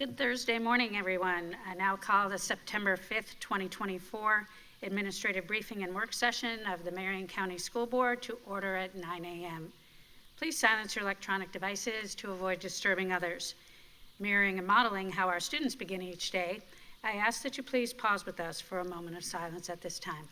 Good Thursday morning, everyone. I now call the September 5th, 2024 Administrative Briefing and Work Session of the Marion County School Board to order at 9 a.m. Please silence your electronic devices to avoid disturbing others. Mirroring and modeling how our students begin each day, I ask that you please pause with us for a moment of silence at this time.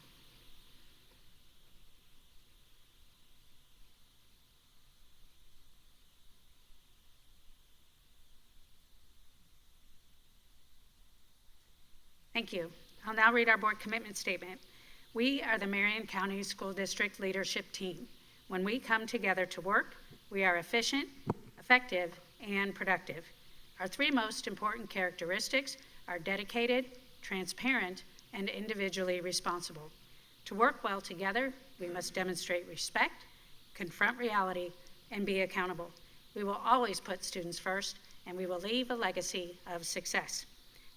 Thank you. I'll now read our board commitment statement. We are the Marion County School District Leadership Team. When we come together to work, we are efficient, effective, and productive. Our three most important characteristics are dedicated, transparent, and individually responsible. To work well together, we must demonstrate respect, confront reality, and be accountable. We will always put students first, and we will leave a legacy of success.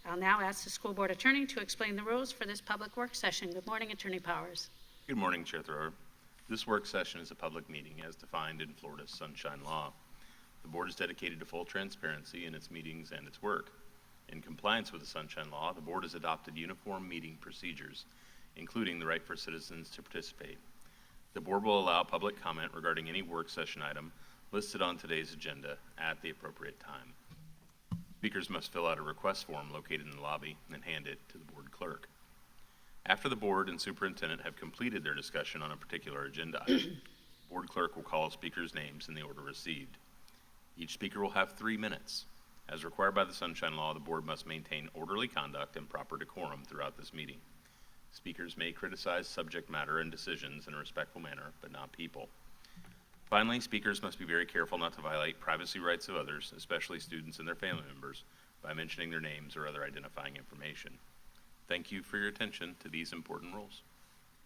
I'll now ask the school board attorney to explain the rules for this public work session. Good morning, Attorney Powers. Good morning, Chair Thrower. This work session is a public meeting as defined in Florida's Sunshine Law. The board is dedicated to full transparency in its meetings and its work. In compliance with the Sunshine Law, the board has adopted uniform meeting procedures, including the right for citizens to participate. The board will allow public comment regarding any work session item listed on today's agenda at the appropriate time. Speakers must fill out a request form located in the lobby and hand it to the board clerk. After the board and superintendent have completed their discussion on a particular agenda item, the board clerk will call speakers' names in the order received. Each speaker will have 3 minutes. As required by the Sunshine Law, the board must maintain orderly conduct and proper decorum throughout this meeting. Speakers may criticize subject matter and decisions in a respectful manner, but not people. Finally, speakers must be very careful not to violate privacy rights of others, especially students and their family members, by mentioning their names or other identifying information. Thank you for your attention to these important rules.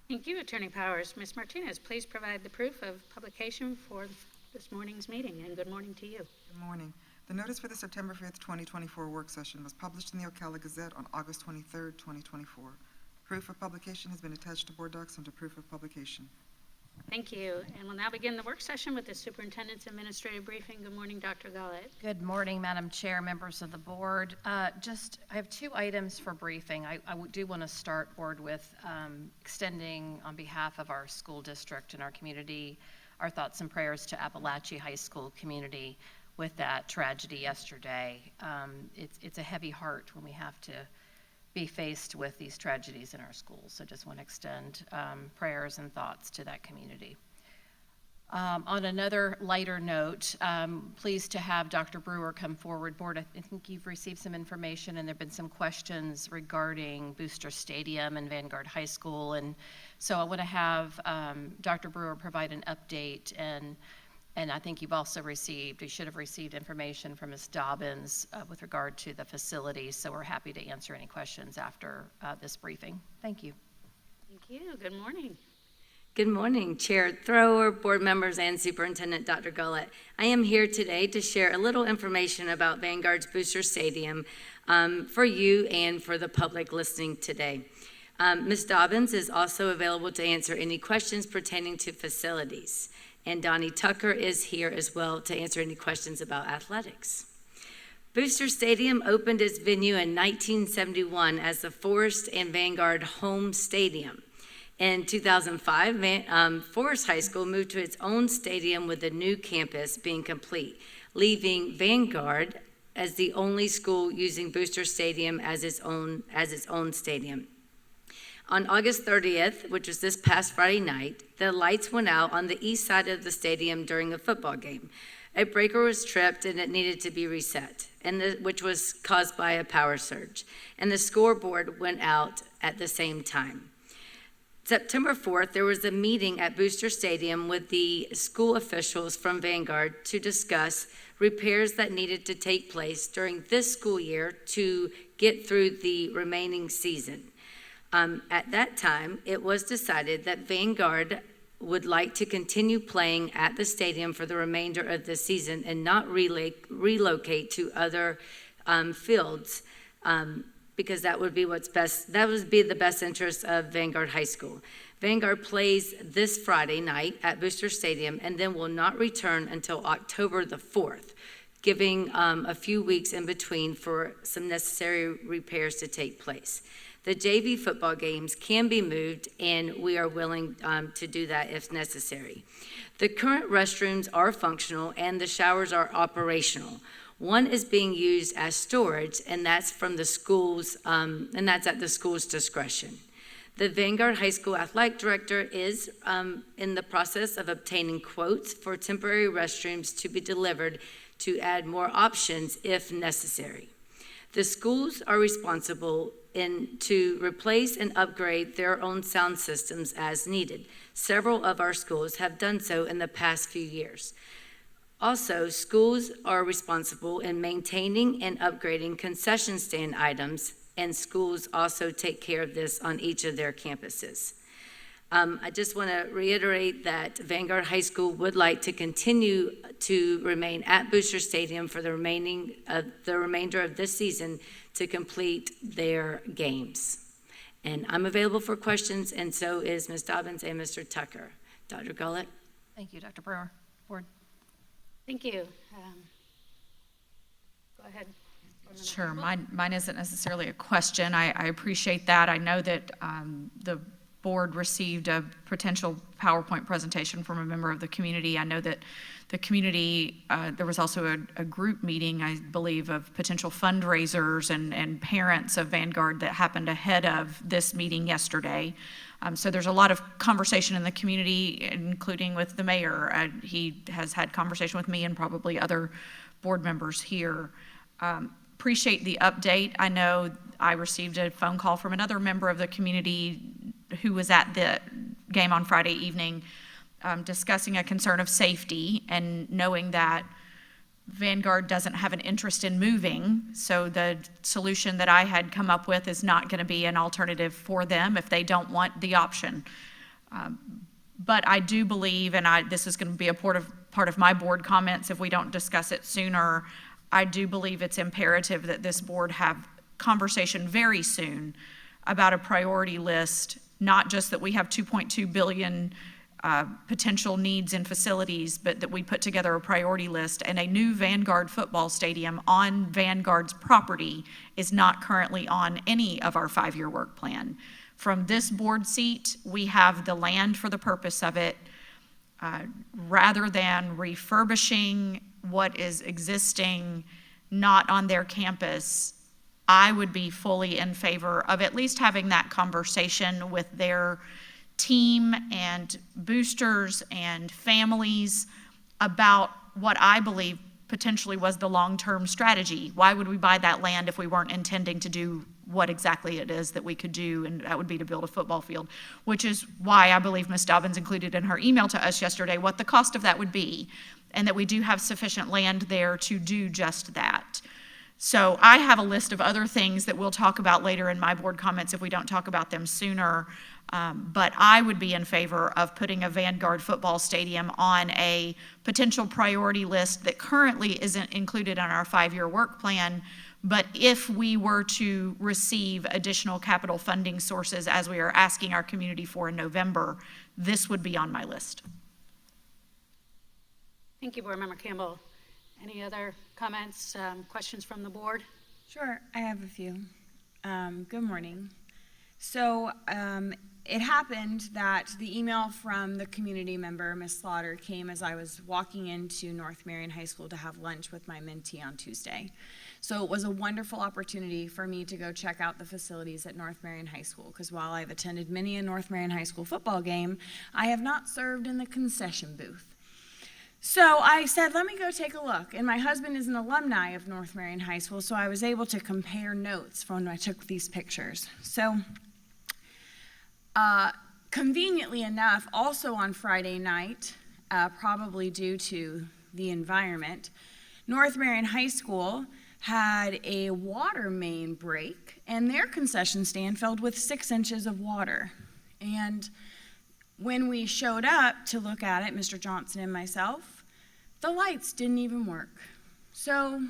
Thank you, Attorney Powers. Ms. Martinez, please provide the proof of publication for this morning's meeting, and good morning to you. Good morning. The notice for the September 5th, 2024 work session was published in the Ocala Gazette on August 23rd, 2024. Proof of publication has been attached to board docs under proof of publication. Thank you. And we'll now begin the work session with the superintendent's administrative briefing. Good morning, Dr. Gollett. Good morning, Madam Chair, members of the board. I have 2 items for briefing. I do want to start, board, with extending on behalf of our school district and our community our thoughts and prayers to Appalachia High School community with that tragedy yesterday. It's a heavy heart when we have to be faced with these tragedies in our schools. So just want to extend prayers and thoughts to that community. On another lighter note, pleased to have Dr. Brewer come forward. Board, I think you've received some information and there have been some questions regarding Booster Stadium and Vanguard High School. And so I want to have Dr. Brewer provide an update, and I think you've also received, you should have received information from Ms. Dobbins with regard to the facilities. So we're happy to answer any questions after this briefing. Thank you. Thank you. Good morning. Good morning, Chair Thrower, board members, and Superintendent Dr. Gullett. I am here today to share a little information about Vanguard's Booster Stadium for you and for the public listening today. Ms. Dobbins is also available to answer any questions pertaining to facilities. And Donnie Tucker is here as well to answer any questions about athletics. Booster Stadium opened its venue in 1971 as the Forest and Vanguard home stadium. In 2005, Forest High School moved to its own stadium with the new campus being complete, leaving Vanguard as the only school using Booster Stadium as its own stadium. On August 30th, which was this past Friday night, the lights went out on the east side of the stadium during a football game. A breaker was tripped and it needed to be reset, which was caused by a power surge. And the scoreboard went out at the same time. September 4th, there was a meeting at Booster Stadium with the school officials from Vanguard to discuss repairs that needed to take place during this school year to get through the remaining season. At that time, it was decided that Vanguard would like to continue playing at the stadium for the remainder of the season and not relocate to other fields because that would be what's best. That would be the best interest of Vanguard High School. Vanguard plays this Friday night at Booster Stadium and then will not return until October the 4th, giving a few weeks in between for some necessary repairs to take place. The JV football games can be moved, and we are willing to do that if necessary. The current restrooms are functional and the showers are operational. One is being used as storage, and that's from the schools, and that's at the school's discretion. The Vanguard High School Athletic Director is in the process of obtaining quotes for temporary restrooms to be delivered to add more options if necessary. The schools are responsible to replace and upgrade their own sound systems as needed. Several of our schools have done so in the past few years. Also, schools are responsible in maintaining and upgrading concession stand items, and schools also take care of this on each of their campuses. I just want to reiterate that Vanguard High School would like to continue to remain at Booster Stadium for the remainder of this season to complete their games. And I'm available for questions, and so is Ms. Dobbins and Mr. Tucker. Dr. Gullett? Thank you, Dr. Brewer. Board. Thank you. Go ahead. Sure, mine isn't necessarily a question. I appreciate that. I know that the board received a potential PowerPoint presentation from a member of the community. I know that the community, there was also a group meeting, I believe, of potential fundraisers and parents of Vanguard that happened ahead of this meeting yesterday. So there's a lot of conversation in the community, including with the mayor. He has had conversation with me and probably other board members here. Appreciate the update. I know I received a phone call from another member of the community who was at the game on Friday evening discussing a concern of safety and knowing that Vanguard doesn't have an interest in moving, so the solution that I had come up with is not going to be an alternative for them if they don't want the option. But I do believe, and this is going to be a part of my board comments if we don't discuss it sooner, I do believe it's imperative that this board have conversation very soon about a priority list, not just that we have 2.2 billion potential needs in facilities, but that we put together a priority list. And a new Vanguard football stadium on Vanguard's property is not currently on any of our 5-year work plan. From this board seat, we have the land for the purpose of it. Rather than refurbishing what is existing not on their campus, I would be fully in favor of at least having that conversation with their team and boosters and families about what I believe potentially was the long-term strategy. Why would we buy that land if we weren't intending to do what exactly it is that we could do, and that would be to build a football field, which is why I believe Ms. Dobbins included in her email to us yesterday what the cost of that would be, and that we do have sufficient land there to do just that. So I have a list of other things that we'll talk about later in my board comments if we don't talk about them sooner. But I would be in favor of putting a Vanguard football stadium on a potential priority list that currently isn't included on our 5-year work plan. But if we were to receive additional capital funding sources, as we are asking our community for in November, this would be on my list. Thank you, Board Member Campbell. Any other comments, questions from the board? Sure, I have a few. Good morning. So it happened that the email from the community member, Ms. Slaughter, came as I was walking into North Marion High School to have lunch with my mentee on Tuesday. So it was a wonderful opportunity for me to go check out the facilities at North Marion High School, because while I've attended many a North Marion High School football game, I have not served in the concession booth. So I said, let me go take a look. And my husband is an alumni of North Marion High School, so I was able to compare notes from when I took these pictures. So conveniently enough, also on Friday night, probably due to the environment, North Marion High School had a water main break, and their concession stand filled with 6 inches of water. And when we showed up to look at it, Mr. Johnson and myself, the lights didn't even work. So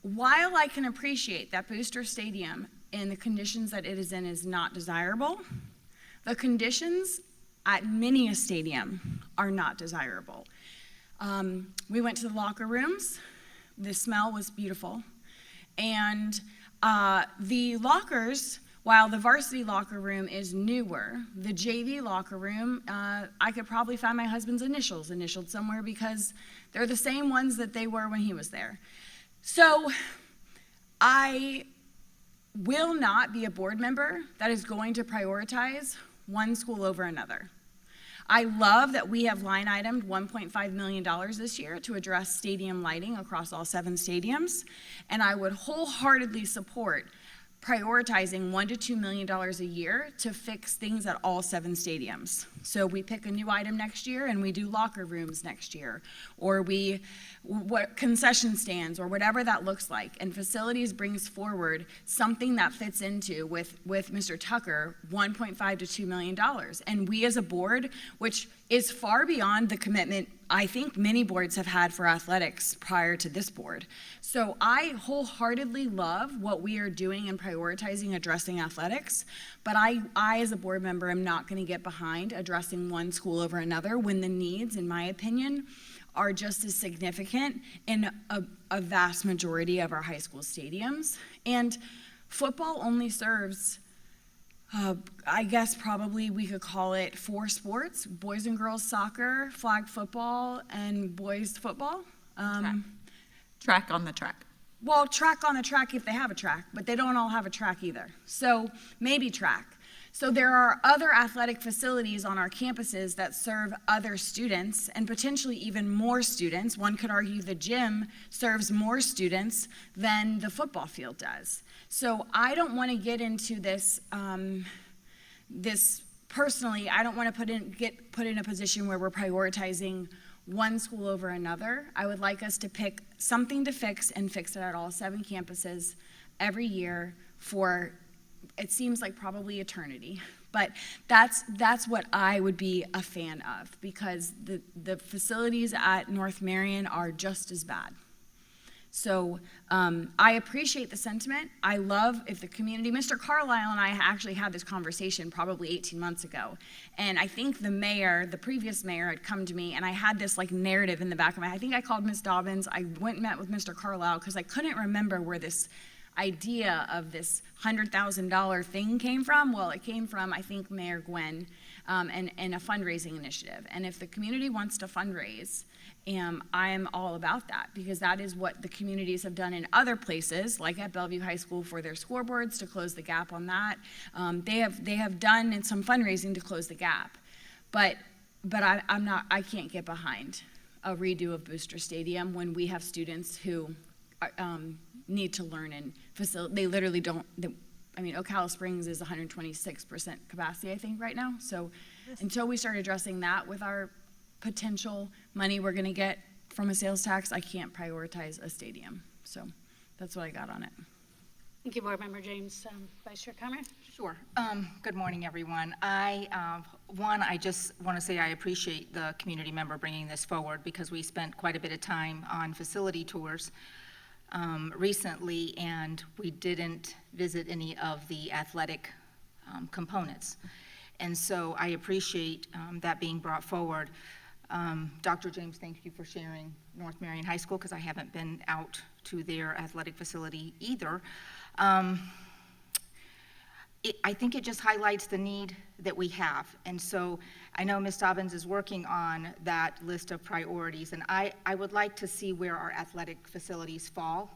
while I can appreciate that Booster Stadium in the conditions that it is in is not desirable, the conditions at many a stadium are not desirable. We went to the locker rooms. The smell was beautiful. And the lockers, while the varsity locker room is newer, the JV locker room, I could probably find my husband's initialed somewhere because they're the same ones that they were when he was there. So I will not be a board member that is going to prioritize one school over another. I love that we have line itemed $1.5 million this year to address stadium lighting across all 7 stadiums, and I would wholeheartedly support prioritizing $1 to $2 million a year to fix things at all 7 stadiums. So we pick a new item next year and we do locker rooms next year, or what concession stands, or whatever that looks like. And facilities brings forward something that fits into with Mr. Tucker, $1.5 to $2 million. And we as a board, which is far beyond the commitment I think many boards have had for athletics prior to this board. So I wholeheartedly love what we are doing and prioritizing addressing athletics, but I as a board member am not going to get behind addressing one school over another when the needs, in my opinion, are just as significant in a vast majority of our high school stadiums. And football only serves, I guess probably we could call it 4 sports: boys and girls soccer, flag football, and boys football. Track on the track. Well, track on the track if they have a track, but they don't all have a track either. So maybe track. So there are other athletic facilities on our campuses that serve other students, and potentially even more students. One could argue the gym serves more students than the football field does. So I don't want to get into this, personally, I don't want to get put in a position where we're prioritizing one school over another. I would like us to pick something to fix and fix it at all 7 campuses every year for, it seems like probably eternity. But that's what I would be a fan of, because the facilities at North Marion are just as bad. So I appreciate the sentiment. I love if the community, Mr. Carlisle and I actually had this conversation probably 18 months ago. And I think the previous mayor had come to me, and I had this like narrative in the back of my head. I think I called Ms. Dobbins. I went and met with Mr. Carlisle because I couldn't remember where this idea of this $100,000 thing came from. Well, it came from, I think, Mayor Gwen and a fundraising initiative. And if the community wants to fundraise, I am all about that, because that is what the communities have done in other places, like at Bellevue High School for their scoreboards to close the gap on that. They have done some fundraising to close the gap, but I can't get behind a redo of Booster Stadium when we have students who need to learn in facility. They literally don't. Ocala Springs is 126% capacity, I think, right now. So until we start addressing that with our potential money we're going to get from a sales tax, I can't prioritize a stadium. So that's what I got on it. Thank you, Board Member James. Vice Chair Comer? Sure. Good morning, everyone. I just want to say I appreciate the community member bringing this forward, because we spent quite a bit of time on facility tours recently, and we didn't visit any of the athletic components. And so I appreciate that being brought forward. Dr. James, thank you for sharing North Marion High School, because I haven't been out to their athletic facility either. I think it just highlights the need that we have. And so I know Ms. Dobbins is working on that list of priorities, and I would like to see where our athletic facilities fall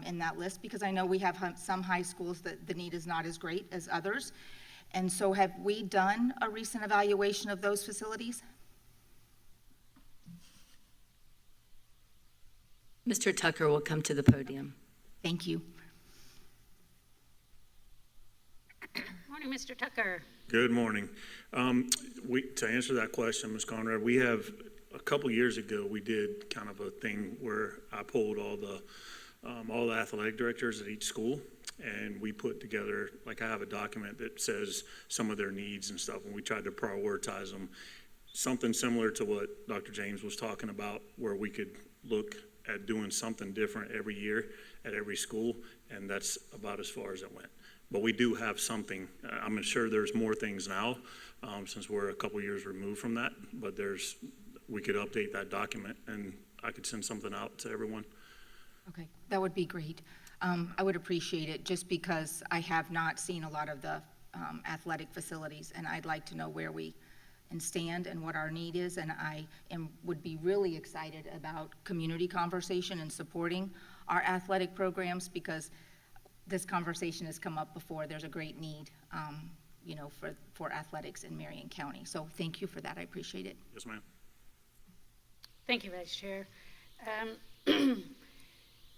in that list, because I know we have some high schools that the need is not as great as others. And so have we done a recent evaluation of those facilities? Mr. Tucker will come to the podium. Thank you. Morning, Mr. Tucker. Good morning. To answer that question, Ms. Conrad, we have, a couple years ago, we did kind of a thing where I pulled all the athletic directors at each school, and we put together, like I have a document that says some of their needs and stuff, and we tried to prioritize them. Something similar to what Dr. James was talking about, where we could look at doing something different every year at every school, and that's about as far as it went. But we do have something. I'm sure there's more things now, since we're a couple years removed from that, but we could update that document, and I could send something out to everyone Okay, that would be great. I would appreciate it, just because I have not seen a lot of the athletic facilities, and I'd like to know where we stand and what our need is, and would be really excited about community conversation and supporting our athletic programs, because this conversation has come up before. There's a great need, for athletics in Marion County. So thank you for that. I appreciate it. Yes, ma'am. Thank you, Vice Chair.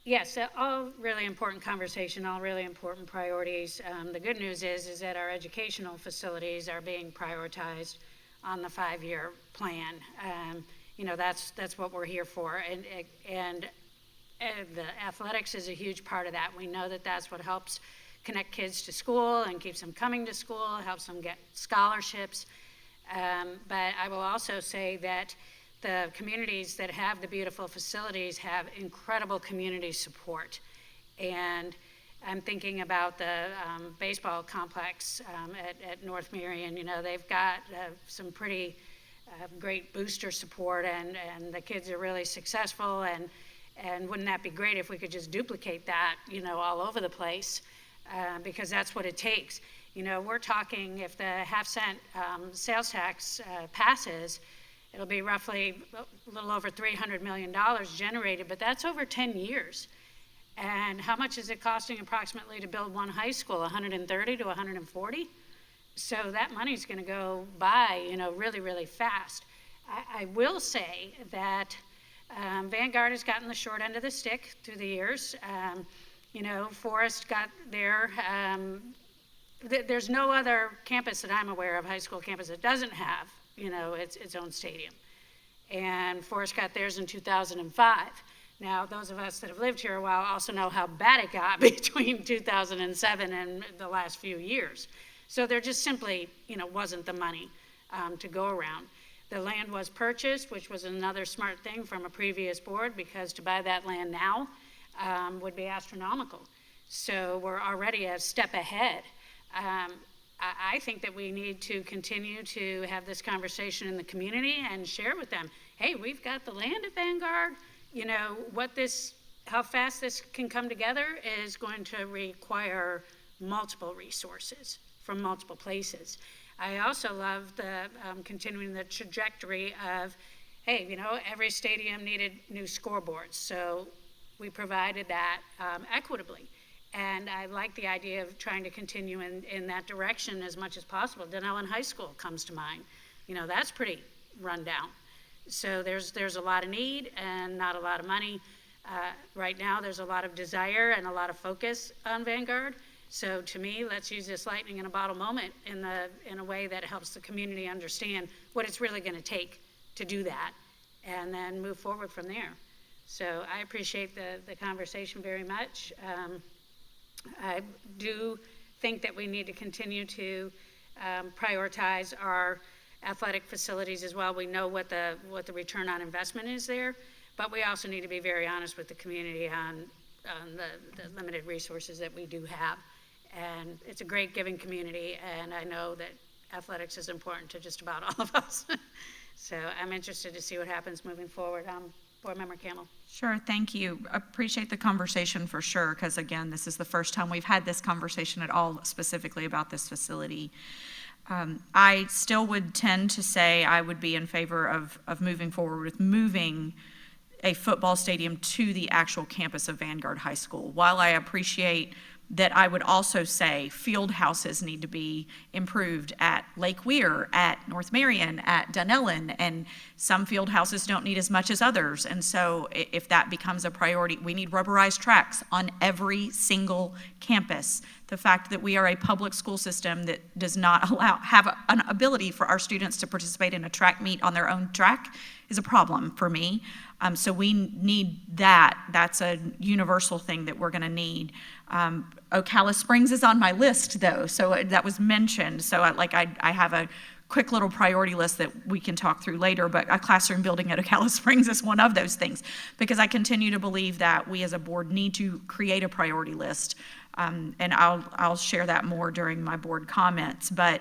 Yes, all really important conversation, all really important priorities. The good news is that our educational facilities are being prioritized on the 5-year plan. That's what we're here for, and the athletics is a huge part of that. We know that that's what helps connect kids to school and keeps them coming to school, helps them get scholarships. But I will also say that the communities that have the beautiful facilities have incredible community support. And I'm thinking about the baseball complex at North Marion. They've got some pretty great booster support, and the kids are really successful. And wouldn't that be great if we could just duplicate that, all over the place? Because that's what it takes. We're talking, if the half-cent sales tax passes, it'll be roughly a little over $300 million generated, but that's over 10 years. And how much is it costing approximately to build one high school? 130 to 140? So that money's going to go by, really, really fast. I will say that Vanguard has gotten the short end of the stick through the years. Forest got there. There's no other campus that I'm aware of, high school campus, that doesn't have, its own stadium. And Forest got theirs in 2005. Now, those of us that have lived here a while also know how bad it got between 2007 and the last few years. So there just simply, wasn't the money to go around. The land was purchased, which was another smart thing from a previous board, because to buy that land now would be astronomical. So we're already a step ahead. I think that we need to continue to have this conversation in the community and share with them, hey, we've got the land at Vanguard. How fast this can come together is going to require multiple resources from multiple places. I also love the continuing the trajectory of, hey, every stadium needed new scoreboards, so we provided that equitably. And I like the idea of trying to continue in that direction as much as possible. Denellen High School comes to mind. That's pretty run down. So there's a lot of need and not a lot of money. Right now, there's a lot of desire and a lot of focus on Vanguard. So to me, let's use this lightning in a bottle moment in a way that helps the community understand what it's really going to take to do that, and then move forward from there. So I appreciate the conversation very much. I do think that we need to continue to prioritize our athletic facilities as well. We know what the return on investment is there, but we also need to be very honest with the community on the limited resources that we do have. And it's a great giving community, and I know that athletics is important to just about all of us. So I'm interested to see what happens moving forward. Board Member Campbell. Sure, thank you. Appreciate the conversation for sure, because again, this is the first time we've had this conversation at all specifically about this facility. I still would tend to say I would be in favor of moving forward with moving a football stadium to the actual campus of Vanguard High School. While I appreciate that, I would also say field houses need to be improved at Lake Weir, at North Marion, at Dunellen, and some field houses don't need as much as others. And so if that becomes a priority, we need rubberized tracks on every single campus. The fact that we are a public school system that does not have an ability for our students to participate in a track meet on their own track is a problem for me. So we need that. That's a universal thing that we're going to need. Ocala Springs is on my list, though, so that was mentioned. So I have a quick little priority list that we can talk through later, but a classroom building at Ocala Springs is one of those things, because I continue to believe that we as a board need to create a priority list, and I'll share that more during my board comments. But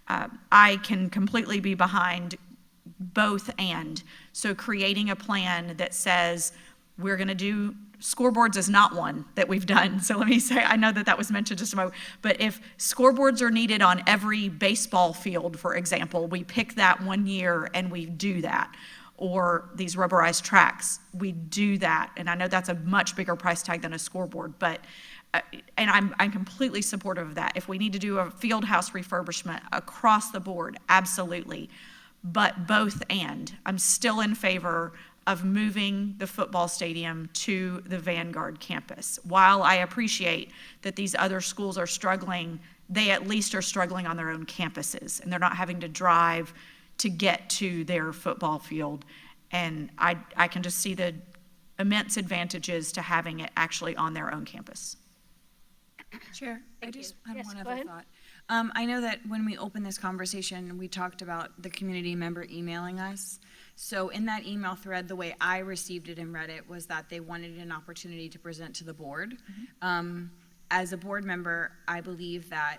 I can completely be behind both and. So creating a plan that says we're going to do scoreboards is not one that we've done. So let me say, I know that that was mentioned just a moment, but if scoreboards are needed on every baseball field, for example, we pick that one year and we do that. Or these rubberized tracks, we do that. And I know that's a much bigger price tag than a scoreboard, but, and I'm completely supportive of that. If we need to do a field house refurbishment across the board, absolutely. But both and, I'm still in favor of moving the football stadium to the Vanguard campus. While I appreciate that these other schools are struggling, they at least are struggling on their own campuses, and they're not having to drive to get to their football field. And I can just see the immense advantages to having it actually on their own campus. Chair, I Thank just you. have Yes, one go other ahead. thought. I know that when we opened this conversation, we talked about the community member emailing us. So in that email thread, the way I received it and read it was that they wanted an opportunity to present to the board. As a board member, I believe that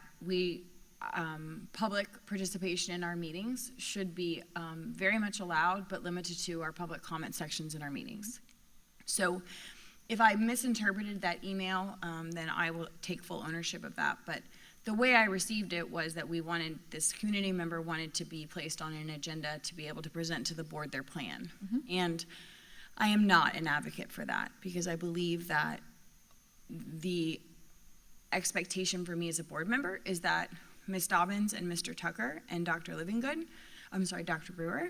public participation in our meetings should be very much allowed, but limited to our public comment sections in our meetings. So if I misinterpreted that email, then I will take full ownership of that. But the way I received it was that this community member wanted to be placed on an agenda to be able to present to the board their plan. And I am not an advocate for that, because I believe that the expectation for me as a board member is that Ms. Dobbins and Mr. Tucker and Dr. Dr. Brewer,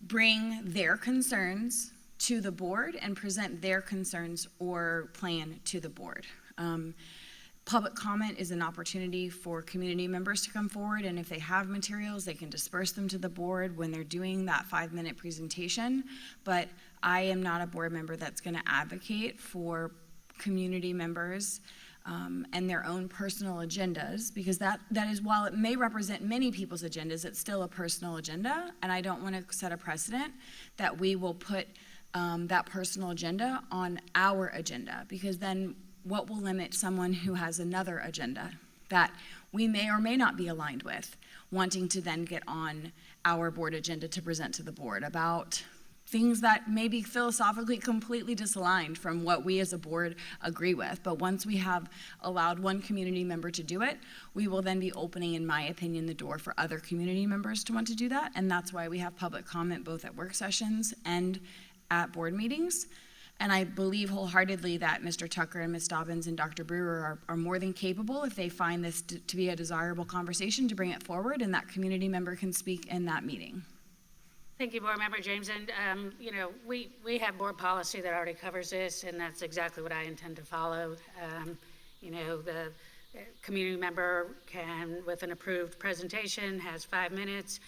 bring their concerns to the board and present their concerns or plan to the board. Public comment is an opportunity for community members to come forward, and if they have materials, they can disperse them to the board when they're doing that 5-minute presentation. But I am not a board member that's going to advocate for community members and their own personal agendas, because that is, while it may represent many people's agendas, it's still a personal agenda, and I don't want to set a precedent that we will put that personal agenda on our agenda, because then what will limit someone who has another agenda that we may or may not be aligned with, wanting to then get on our board agenda to present to the board about things that may be philosophically completely disaligned from what we as a board agree with. But once we have allowed one community member to do it, we will then be opening, in my opinion, the door for other community members to want to do that. And that's why we have public comment both at work sessions and at board meetings. And I believe wholeheartedly that Mr. Tucker and Ms. Dobbins and Dr. Brewer are more than capable, if they find this to be a desirable conversation, to bring it forward, and that community member can speak in that meeting. Thank you, Board Member James. And, we have board policy that already covers this, and that's exactly what I intend to follow. The community member can, with an approved presentation, has 5 minutes.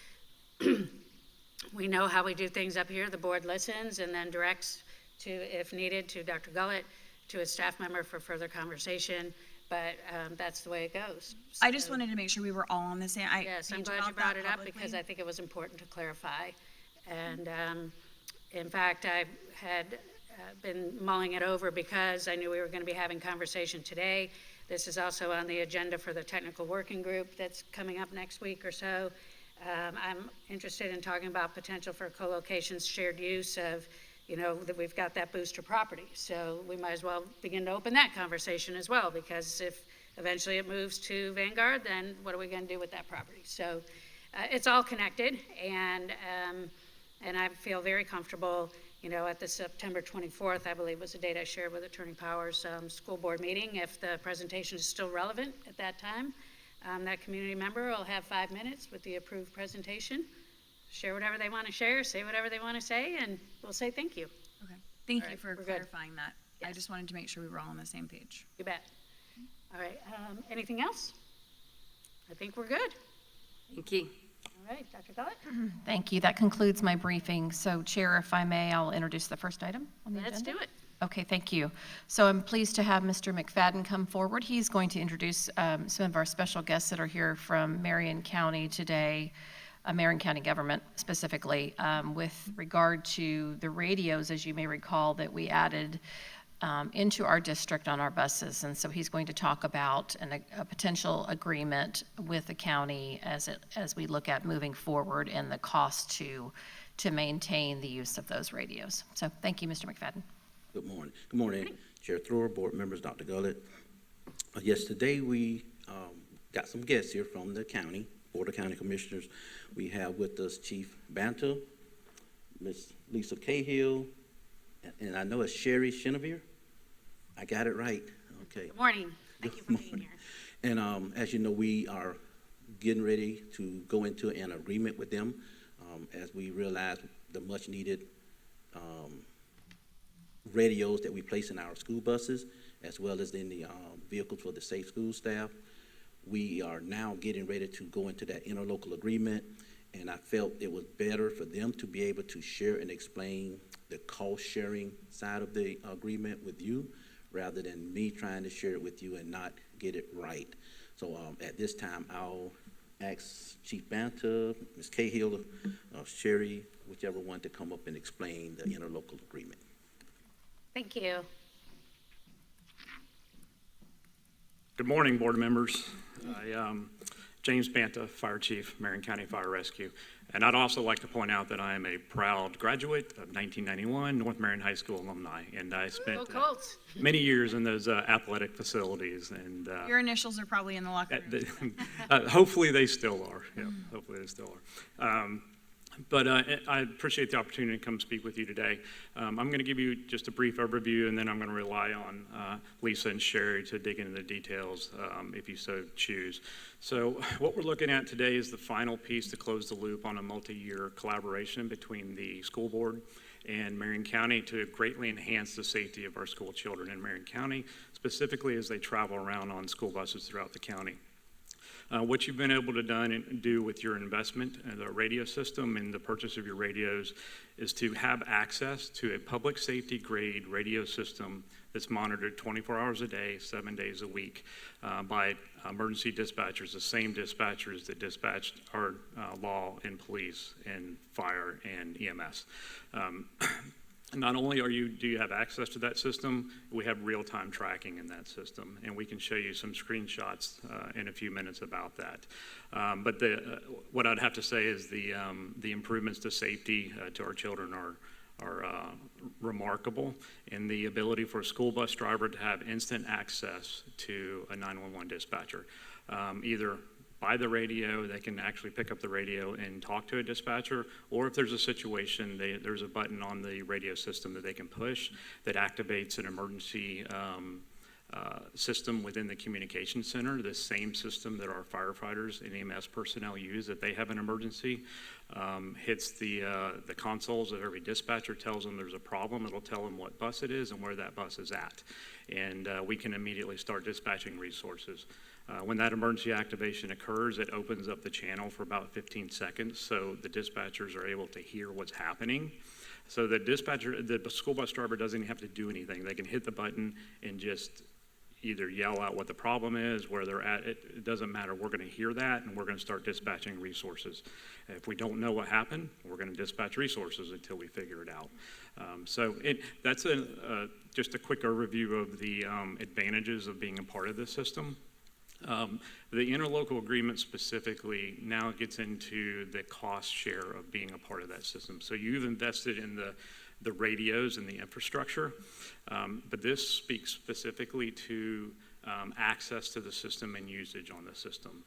We know how we do things up here. The board listens and then directs to, if needed, to Dr. Gullett, to a staff member for further conversation. But that's the way it goes. I just wanted to make sure we were all on the same. Yes, I'm glad you brought it up, because I think it was important to clarify. And in fact, I had been mulling it over because I knew we were going to be having conversation today. This is also on the agenda for the technical working group that's coming up next week or so. I'm interested in talking about potential for co-locations, shared use of, that we've got that booster property. So we might as well begin to open that conversation as well, because if eventually it moves to Vanguard, then what are we going to do with that property? So it's all connected, and I feel very comfortable, at the September 24th, I believe was the date I shared with Attorney Powers, school board meeting. If the presentation is still relevant at that time, that community member will have 5 minutes with the approved presentation, share whatever they want to share, say whatever they want to say, and we'll say thank you. Okay. Thank All you right, for we're good. clarifying that. I Yes. just wanted to make sure we were all on the same page. You bet. All right, anything else? I think we're good. Thank you. All right, Dr. Gullett? Thank you. That concludes my briefing. So Chair, if I may, I'll introduce the first item on the agenda. Let's do it. Okay, thank you. So I'm pleased to have Mr. McFadden come forward. He's going to introduce some of our special guests that are here from Marion County today, Marion County government specifically, with regard to the radios, as you may recall, that we added into our district on our buses. And so he's going to talk about a potential agreement with the county as we look at moving forward and the cost to maintain the use of those radios. So thank you, Mr. McFadden. Good morning. Good morning, Chair Thrower, board members, Dr. Gullett. Yes, today we got some guests here from the county, Board of County Commissioners. We have with us Chief Banta, Miss Lisa Cahill, and I know it's Sherry Chenevere. I got it right. Okay. Good morning. Thank you for being here. And as you know, we are getting ready to go into an agreement with them as we realize the much needed radios that we place in our school buses, as well as in the vehicles for the safe school staff. We are now getting ready to go into that interlocal agreement, and I felt it was better for them to be able to share and explain the cost-sharing side of the agreement with you, rather than me trying to share it with you and not get it right. So at this time, I'll ask Chief Banta, Ms. Cahill, Sherry, whichever one, to come up and explain the interlocal agreement. Thank you. Good morning, board members. James Banta, Fire Chief, Marion County Fire Rescue. And I'd also like to point out that I am a proud graduate of 1991 North Marion High School alumni, and I spent many years in those athletic facilities. And Your initials are probably in the locker room. hopefully they still are. Yeah, hopefully they still are. But I appreciate the opportunity to come speak with you today. I'm going to give you just a brief overview, and then I'm going to rely on Lisa and Sherry to dig into the details if you so choose. So what we're looking at today is the final piece to close the loop on a multi-year collaboration between the school board and Marion County to greatly enhance the safety of our school children in Marion County, specifically as they travel around on school buses throughout the county. What you've been able to do with your investment in the radio system and the purchase of your radios is to have access to a public safety grade radio system that's monitored 24 hours a day, 7 days a week by emergency dispatchers, the same dispatchers that dispatched our law and police and fire and EMS. Not only do you have access to that system, we have real-time tracking in that system, and we can show you some screenshots in a few minutes about that. But what I'd have to say is the improvements to safety to our children are remarkable, and the ability for a school bus driver to have instant access to a 911 dispatcher, either by the radio, they can actually pick up the radio and talk to a dispatcher, or if there's a situation, there's a button on the radio system that they can push that activates an emergency system within the communication center, the same system that our firefighters and EMS personnel use if they have an emergency. Hits the consoles of every dispatcher, tells them there's a problem. It'll tell them what bus it is and where that bus is at. And we can immediately start dispatching resources. When that emergency activation occurs, it opens up the channel for about 15 seconds so the dispatchers are able to hear what's happening. So the school bus driver doesn't even have to do anything. They can hit the button and just either yell out what the problem is, where they're at. It doesn't matter. We're going to hear that, and we're going to start dispatching resources. If we don't know what happened, we're going to dispatch resources until we figure it out. That's just a quick overview of the advantages of being a part of this system. The interlocal agreement specifically now gets into the cost share of being a part of that system. So you've invested in the radios and the infrastructure, but this speaks specifically to access to the system and usage on the system.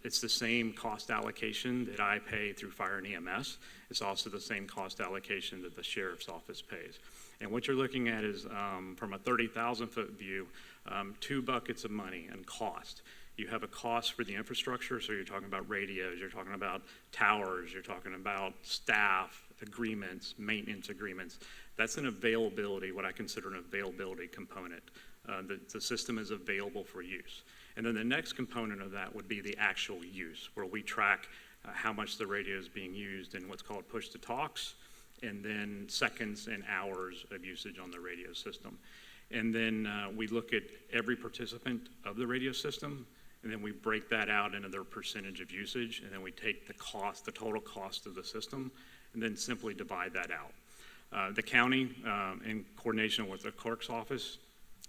It's the same cost allocation that I pay through fire and EMS. It's also the same cost allocation that the sheriff's office pays. And what you're looking at is, from a 30,000-foot view, 2 buckets of money and cost. You have a cost for the infrastructure, so you're talking about radios, you're talking about towers, you're talking about staff, agreements, maintenance agreements. That's an availability, what I consider an availability component. The system is available for use. And then the next component of that would be the actual use, where we track how much the radio is being used in what's called push-to-talks, and then seconds and hours of usage on the radio system. And then we look at every participant of the radio system, and then we break that out into their percentage of usage, and then we take the total cost of the system, and then simply divide that out. The county, in coordination with the clerk's office,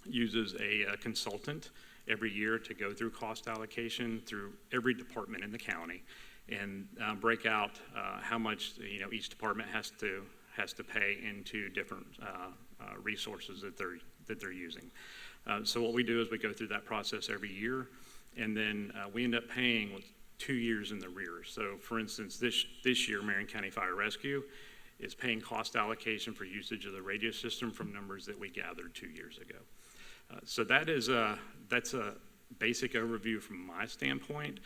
uses a consultant every year to go through cost allocation through every department in the county and break out how much each department has to pay into different resources that that they're using. So what we do is we go through that process every year, and then we end up paying with 2 years in the rear. So for instance, this year, Marion County Fire Rescue is paying cost allocation for usage of the radio system from numbers that we gathered 2 years ago. So that's a basic overview from my standpoint,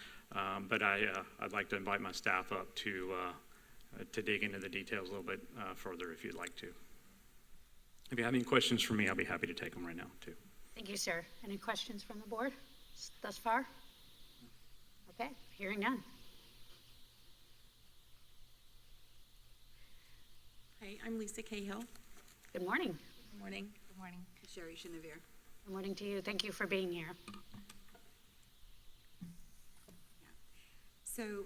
but I'd like to invite my staff up to dig into the details a little bit further if you'd like to. If you have any questions for me, I'll be happy to take them right now, too. Thank you, sir. Any questions from the board thus far? Okay, hearing none. Hi, I'm Lisa Cahill. Good morning. Good morning. Good morning. Sherry Chenevere. Good morning to you. Thank you for being here. So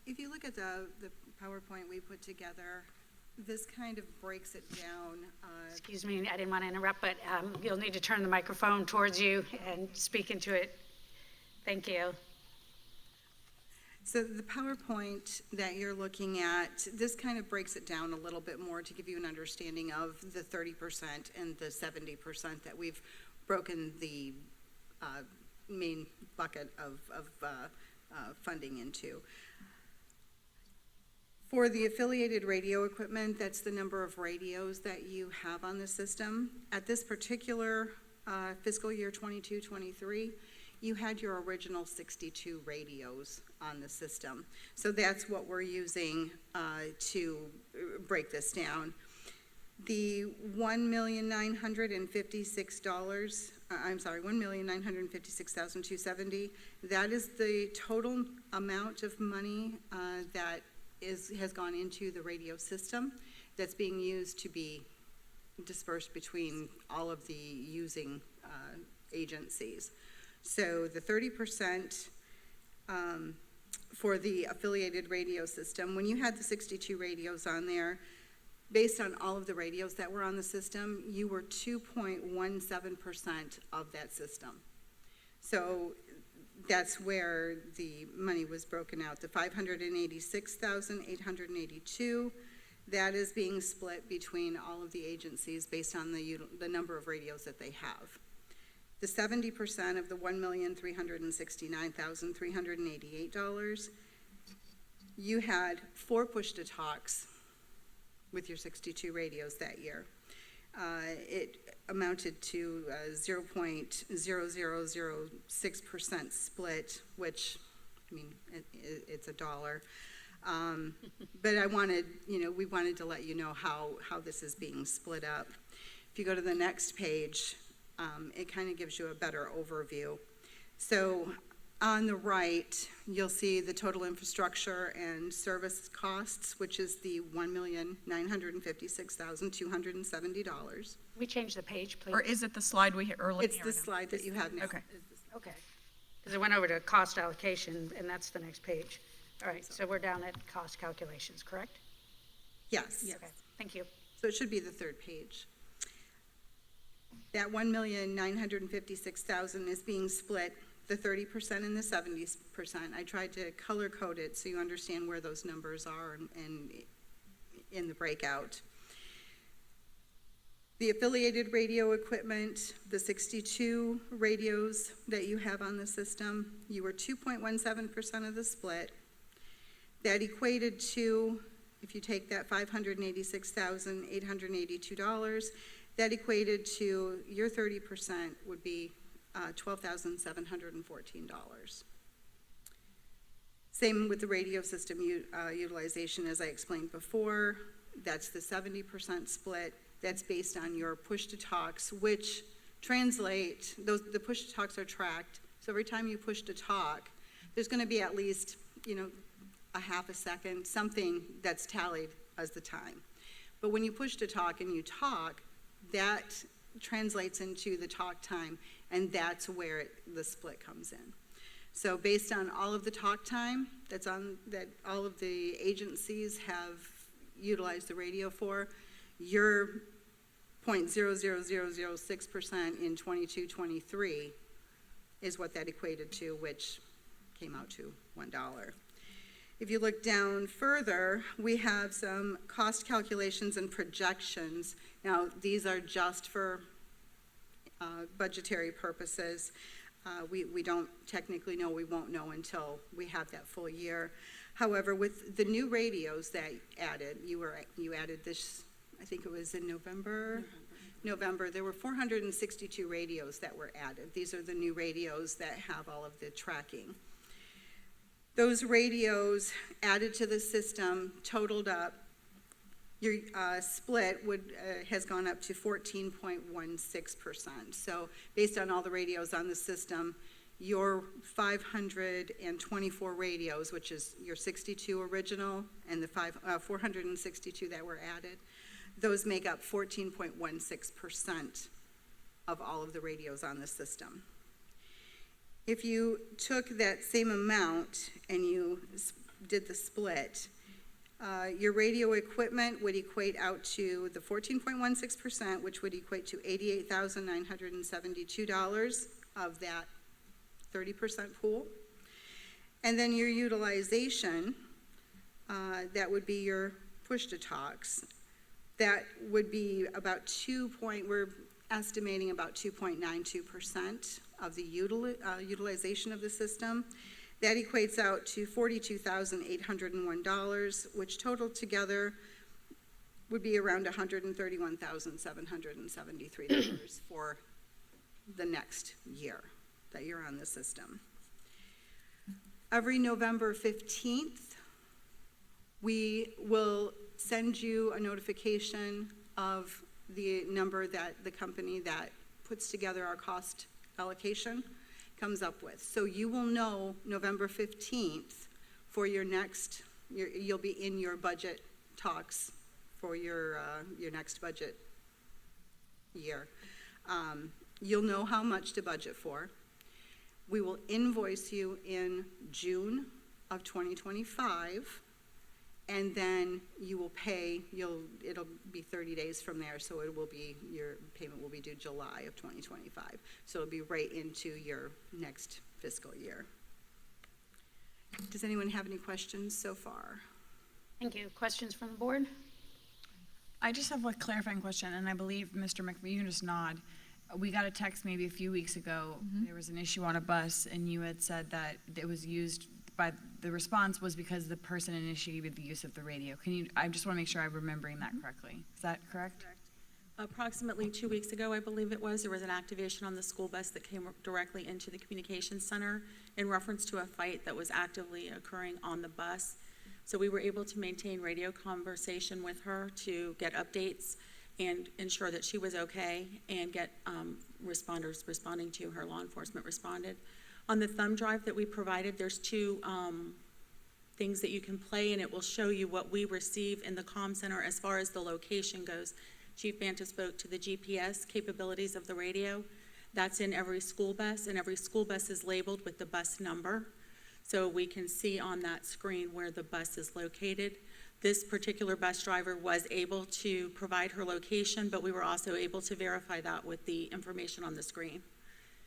if you look at the PowerPoint we put together, this kind of breaks it down. Excuse me, I didn't want to interrupt, but you'll need to turn the microphone towards you and speak into it. Thank you. So the PowerPoint that you're looking at, this kind of breaks it down a little bit more to give you an understanding of the 30% and the 70% that we've broken the main bucket of funding into. For the affiliated radio equipment, that's the number of radios that you have on the system. At this particular fiscal year 22-23, you had your original 62 radios on the system. So that's what we're using to break this down. The $1,956,270, that is the total amount of money that has gone into the radio system that's being used to be dispersed between all of the using agencies. So the 30% for the affiliated radio system, when you had the 62 radios on there, based on all of the radios that were on the system, you were 2.17% of that system. So that's where the money was broken out. The $586,882, that is being split between all of the agencies based on the number of radios that they have. The 70% of the $1,369,388, you had 4 push-to-talks with your 62 radios that year. It amounted to 0.0006% split, which, I mean, it's $1. But I wanted, we wanted to let you know how this is being split up. If you go to the next page, it kind of gives you a better overview. So on the right, you'll see the total infrastructure and service costs, which is the $1,956,270. We change the page, please. Or is it the slide we earlier? It's the slide that you have now. Okay. Okay. Because it went over to cost allocation, and that's the next page. All right, so we're down at cost calculations, correct? Yes. Okay, thank you. So it should be the third page. That $1,956,000 is being split, the 30% and the 70%. I tried to color code it so you understand where those numbers are and in the breakout. The affiliated radio equipment, the 62 radios that you have on the system, you were 2.17% of the split. That equated to, if you take that $586,882, that equated to your 30% would be $12,714. Same with the radio system utilization, as I explained before. That's the 70% split. That's based on your push-to-talks, which translate, the push-to-talks are tracked. So every time you push to talk, there's going to be at least, a half a second, something that's tallied as the time. But when you push to talk and you talk, that translates into the talk time, and that's where the split comes in. So based on all of the talk time that all of the agencies have utilized the radio for, your 0.00006% in 22-23 is what that equated to, which came out to $1. If you look down further, we have some cost calculations and projections. Now, these are just for budgetary purposes. We don't technically know, we won't know until we have that full year. However, with the new radios that you added this, I think it was in November, there were 462 radios that were added. These are the new radios that have all of the tracking. Those radios added to the system totaled up, your split has gone up to 14.16%. So based on all the radios on the system, your 524 radios, which is your 62 original and the 462 that were added, those make up 14.16% of all of the radios on the system. If you took that same amount and you did the split, your radio equipment would equate out to the 14.16%, which would equate to $88,972 of that 30% pool. And then your utilization, that would be your push-to-talks. That would be about we're estimating about 2.92% of the utilization of the system. That equates out to $42,801, which totaled together would be around $131,773 for the next year that you're on the system. Every November 15th, we will send you a notification of the number that the company that puts together our cost allocation comes up with. So you will know November 15th for your next, you'll be in your budget talks for your next budget year. You'll know how much to budget for. We will invoice you in June of 2025, and then you will pay, it'll be 30 days from there, so it will be, your payment will be due July of 2025. So it'll be right into your next fiscal year. Does anyone have any questions so far? Thank you. Questions from the board? I just have a clarifying question, and I believe Mr. McVeigh, you just nod. We got a text maybe a few weeks ago. There was an issue on a bus, and you had said that it was used by, the response was because the person initiated the use of the radio. I just want to make sure I'm remembering that correctly. Is that correct? Approximately 2 weeks ago, I believe it was, there was an activation on the school bus that came directly into the communications center in reference to a fight that was actively occurring on the bus. So we were able to maintain radio conversation with her to get updates and ensure that she was okay and get responders responding to her. Law enforcement responded. On the thumb drive that we provided, there's two things that you can play, and it will show you what we receive in the comm center as far as the location goes. Chief Banta spoke to the GPS capabilities of the radio. That's in every school bus, and every school bus is labeled with the bus number. So we can see on that screen where the bus is located. This particular bus driver was able to provide her location, but we were also able to verify that with the information on the screen.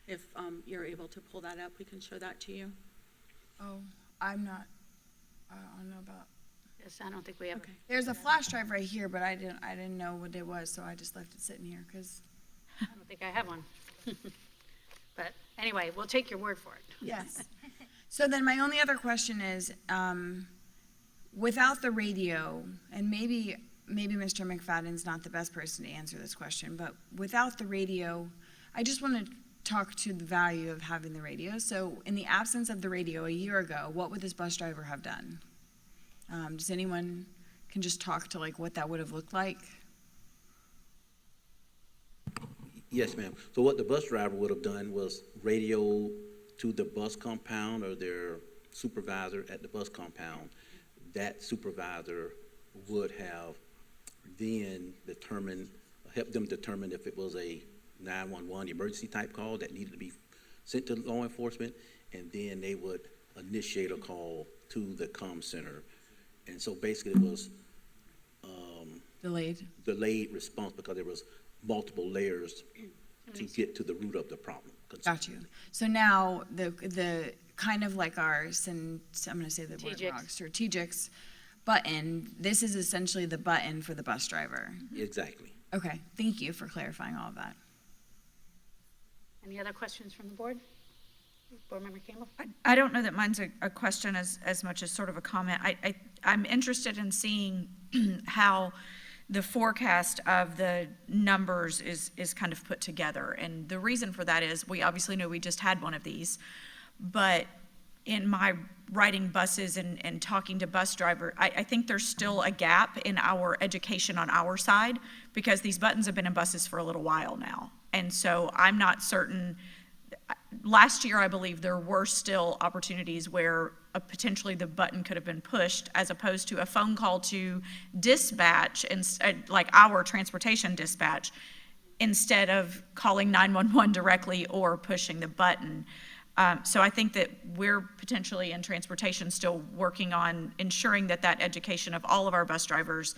If you're able to pull that up, we can show that to you. Oh, I don't know about. Yes, I don't think we have. Okay. There's a flash drive right here, but I didn't know what it was, so I just left it sitting here because. I don't think I have one. But anyway, we'll take your word for it. Yes. So then my only other question is, without the radio, and maybe Mr. McFadden's not the best person to answer this question, but without the radio, I just want to talk to the value of having the radio. So in the absence of the radio a year ago, what would this bus driver have done? Does anyone can just talk to like what that would have looked like? Yes, ma'am. So what the bus driver would have done was radio to the bus compound or their supervisor at the bus compound. That supervisor would have then helped them determine if it was a 911 emergency type call that needed to be sent to law enforcement, and then they would initiate a call to the comm center. And so basically it was delayed response because there was multiple layers to get to the root of the problem. Got you. So now the kind of like ours, and I'm going to say the word wrong, strategics button, this is essentially the button for the bus driver. Exactly. Okay, thank you for clarifying all of that. Any other questions from the board? Board Member Campbell? I don't know that mine's a question as much as sort of a comment. I'm interested in seeing how the forecast of the numbers is kind of put together. And the reason for that is we obviously know we just had one of these, but in my riding buses and talking to bus driver, I think there's still a gap in our education on our side because these buttons have been in buses for a little while now. And so I'm not certain. Last year, I believe there were still opportunities where potentially the button could have been pushed as opposed to a phone call to dispatch, like our transportation dispatch, instead of calling 911 directly or pushing the button. So I think that we're potentially in transportation still working on ensuring that education of all of our bus drivers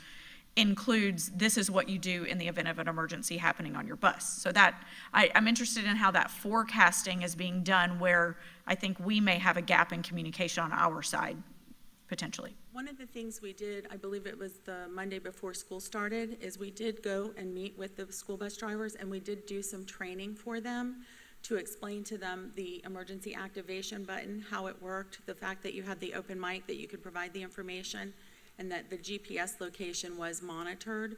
includes this is what you do in the event of an emergency happening on your bus. So that I'm interested in how that forecasting is being done where I think we may have a gap in communication on our side potentially. One of the things we did, I believe it was the Monday before school started, is we did go and meet with the school bus drivers and we did do some training for them to explain to them the emergency activation button, how it worked, the fact that you had the open mic, that you could provide the information, and that the GPS location was monitored.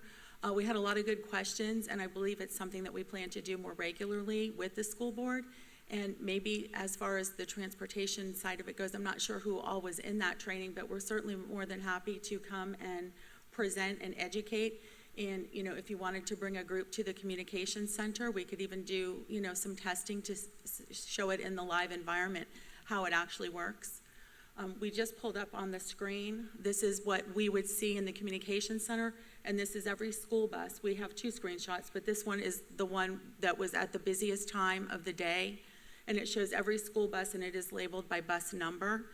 We had a lot of good questions, and I believe it's something that we plan to do more regularly with the school board. And maybe as far as the transportation side of it goes, I'm not sure who all was in that training, but we're certainly more than happy to come and present and educate. And, you know, if you wanted to bring a group to the communications center, we could even do, you know, some testing to show it in the live environment, how it actually works. We just pulled up on the screen. This is what we would see in the communications center, and this is every school bus. We have 2 screenshots, but this one is the one that was at the busiest time of the day, and it shows every school bus, and it is labeled by bus number.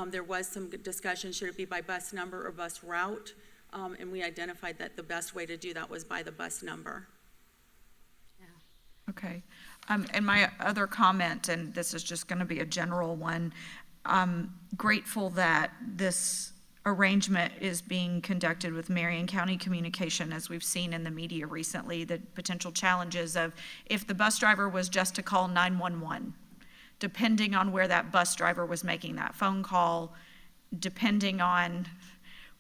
There was some discussion, should it be by bus number or bus route, and we identified that the best way to do that was by the bus number. Okay. And my other comment, and this is just going to be a general one, I'm grateful that this arrangement is being conducted with Marion County Communication, as we've seen in the media recently, the potential challenges of if the bus driver was just to call 911, depending on where that bus driver was making that phone call, depending on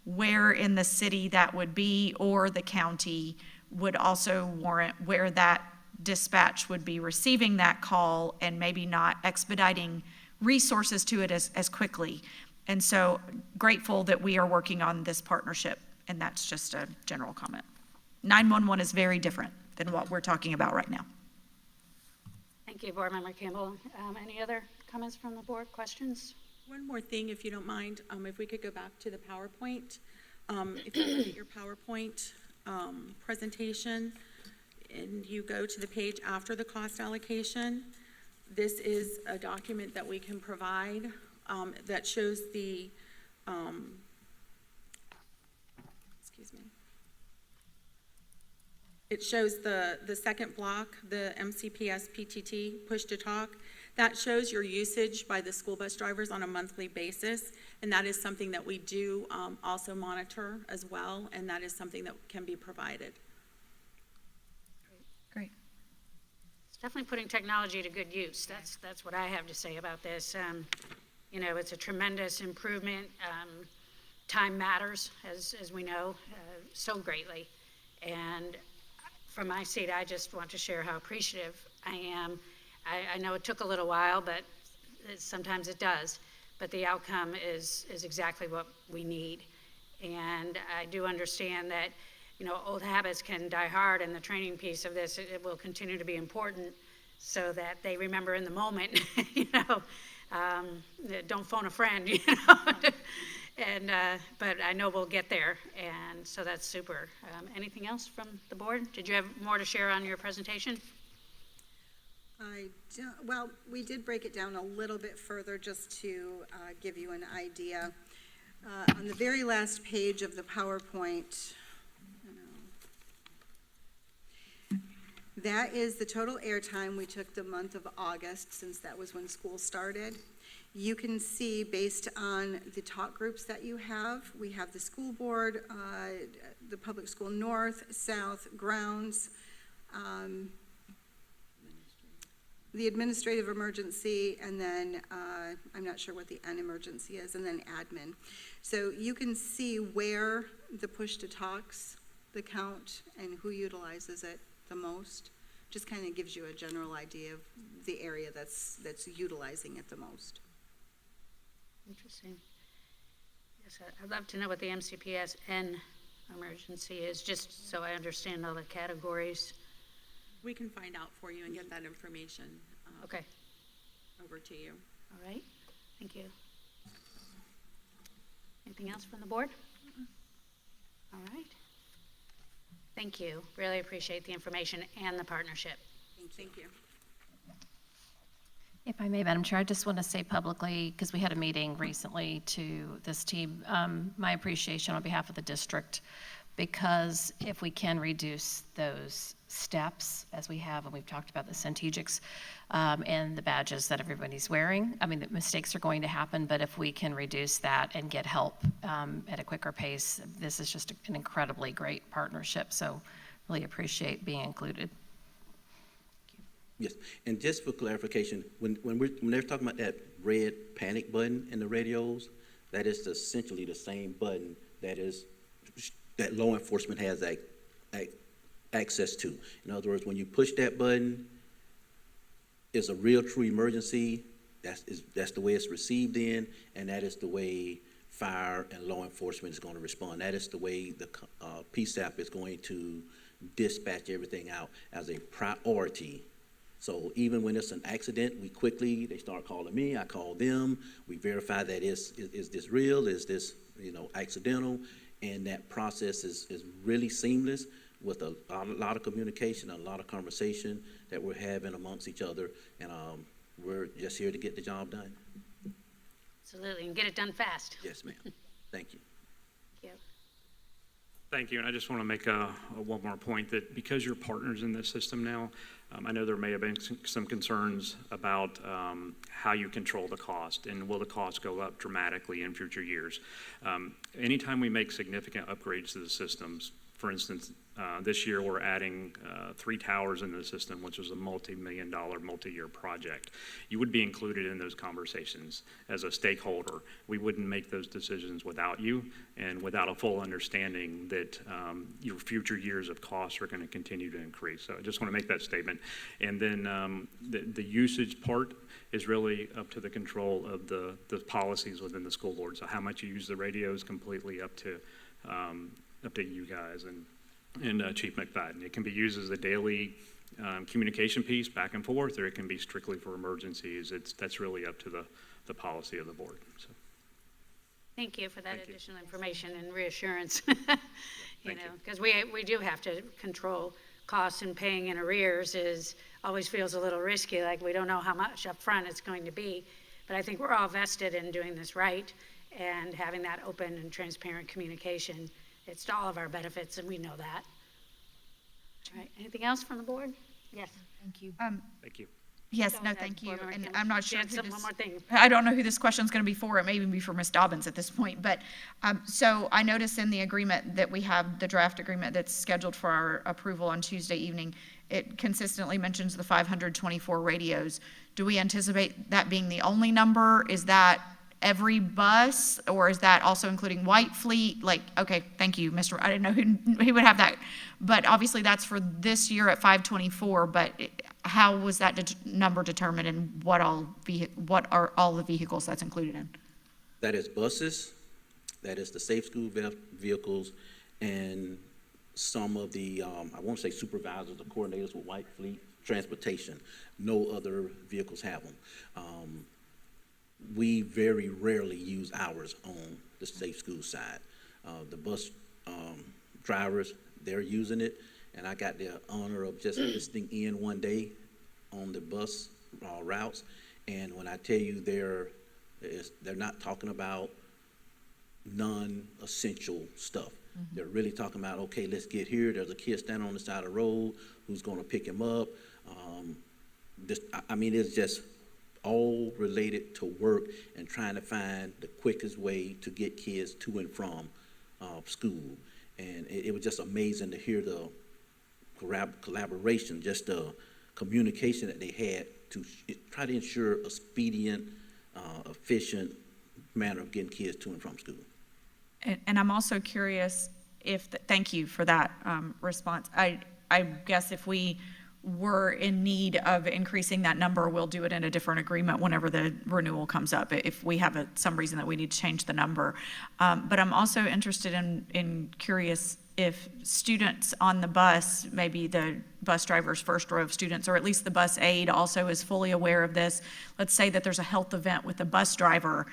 where in the city that would be or the county would also warrant where that dispatch would be receiving that call and maybe not expediting resources to it as quickly. And so grateful that we are working on this partnership, and that's just a general comment. 911 is very different than what we're talking about right now. Thank you, Board Member Campbell. Any other comments from the board, questions? One more thing, if you don't mind, if we could go back to the PowerPoint. If you look at your PowerPoint presentation and you go to the page after the cost allocation, this is a document that we can provide that shows the, excuse me. It shows the second block, the MCPS PTT, push to talk. That shows your usage by the school bus drivers on a monthly basis, and that is something that we do also monitor as well, and that is something that can be provided. Great. It's definitely putting technology to good use. That's what I have to say about this. You know, it's a tremendous improvement. Time matters, as we know, so greatly. And from my seat, I just want to share how appreciative I am. I know it took a little while, but sometimes it does. But the outcome is exactly what we need. And I do understand that, you know, old habits can die hard, and the training piece of this, it will continue to be important so that they remember in the moment, you know, don't phone a friend, you know. And, but I know we'll get there, and so that's super. Anything else from the board? Did you have more to share on your presentation? Well, we did break it down a little bit further just to give you an idea. On the very last page of the PowerPoint, that is the total airtime we took the month of August, since that was when school started. You can see, based on the talk groups that you have, we have the school board, the public school north, south, grounds, the administrative emergency, and then, I'm not sure what the N emergency is, and then admin. So you can see where the push-to-talks, the count, and who utilizes it the most. Just kind of gives you a general idea of the area that's utilizing it the most. Interesting. Yes, I'd love to know what the MCPS N emergency is, just so I understand all the categories. We can find out for you and get that information Okay, over to you. all right, thank you. Anything else from the board? All right. Thank you. Really appreciate the information and the partnership. Thank you. If I may, Madam Chair, I just want to say publicly, because we had a meeting recently to this team, my appreciation on behalf of the district, because if we can reduce those steps, as we have, and we've talked about the Centegics and the badges that everybody's wearing, I mean, the mistakes are going to happen, but if we can reduce that and get help at a quicker pace, this is just an incredibly great partnership, so really appreciate being included. Yes, and just for clarification, when they're talking about that red panic button in the radios, that is essentially the same button that law enforcement has access to. In other words, when you push that button, it's a real true emergency. That's the way it's received in, and that is the way fire and law enforcement is going to respond. That is the way the PSAP is going to dispatch everything out as a priority. So even when it's an accident, they start calling me, I call them, we verify that is this real, is this, accidental, and that process is really seamless with a lot of communication, a lot of conversation that we're having amongst each other, and we're just here to get the job done. Absolutely, and get it done fast. Yes, ma'am. Thank you. Thank you. Thank you, and I just want to make one more point that because you're partners in this system now, I know there may have been some concerns about how you control the cost, and will the cost go up dramatically in future years. Anytime we make significant upgrades to the systems, for instance, this year we're adding 3 towers into the system, which is a multi-million-dollar, multi-year project. You would be included in those conversations as a stakeholder. We wouldn't make those decisions without you and without a full understanding that your future years of costs are going to continue to increase. So I just want to make that statement. And then the usage part is really up to the control of the policies within the school board. So how much you use the radio is completely up to you guys and Chief McFadden. It can be used as a daily communication piece back and forth, or it can be strictly for emergencies. That's really up to the policy of the board. So. Thank you for that Thank you. additional information and reassurance. Thank you. Because we do have to control costs, and paying in arrears always feels a little risky, like we don't know how much up front it's going to be. But I think we're all vested in doing this right and having that open and transparent communication. It's to all of our benefits, and we know that. All right, anything else from the board? Yes. Thank you. Thank you. Yes, Go no, ahead, thank you. Board Member And Kim. I'm not She sure had who one this, more thing. I don't know who this question's going to be for. It may even be for Ms. Dobbins at this point. But so I noticed in the agreement that we have, the draft agreement that's scheduled for our approval on Tuesday evening, it consistently mentions the 524 radios. Do we anticipate that being the only number? Is that every bus, or is that also including White Fleet? Like, okay, thank you, Mr. I didn't know who would have that. But obviously that's for this year at 524, but how was that number determined, and what are all the vehicles that's included in? That is buses, that is the safe school vehicles, and some of the, I won't say supervisors or coordinators with White Fleet Transportation. No other vehicles have them. We very rarely use ours on the safe school side. The bus drivers, they're using it, and I got the honor of just listening in one day on the bus routes, and when I tell you they're not talking about non-essential stuff. Mm-hmm. They're really talking about, okay, let's get here. There's a kid standing on the side of the road who's going to pick him up. It's just all related to work and trying to find the quickest way to get kids to and from school. And it was just amazing to hear the collaboration, just the communication that they had to try to ensure a expedient, efficient manner of getting kids to and from school. And I'm also curious if, thank you for that response. I guess if we were in need of increasing that number, we'll do it in a different agreement whenever the renewal comes up, if we have some reason that we need to change the number. But I'm also interested in curious if students on the bus, maybe the bus driver's first row of students, or at least the bus aide also is fully aware of this. Let's say that there's a health event with the bus driver,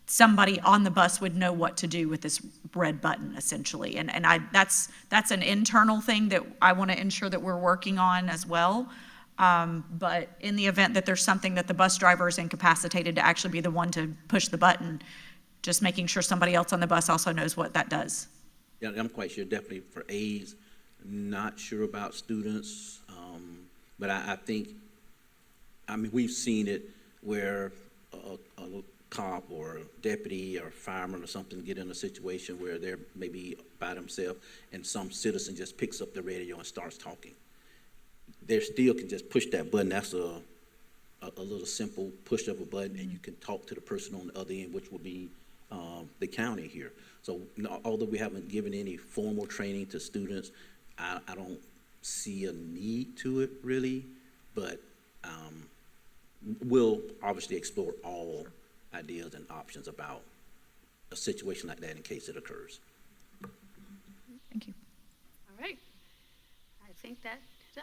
somebody on the bus would know what to do with this red button, essentially. And that's an internal thing that I want to ensure that we're working on as well. But in the event that there's something that the bus driver is incapacitated to actually be the one to push the button, just making sure somebody else on the bus also knows what that does. Yeah, I'm quite sure, definitely for aides, not sure about students, but I think, we've seen it where a cop or a deputy or fireman or something get in a situation where they're maybe by themselves and some citizen just picks up the radio and starts talking. They still can just push that button. That's a little simple push of a button, and you can talk to the person on the other end, which would be the county here. So although we haven't given any formal training to students, I don't see a need to it really, but we'll obviously explore all ideas and options about a situation like that in case it occurs. Thank you. All right. I think that,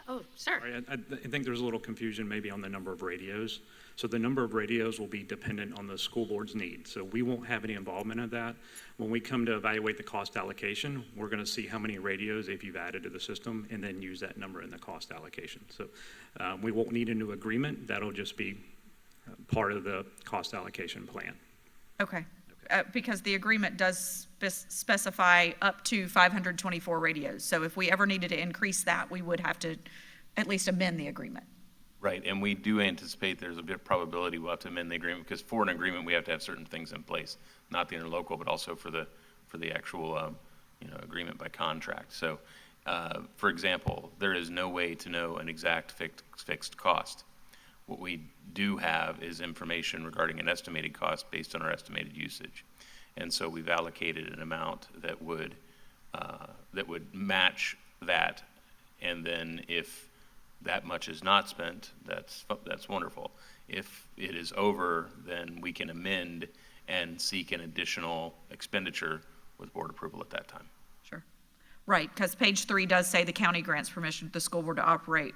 oh, sir. Sorry, I think there's a little confusion maybe on the number of radios. So the number of radios will be dependent on the school board's needs. So we won't have any involvement of that. When we come to evaluate the cost allocation, we're going to see how many radios if you've added to the system and then use that number in the cost allocation. So we won't need a new agreement. That'll just be part of the cost allocation plan. Okay. Because the agreement does specify up to 524 radios. So if we ever needed to increase that, we would have to at least amend the agreement. Right, and we do anticipate there's a bit of probability we'll have to amend the agreement, because for an agreement, we have to have certain things in place, not the interlocal, but also for the actual, agreement by contract. So, for example, there is no way to know an exact fixed cost. What we do have is information regarding an estimated cost based on our estimated usage. And so we've allocated an amount that would match that, and then if that much is not spent, that's wonderful. If it is over, then we can amend and seek an additional expenditure with board approval at that time. Sure. Right, because page 3 does say the county grants permission to the school board to operate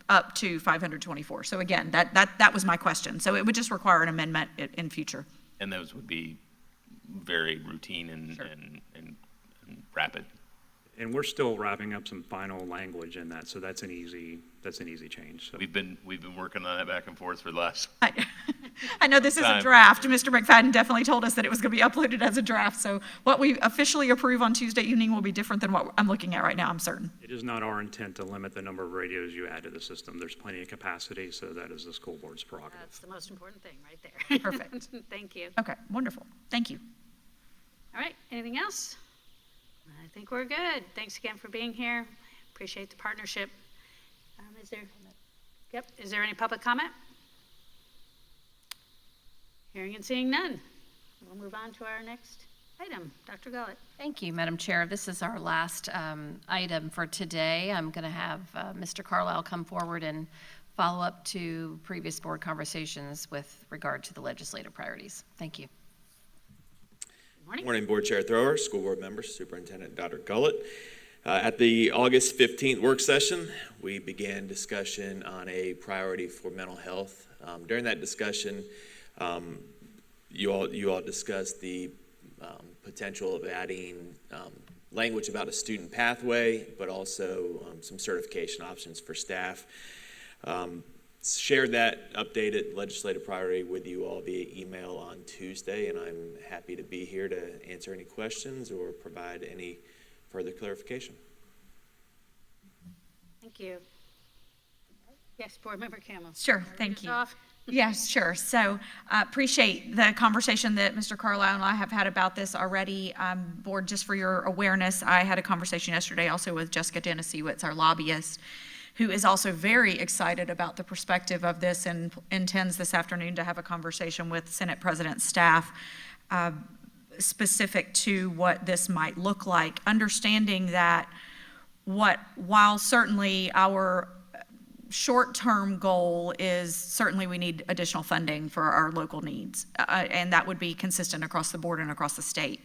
up to 524. So again, that was my question. So it would just require an amendment in future. And those would be very routine and, Sure. and rapid. And we're still wrapping up some final language in that, so that's an easy change. So We've been working on that back and forth for the last. I know this is a Time. draft. Mr. McFadden definitely told us that it was going to be uploaded as a draft. So what we officially approve on Tuesday evening will be different than what I'm looking at right now, I'm certain. it is not our intent to limit the number of radios you add to the system. There's plenty of capacity, so that is the school board's prerogative. That's the most important thing right there. Perfect. Thank you. Okay, wonderful. Thank you. All right, anything else? I think we're good. Thanks again for being here. Appreciate the partnership. Is there any public comment? Hearing and seeing none. We'll move on to our next item. Dr. Gullett. Thank you, Madam Chair. This is our last item for today. I'm going to have Mr. Carlisle come forward and follow up to previous board conversations with regard to the legislative priorities. Thank you. Morning, Board Chair Thrower, school board members, Superintendent Dr. Gullett. At the August 15th work session, we began discussion on a priority for mental health. During that discussion, you all discussed the potential of adding language about a student pathway, but also some certification options for staff. Shared that updated legislative priority with you all via email on Tuesday, and I'm happy to be here to answer any questions or provide any further clarification. Thank you. Yes, Board Member Campbell. Sure, thank you. Yes, sure. So appreciate the conversation that Mr. Carlisle and I have had about this already. Board, just for your awareness, I had a conversation yesterday also with Jessica Denisiewicz, our lobbyist, who is also very excited about the perspective of this and intends this afternoon to have a conversation with Senate President's staff specific to what this might look like, understanding that while certainly our short-term goal is certainly we need additional funding for our local needs, and that would be consistent across the board and across the state.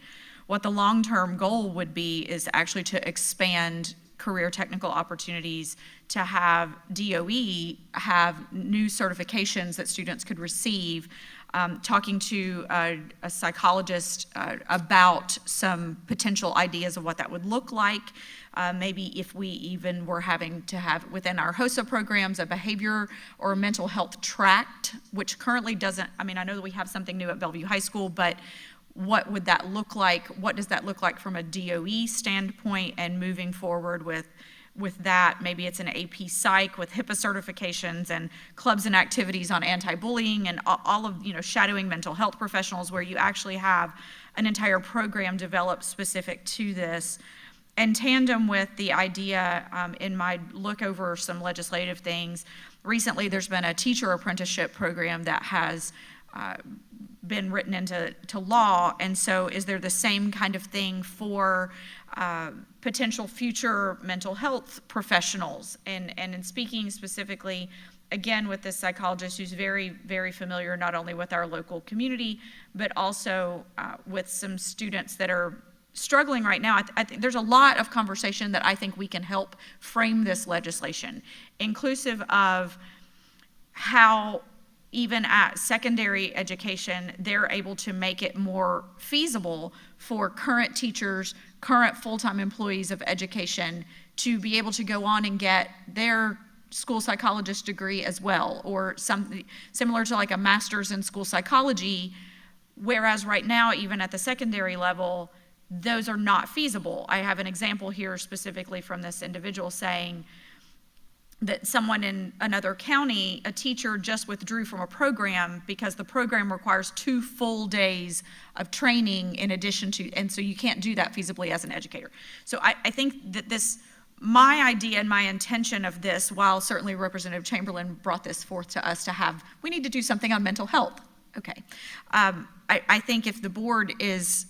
What the long-term goal would be is actually to expand career technical opportunities, to have DOE have new certifications that students could receive. Talking to a psychologist about some potential ideas of what that would look like. Maybe if we even were having to have within our HOSA programs a behavior or mental health tract, which currently doesn't, I mean, I know that we have something new at Bellevue High School, but what would that look like? What does that look like from a DOE standpoint and moving forward with that? Maybe it's an AP Psych with HIPAA certifications and clubs and activities on anti-bullying and all of, shadowing mental health professionals, where you actually have an entire program developed specific to this. In tandem with the idea, in my look over some legislative things, recently there's been a teacher apprenticeship program that has been written into law, and so is there the same kind of thing for potential future mental health professionals? And in speaking specifically, again, with this psychologist who's very, very familiar not only with our local community, but also with some students that are struggling right now, I think there's a lot of conversation that I think we can help frame this legislation, inclusive of how even at secondary education, they're able to make it more feasible for current teachers, current full-time employees of education to be able to go on and get their school psychologist degree as well, or something similar to like a master's in school psychology, whereas right now, even at the secondary level, those are not feasible. I have an example here specifically from this individual saying that someone in another county, a teacher, just withdrew from a program because the program requires 2 full days of training in addition to, and so you can't do that feasibly as an educator. So I think that my idea and my intention of this, while certainly Representative Chamberlain brought this forth to us to have, we need to do something on mental health. Okay. I think if the board is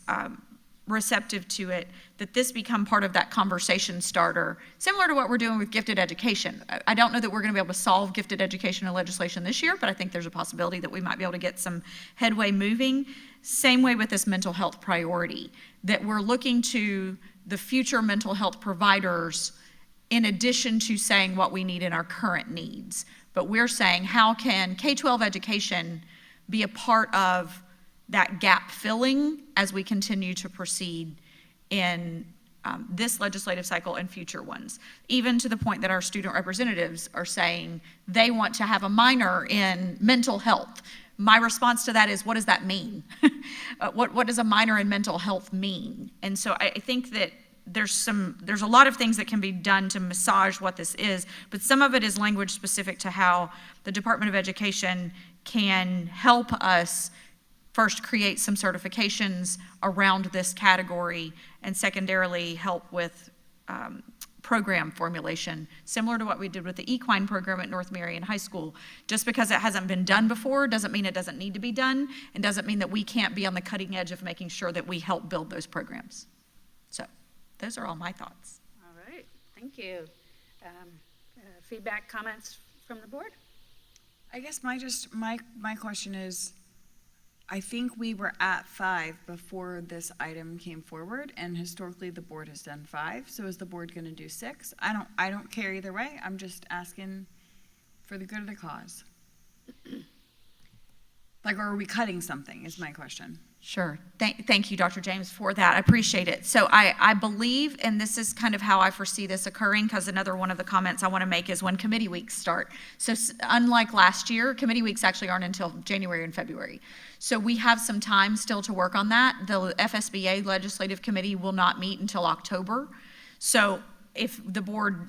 receptive to it, that this become part of that conversation starter, similar to what we're doing with gifted education. I don't know that we're going to be able to solve gifted education in legislation this year, but I think there's a possibility that we might be able to get some headway moving. Same way with this mental health priority, that we're looking to the future mental health providers in addition to saying what we need in our current needs. But we're saying, how can K-12 education be a part of that gap filling as we continue to proceed in this legislative cycle and future ones, even to the point that our student representatives are saying they want to have a minor in mental health. My response to that is, what does that mean? What does a minor in mental health mean? And so I think that there's a lot of things that can be done to massage what this is, but some of it is language specific to how the Department of Education can help us first create some certifications around this category, and secondarily help with program formulation, similar to what we did with the equine program at North Marion High School. Just because it hasn't been done before doesn't mean it doesn't need to be done, and doesn't mean that we can't be on the cutting edge of making sure that we help build those programs. So those are all my thoughts. All right, thank you. Feedback, comments from the board? I guess my question is, I think we were at 5 before this item came forward, and historically the board has done 5. So is the board going to do 6? I don't care either way. I'm just asking for the good of the cause. Like, or are we cutting something is my question. Sure. Thank you, Dr. James, for that. I appreciate it. So I believe, and this is kind of how I foresee this occurring, because another one of the comments I want to make is when committee weeks start. So unlike last year, committee weeks actually aren't until January and February. So we have some time still to work on that. The FSBA Legislative Committee will not meet until October. So if the board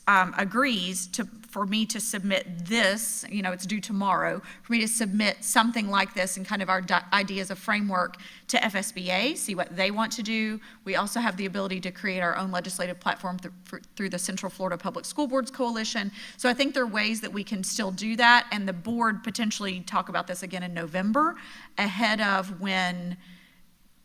agrees for me to submit this, it's due tomorrow, for me to submit something like this and kind of our ideas of framework to FSBA, see what they want to do. We also have the ability to create our own legislative platform through the Central Florida Public School Boards Coalition. So I think there are ways that we can still do that, and the board potentially talk about this again in November, ahead of when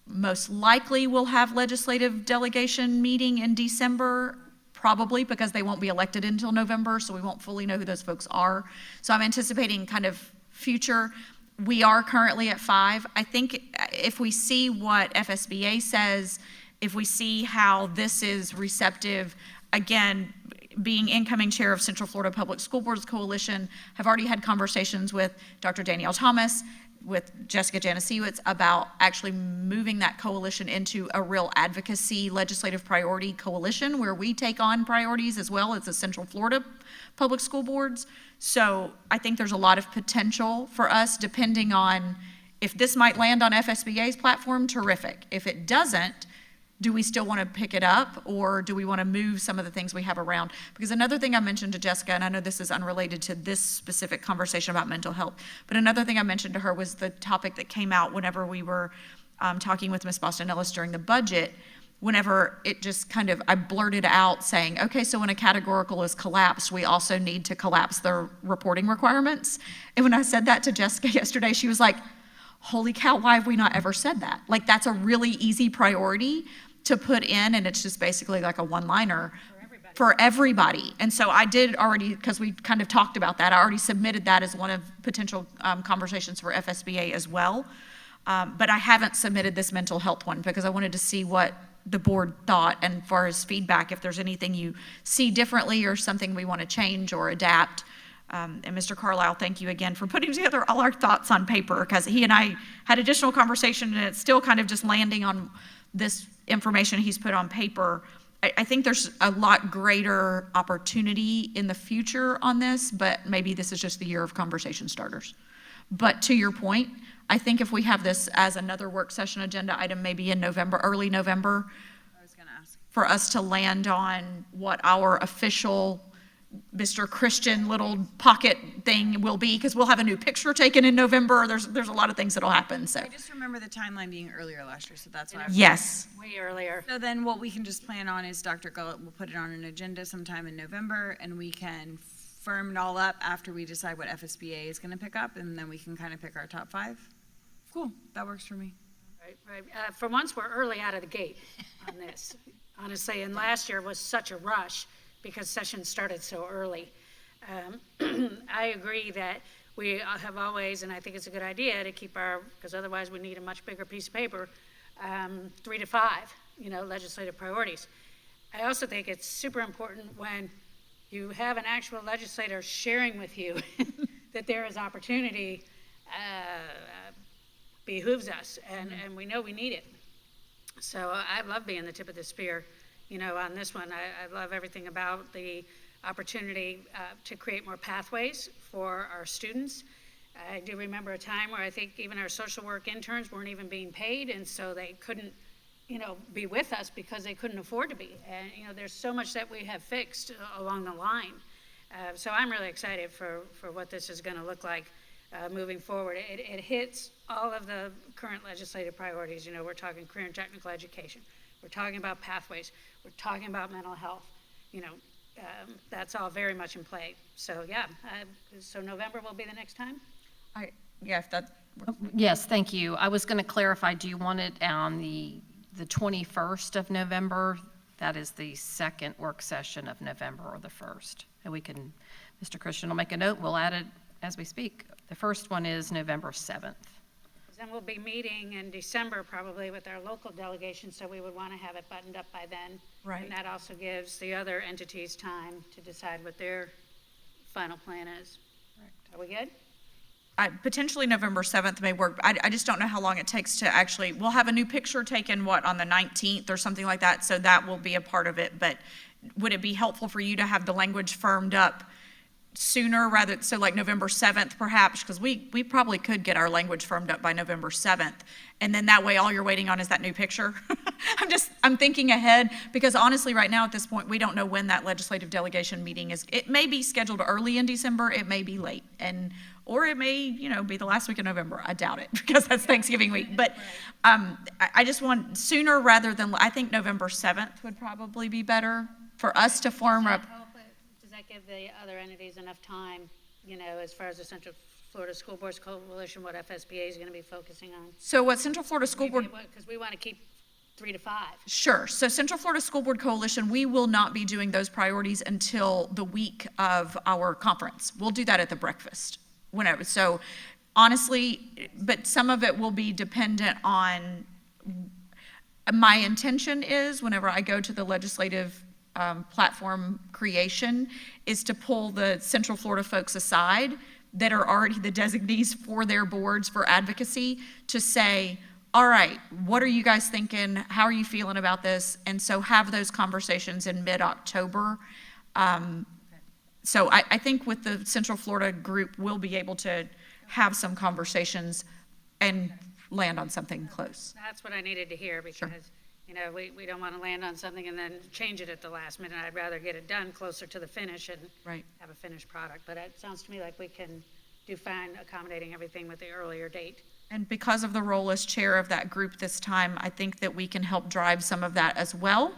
most likely we'll have legislative delegation meeting in December, probably because they won't be elected until November, so we won't fully know who those folks are. So I'm anticipating kind of future. We are currently at 5. I think if we see what FSBA says, if we see how this is receptive, again, being incoming chair of Central Florida Public School Boards Coalition, have already had conversations with Dr. Danielle Thomas, with Jessica Janasiewicz about actually moving that coalition into a real advocacy legislative priority coalition where we take on priorities as well as the Central Florida Public School Boards. So I think there's a lot of potential for us, depending on if this might land on FSBA's platform, terrific. If it doesn't, do we still want to pick it up, or do we want to move some of the things we have around? Because another thing I mentioned to Jessica, and I know this is unrelated to this specific conversation about mental health, but another thing I mentioned to her was the topic that came out whenever we were talking with Ms. Boston Ellis during the budget, whenever it just kind of, I blurted out saying, okay, so when a categorical is collapsed, we also need to collapse their reporting requirements. And when I said that to Jessica yesterday, she was like, holy cow, why have we not ever said that? Like, that's a really easy priority to put in, and it's just basically like a one-liner for everybody. And so I did already, because we kind of talked about that, I already submitted that as one of potential conversations for FSBA as well. But I haven't submitted this mental health one because I wanted to see what the board thought, and as far as feedback, if there's anything you see differently or something we want to change or adapt. And Mr. Carlisle, thank you again for putting together all our thoughts on paper, because he and I had additional conversation, and it's still kind of just landing on this information he's put on paper. I think there's a lot greater opportunity in the future on this, but maybe this is just the year of conversation starters. But to your point, I think if we have this as another work session agenda item, maybe in November, early November, I was going to ask. for us to land on what our official Mr. Christian little pocket thing will be, because we'll have a new picture taken in November. There's a lot of things that'll happen, so. I just remember the timeline being earlier last year, so that's why. Yes. Way earlier. So then what we can just plan on is Dr. Gullett will put it on an agenda sometime in November, and we can firm it all up after we decide what FSBA is gonna pick up, and then we can kind of pick our top 5. Cool, that works for me. Right. For once, we're early out of the gate on this, honestly, and last year was such a rush because sessions started so early. I agree that we have always, and I think it's a good idea to keep because otherwise we need a much bigger piece of paper, 3 to 5, legislative priorities. I also think it's super important when you have an actual legislator sharing with you that there is opportunity, behooves us, and we know we need it. So I love being the tip of the spear, on this one. I love everything about the opportunity to create more pathways for our students. I do remember a time where I think even our social work interns weren't even being paid, and so they couldn't, be with us because they couldn't afford to be. And, there's so much that we have fixed along the line. So I'm really excited for what this is going to look like moving forward. It hits all of the current legislative priorities. We're talking career and technical education. We're talking about pathways. We're talking about mental health. That's all very much in play. So, yeah, so November will be the next time? Yeah, if that works. Yes, thank you. I was going to clarify, do you want it on the 21st of November? That is the second work session of November, or the first. And we can, Mr. Christian will make a note, we'll add it as we speak. The first one is November 7th. Then we'll be meeting in December probably with our local delegation, so we would want to have it buttoned up by then. Right. And that also gives the other entities time to decide what their final plan is. Are we good? Potentially November 7th may work. I just don't know how long it takes to actually, we'll have a new picture taken, on the 19th or something like that, so that will be a part of it. But would it be helpful for you to have the language firmed up, sooner rather, so like November 7th perhaps, because we probably could get our language firmed up by November 7th. And then that way, all you're waiting on is that new picture. I'm thinking ahead, because honestly, right now at this point, we don't know when that legislative delegation meeting is. It may be scheduled early in December, it may be late, or it may, be the last week of November. I doubt it, because that's Thanksgiving week. But I just want sooner rather than, I think November 7th would probably be better for us to form up. Does that give the other entities enough time, as far as the Central Florida School Boards Coalition, what FSBA is going to be focusing on? So what Central Florida School Board, Because we want to keep 3 to 5. sure. So Central Florida School Board Coalition, we will not be doing those priorities until the week of our conference. We'll do that at the breakfast, whenever. So honestly, but some of it will be dependent on, my intention is whenever I go to the legislative platform creation is to pull the Central Florida folks aside that are already the designees for their boards for advocacy to say, all right, what are you guys thinking? How are you feeling about this? And so have those conversations in mid-October. So I think with the Central Florida group, we'll be able to have some conversations and land on something close. That's what I needed to hear, because, we don't want to land on something and then change it at the last minute. I'd rather get it done closer to the finish and Right. have a finished product. But it sounds to me like we can do fine accommodating everything with the earlier date. And because of the role as chair of that group this time, I think that we can help drive some of that as well.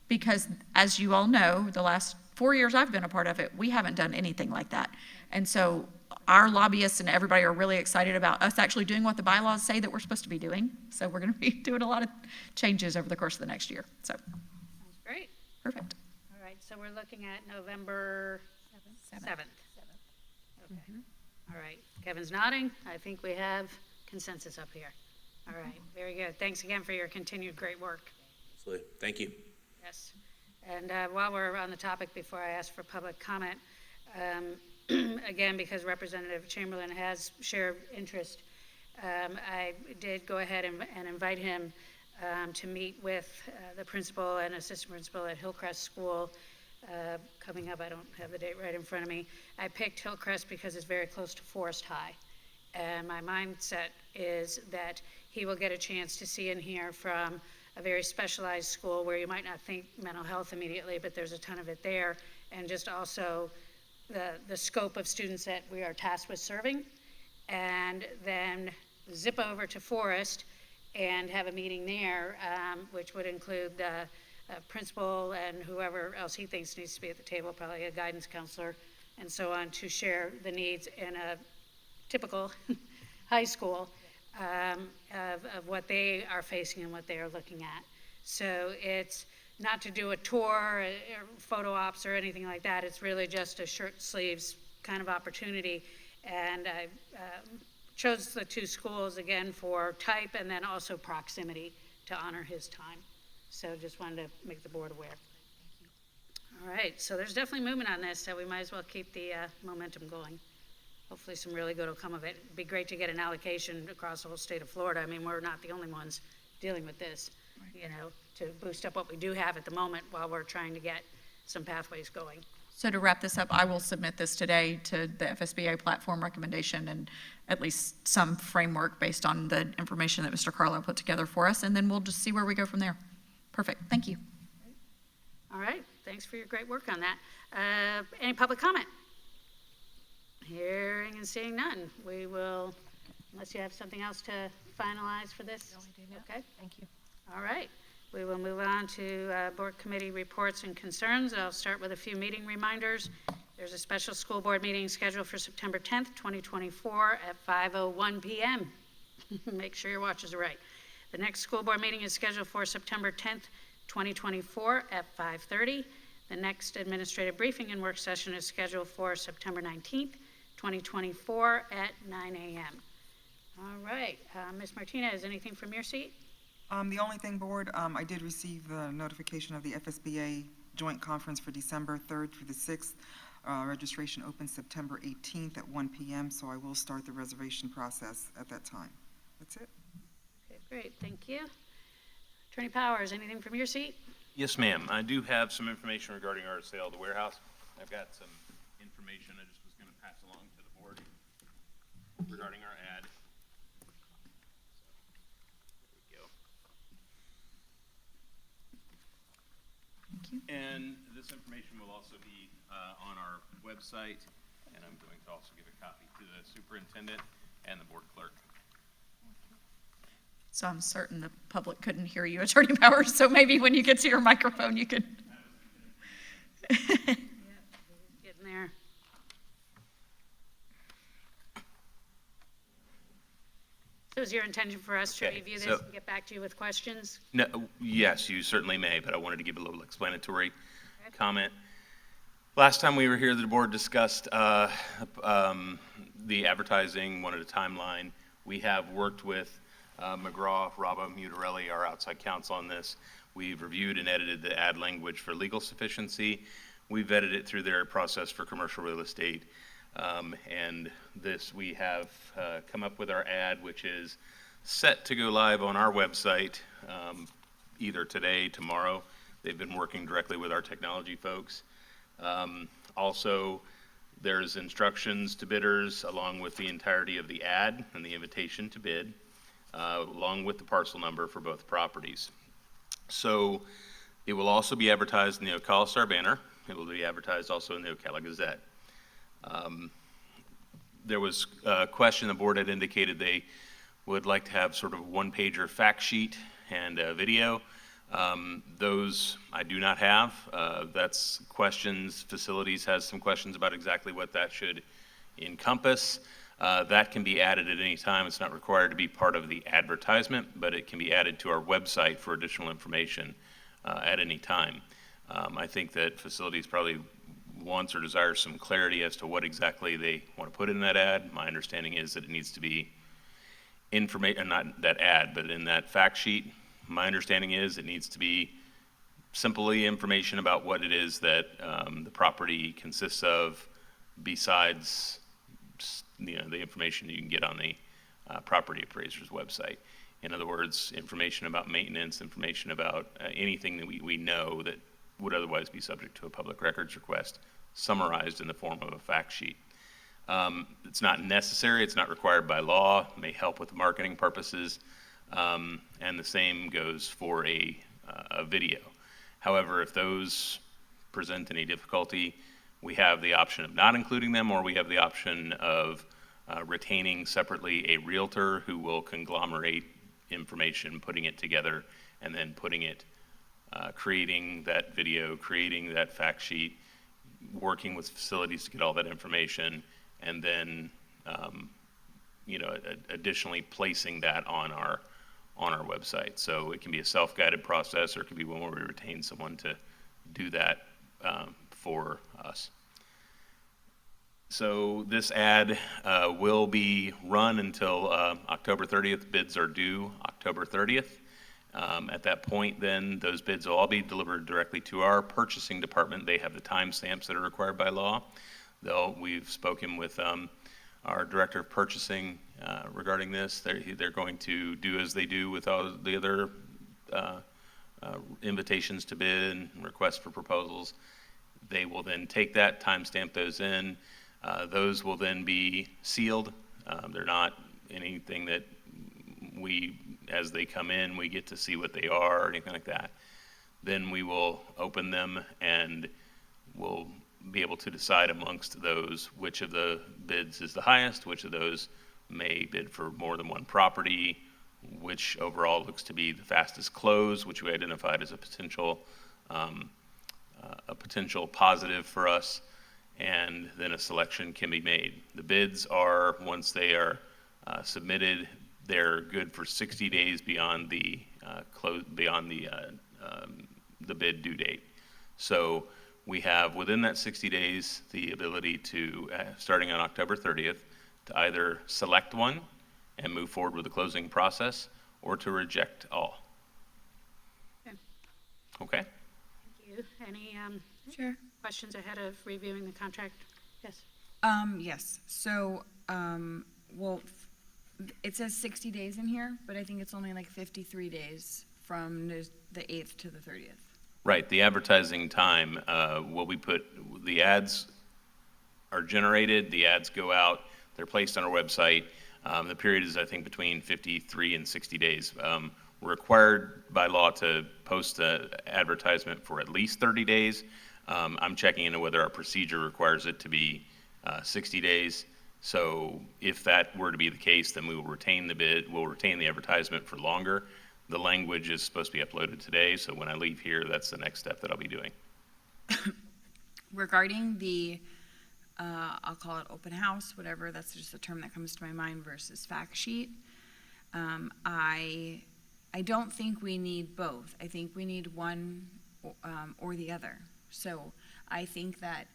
Because as you all know, the last 4 years I've been a part of it, we haven't done anything like that. And so our lobbyists and everybody are really excited about us actually doing what the bylaws say that we're supposed to be doing. So we're going to be doing a lot of changes over the course of the next year. So, Sounds great. perfect. All right, so we're looking at November 7th. Okay. All right, Kevin's nodding. I think we have consensus up here. All right, very good. Thanks again for your continued great work. Absolutely. Thank you. Yes. And while we're on the topic, before I ask for public comment, again, because Representative Chamberlain has shared interest, I did go ahead and invite him to meet with the principal and assistant principal at Hillcrest School coming up. I don't have the date right in front of me. I picked Hillcrest because it's very close to Forest High. And my mindset is that he will get a chance to see and hear from a very specialized school where you might not think mental health immediately, but there's a ton of it there. And just also the scope of students that we are tasked with serving, and then zip over to Forest and have a meeting there, which would include the principal and whoever else he thinks needs to be at the table, probably a guidance counselor, and so on, to share the needs in a typical high school of what they are facing and what they are looking at. So it's not to do a tour, or photo ops, or anything like that. It's really just a shirt sleeves kind of opportunity. And I chose the 2 schools again for type and then also proximity to honor his time. So just wanted to make the board aware. All right, so there's definitely movement on this, so we might as well keep the momentum going. Hopefully some really good will come of it. It'd be great to get an allocation across the whole state of Florida. I mean, we're not the only ones dealing with this, to boost up what we do have at the moment while we're trying to get some pathways going. So to wrap this up, I will submit this today to the FSBA platform recommendation and at least some framework based on the information that Mr. Carlisle put together for us, and then we'll just see where we go from there. Perfect, thank you. All right, thanks for your great work on that. Any public comment? Hearing and seeing none, we will, unless you have something else to finalize for this? Okay. Thank you. All right, we will move on to board committee reports and concerns. I'll start with a few meeting reminders. There's a special school board meeting scheduled for September 10th, 2024 at 5:01 p.m. Make sure your watches are right. The next school board meeting is scheduled for September 10th, 2024 at 5:30. The next administrative briefing and work session is scheduled for September 19th, 2024 at 9 a.m. All right, Ms. Martinez, anything from your seat? The only thing, Board, I did receive the notification of the FSBA joint conference for December 3rd through the 6th. Registration opens September 18th at 1 p.m., so I will start the reservation process at that time. That's it. Okay, great, thank you. Attorney Powers, anything from your seat? Yes, ma'am. I do have some information regarding our sale of the warehouse. I've got some information I just was going to pass along to the board regarding our ad. There we go. Thank you. And this information will also be on our website, and I'm going to also give a copy to the superintendent and the board clerk. So I'm certain the public couldn't hear you, Attorney Powers, so maybe when you get to your microphone, you could. Getting there. So is your intention for us to Okay, review this so- and get back to you with questions? No, yes, you certainly may, but I wanted to give a little explanatory comment. Last time we were here, the board discussed the advertising, wanted a timeline. We have worked with McGraw, Rabba Mutarelli, our outside counsel on this. We've reviewed and edited the ad language for legal sufficiency. We vetted it through their process for commercial real estate. And this, we have come up with our ad, which is set to go live on our website either today, tomorrow. They've been working directly with our technology folks. Also, there's instructions to bidders along with the entirety of the ad and the invitation to bid, along with the parcel number for both properties. So it will also be advertised in the Ocala Star Banner. It will be advertised also in the Ocala Gazette. There was a question, the board had indicated they would like to have sort of one-pager fact sheet and a video. Those I do not have. That's questions, facilities has some questions about exactly what that should encompass. That can be added at any time. It's not required to be part of the advertisement, but it can be added to our website for additional information at any time. I think that facilities probably wants or desires some clarity as to what exactly they want to put in that ad. My understanding is that it needs to be information, not that ad, but in that fact sheet. My understanding is it needs to be simply information about what it is that the property consists of, besides the information you can get on the property appraiser's website. In other words, information about maintenance, information about anything that we know that would otherwise be subject to a public records request, summarized in the form of a fact sheet. It's not necessary, it's not required by law, it may help with marketing purposes, and the same goes for a video. However, if those present any difficulty, we have the option of not including them, or we have the option of retaining separately a realtor who will conglomerate information, putting it together, and then putting it, creating that video, creating that fact sheet, working with facilities to get all that information, and then additionally placing that on our website. So it can be a self-guided process, or it can be one where we retain someone to do that for us. So this ad will be run until October 30th. Bids are due October 30th. At that point, then, those bids will all be delivered directly to our purchasing department. They have the timestamps that are required by law. We've spoken with our director of purchasing regarding this. They're going to do as they do with all the other invitations to bid and requests for proposals. They will then take that, timestamp those in. Those will then be sealed. They're not anything that as they come in, we get to see what they are or anything like that. Then we will open them and we'll be able to decide amongst those which of the bids is the highest, which of those may bid for more than one property, which overall looks to be the fastest close, which we identified as a potential positive for us, and then a selection can be made. The bids are, once they are submitted, they're good for 60 days beyond the bid due date. So we have within that 60 days the ability to, starting on October 30th, to either select one and move forward with the closing process, or to reject all. Okay? Thank you. Any Sure. questions ahead of reviewing the contract? Yes. Yes, so, well, it says 60 days in here, but I think it's only like 53 days from the 8th to the 30th. Right, the advertising time, the ads are generated, the ads go out, they're placed on our website. The period is, I think, between 53 and 60 days. We're required by law to post an advertisement for at least 30 days. I'm checking into whether our procedure requires it to be 60 days. So if that were to be the case, then we will retain the bid, we'll retain the advertisement for longer. The language is supposed to be uploaded today, so when I leave here, that's the next step that I'll be doing. Regarding the, I'll call it open house, whatever, that's just the term that comes to my mind, versus fact sheet. I don't think we need both. I think we need one or the other. So I think that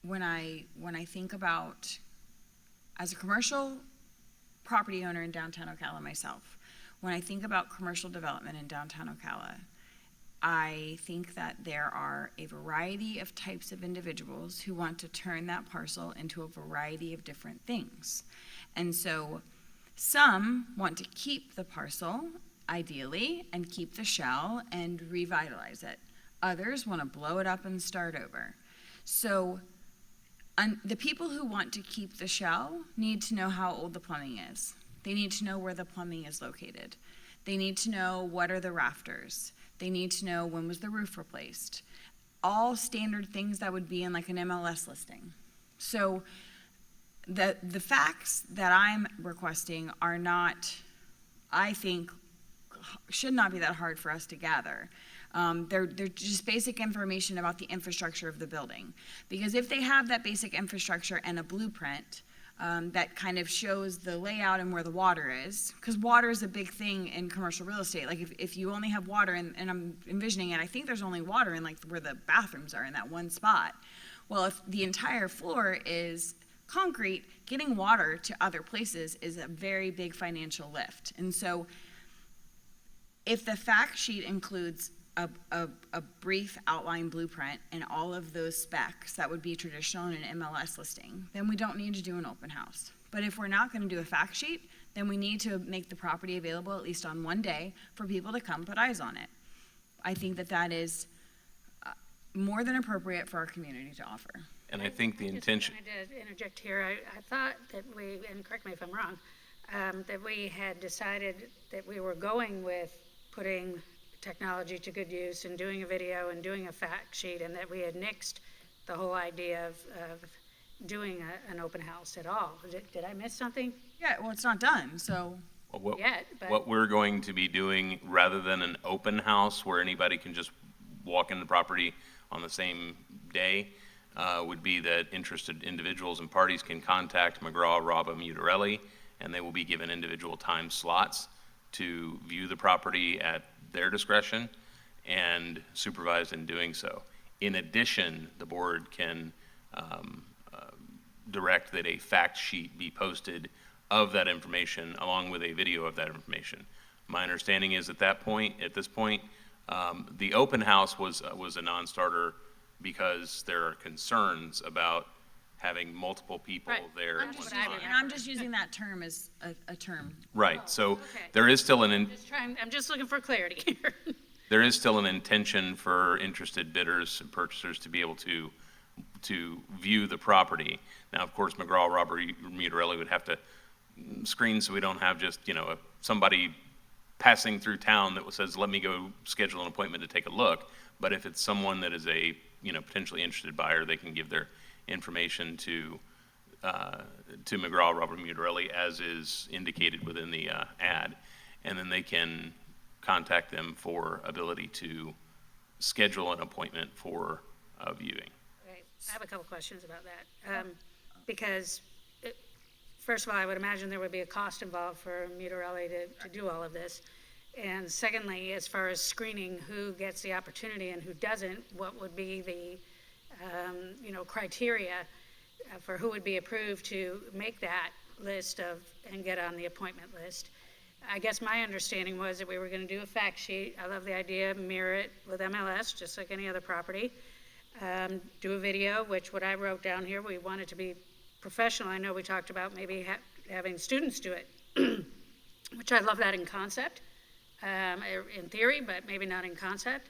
when I think about, as a commercial property owner in downtown Ocala myself, when I think about commercial development in downtown Ocala, I think that there are a variety of types of individuals who want to turn that parcel into a variety of different things. And so some want to keep the parcel, ideally, and keep the shell and revitalize it. Others want to blow it up and start over. So the people who want to keep the shell need to know how old the plumbing is. They need to know where the plumbing is located. They need to know what are the rafters. They need to know when was the roof replaced. All standard things that would be in like an MLS listing. So the facts that I'm requesting are not, I think, should not be that hard for us to gather. They're just basic information about the infrastructure of the building. Because if they have that basic infrastructure and a blueprint that kind of shows the layout and where the water is, because water is a big thing in commercial real estate. Like if you only have water, and I'm envisioning it, I think there's only water in like where the bathrooms are in that one spot. Well, if the entire floor is concrete, getting water to other places is a very big financial lift. And so if the fact sheet includes a brief outline blueprint and all of those specs that would be traditional in an MLS listing, then we don't need to do an open house. But if we're not going to do a fact sheet, then we need to make the property available at least on one day for people to come put eyes on it. I think that that is more than appropriate for our community to offer. And I think the intention. I wanted to interject here. I thought that we, and correct me if I'm wrong, that we had decided that we were going with putting technology to good use and doing a video and doing a fact sheet, and that we had nixed the whole idea of doing an open house at all. Did I miss something? Yeah, well, it's not done, so. What we're going to be doing, rather than an open house where anybody can just walk in the property on the same day, would be that interested individuals and parties can contact McGraw, Raba, Mutarelli, and they will be given individual time slots to view the property at their discretion and supervised in doing so. In addition, the board can direct that a fact sheet be posted of that information along with a video of that information. My understanding is at this point, the open house was a non-starter because there are concerns about having multiple people there. I'm just using that term as a term. Right, so Okay. there is still I'm just looking for clarity here. there is still an intention for interested bidders and purchasers to be able to view the property. Now, of course, McGraw, Robert, Mutarelli would have to screen so we don't have just, somebody passing through town that says, let me go schedule an appointment to take a look. But if it's someone that is a, potentially interested buyer, they can give their information to McGraw, Robert, Mutarelli, as is indicated within the ad. And then they can contact them for ability to schedule an appointment for viewing. Okay, I have a couple questions about that. Because, first of all, I would imagine there would be a cost involved for Mutarelli to do all of this. And secondly, as far as screening who gets the opportunity and who doesn't, what would be the criteria for who would be approved to make that list and get on the appointment list. I guess my understanding was that we were going to do a fact sheet. I love the idea, mirror it with MLS, just like any other property. Do a video, which what I wrote down here, we wanted to be professional. I know we talked about maybe having students do it, which I love that in concept, in theory, but maybe not in concept.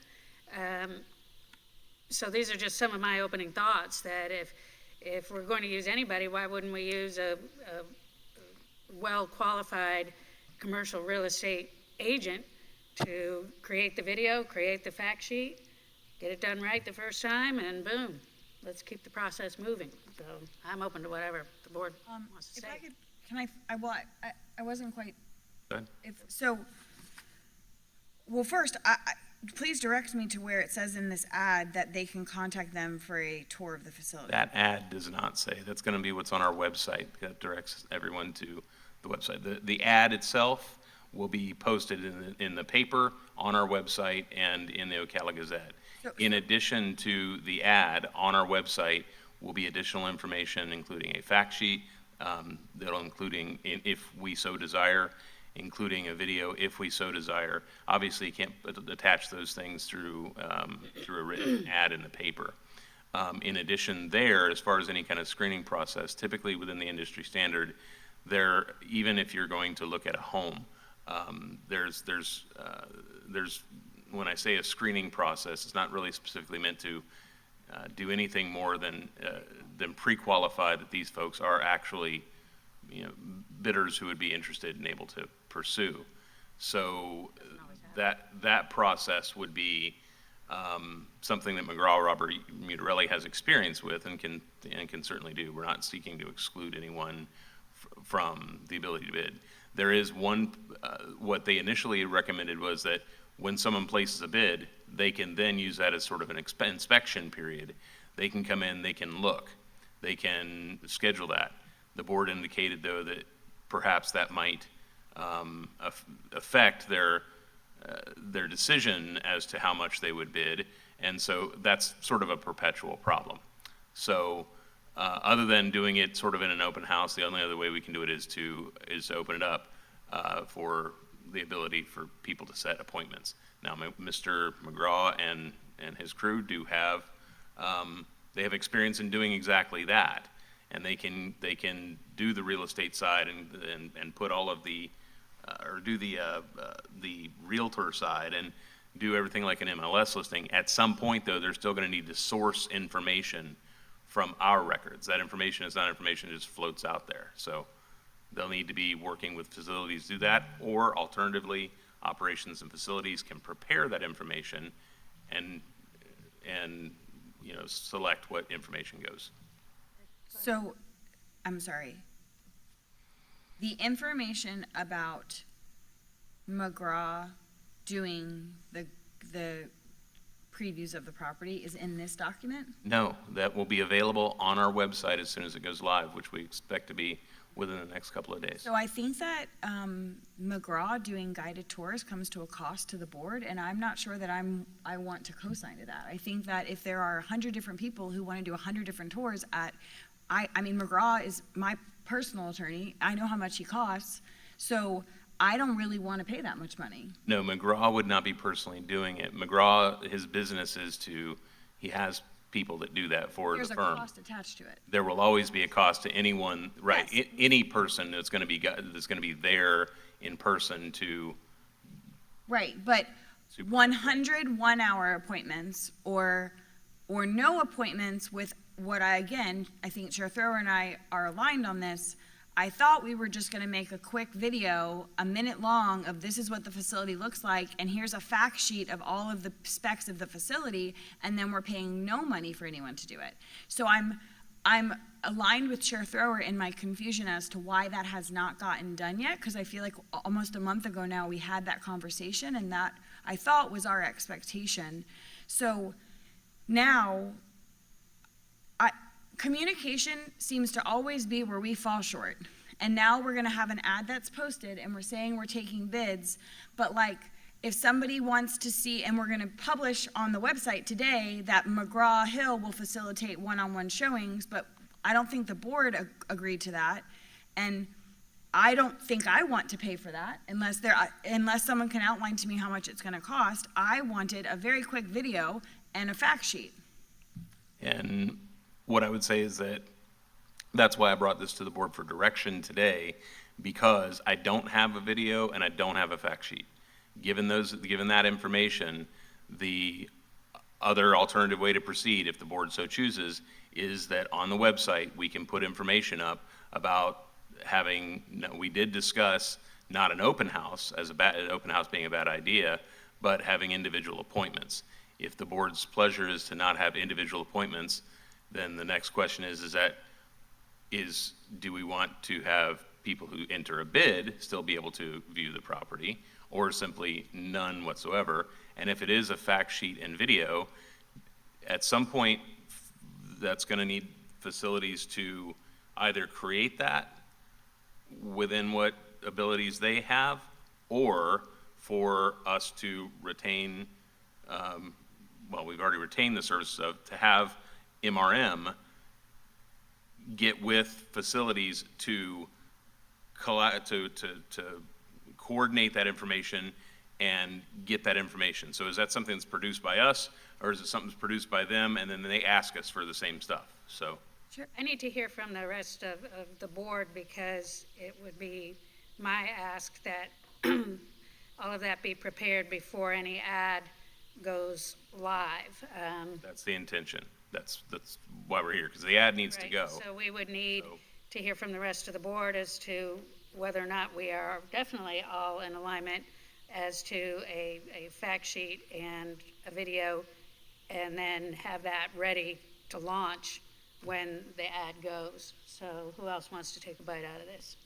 So these are just some of my opening thoughts, that if we're going to use anybody, why wouldn't we use a well-qualified commercial real estate agent to create the video, create the fact sheet, get it done right the first time, and boom, let's keep the process moving. So I'm open to whatever the board wants to If say. I could, can I wasn't quite, Go ahead. well, first, please direct me to where it says in this ad that they can contact them for a tour of the facility. That ad does not say. That's going to be what's on our website. That directs everyone to the website. The ad itself will be posted in the paper, on our website, and in the Ocala Gazette. In addition to the ad on our website will be additional information, including a fact sheet, that'll including, if we so desire, including a video if we so desire. Obviously, you can't attach those things through a written ad in the paper. In addition there, as far as any kind of screening process, typically within the industry standard, even if you're going to look at a home, there's when I say a screening process, it's not really specifically meant to do anything more than pre-qualify that these folks are actually, bidders who would be interested and able to pursue. So that process would be something that McGraw-Robert Mutarelli has experience with and can certainly do. We're not seeking to exclude anyone from the ability to bid. There is one, what they initially recommended was that when someone places a bid, they can then use that as sort of an inspection period. They can come in, they can look, they can schedule that. The board indicated, though, that perhaps that might affect their decision as to how much they would bid, and so that's sort of a perpetual problem. So other than doing it sort of in an open house, the only other way we can do it is to open it up for the ability for people to set appointments. Now, Mr. McGraw and his crew do have they have experience in doing exactly that, and they can do the real estate side and put all of the or do the realtor side and do everything like an MLS listing. At some point, though, they're still going to need to source information from our records. That information is not information that just floats out there. So they'll need to be working with facilities to do that, or alternatively, operations and facilities can prepare that information and select what information goes. So, I'm sorry. The information about McGraw doing the previews of the property is in this document? No, that will be available on our website as soon as it goes live, which we expect to be within the next couple of days. So I think that McGraw doing guided tours comes to a cost to the board, and I'm not sure that I want to co-sign to that. I think that if there are 100 different people who want to do 100 different tours I mean, McGraw is my personal attorney. I know how much he costs, so I don't really want to pay that much money. No, McGraw would not be personally doing it. McGraw, his business is he has people that do that for the firm. There's a cost attached to it. There will always be a cost to anyone, right? Yes. Any person that's going to be there in person to. Right, but 100 1-hour appointments or no appointments with what I think Chair Thrower and I are aligned on this. I thought we were just going to make a quick video, a minute long, of this is what the facility looks like, and here's a fact sheet of all of the specs of the facility, and then we're paying no money for anyone to do it. So I'm aligned with Chair Thrower in my confusion as to why that has not gotten done yet, because I feel like almost a month ago now we had that conversation, and that I thought was our expectation. So now, communication seems to always be where we fall short. And now we're going to have an ad that's posted and we're saying we're taking bids, but if somebody wants to see, and we're going to publish on the website today that McGraw-Hill will facilitate one-on-one showings, but I don't think the board agreed to that. And I don't think I want to pay for that unless someone can outline to me how much it's going to cost. I wanted a very quick video and a fact sheet. And what I would say is that's why I brought this to the board for direction today, because I don't have a video and I don't have a fact sheet. Given that information, the other alternative way to proceed, if the board so chooses, is that on the website, we can put information up about having, we did discuss not an open house, an open house being a bad idea, but having individual appointments. If the board's pleasure is to not have individual appointments, then the next question is do we want to have people who enter a bid still be able to view the property, or simply none whatsoever? And if it is a fact sheet and video, at some point, that's going to need facilities to either create that within what abilities they have, or for us to retain, well, we've already retained the services to have MRM get with facilities to coordinate that information and get that information. So is that something that's produced by us, or is it something that's produced by them, and then they ask us for the same stuff? So Sure. I need to hear from the rest of the board, because it would be my ask that all of that be prepared before any ad goes live. that's the intention. That's why we're here, because the ad needs to Right, go. So we would need to hear from the rest of the board as to whether or not we are definitely all in alignment as to a fact sheet and a video, and then have that ready to launch when the ad goes. So who else wants to take a bite out of this?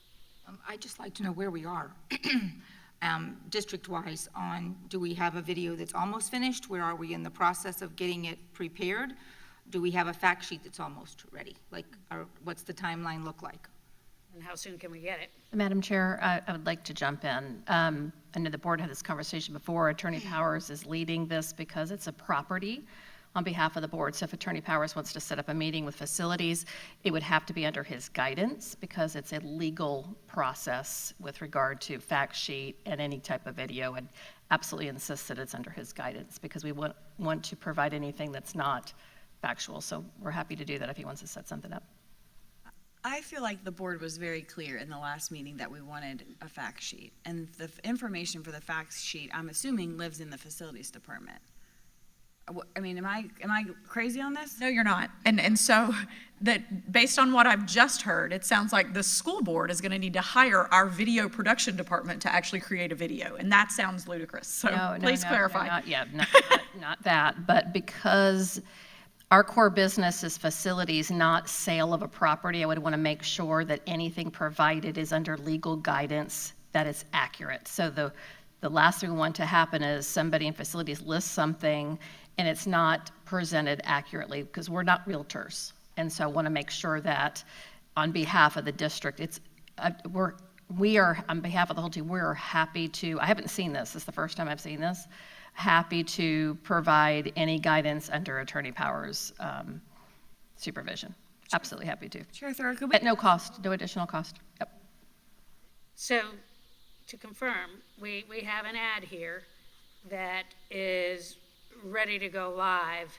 I'd just like to know where we are, district-wise, on, do we have a video that's almost finished? Where are we in the process of getting it prepared? Do we have a fact sheet that's almost ready? Like, what's the timeline look like? And how soon can we get it? Madam Chair, I would like to jump in. I know the board had this conversation before. Attorney Powers is leading this because it's a property on behalf of the board. So if Attorney Powers wants to set up a meeting with facilities, it would have to be under his guidance, because it's a legal process with regard to fact sheet and any type of video. And absolutely insist that it's under his guidance, because we want to provide anything that's not factual. So we're happy to do that if he wants to set something up. I feel like the board was very clear in the last meeting that we wanted a fact sheet. And the information for the fact sheet, I'm assuming, lives in the facilities department. I mean, am I crazy on this? No, you're not. And so that, based on what I've just heard, it sounds like the school board is going to need to hire our video production department to actually create a video, and that sounds ludicrous. So please clarify. Not that, but because our core business is facilities, not sale of a property, I would want to make sure that anything provided is under legal guidance, that it's accurate. So the last thing we want to happen is somebody in facilities lists something and it's not presented accurately, because we're not realtors. And so I want to make sure that on behalf of the district, we are, on behalf of the whole team, we're happy to, I haven't seen this is the first time I've seen this, happy to provide any guidance under Attorney Powers' supervision. Absolutely happy to. Chair Thorough, could we? At no cost, no additional cost. Yep. So, to confirm, we have an ad here that is ready to go live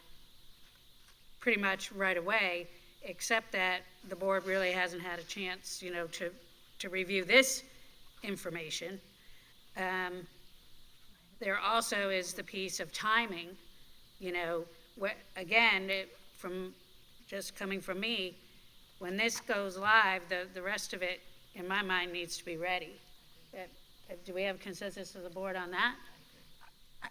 pretty much right away, except that the board really hasn't had a chance, to review this information. There also is the piece of timing, again, from just coming from me, when this goes live, the rest of it, in my mind, needs to be ready. Do we have consensus of the board on that?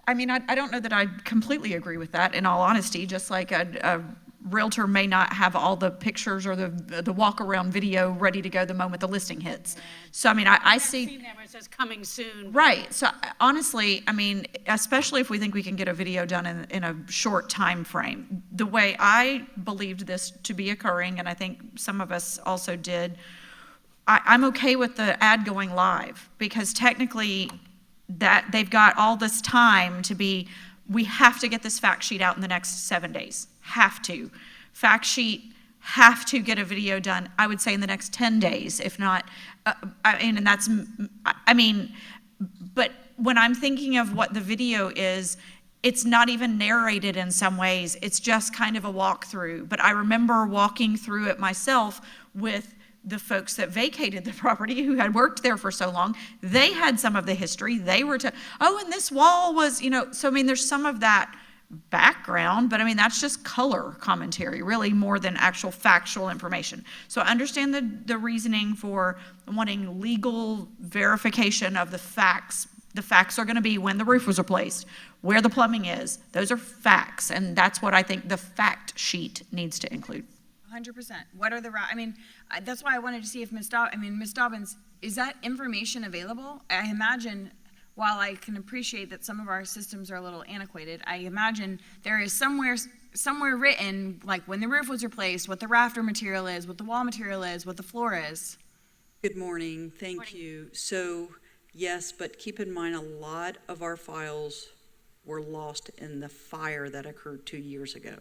I mean, I don't know that I completely agree with that, in all honesty. Just like a realtor may not have all the pictures or the walk-around video ready to go the moment the listing hits. So, I mean, I see... I've seen that where it says coming soon. Right. So, honestly, I mean, especially if we think we can get a video done in a short time frame, the way I believed this to be occurring, and I think some of us also did, I'm okay with the ad going live, because technically that they've got all this time to be, we have to get this fact sheet out in the next 7 days. Have to. Fact sheet, have to get a video done, I would say in the next 10 days, if not, but when I'm thinking of what the video is, it's not even narrated in some ways. It's just kind of a walkthrough. But I remember walking through it myself with the folks that vacated the property, who had worked there for so long. They had some of the history. They were and this wall was, so I mean, there's some of that background, but I mean, that's just color commentary, really, more than actual factual information. So I understand the reasoning for wanting legal verification of the facts. The facts are going to be when the roof was replaced, where the plumbing is. Those are facts, and that's what I think the fact sheet needs to include. 100%. What are the, that's why I wanted to see if Ms. Dobbins, is that information available? I imagine, while I can appreciate that some of our systems are a little antiquated, I imagine there is somewhere written, like when the roof was replaced, what the rafter material is, what the wall material is, what the floor is. Good morning, thank you. So, yes, but keep in mind, a lot of our files were lost in the fire that occurred 2 years ago.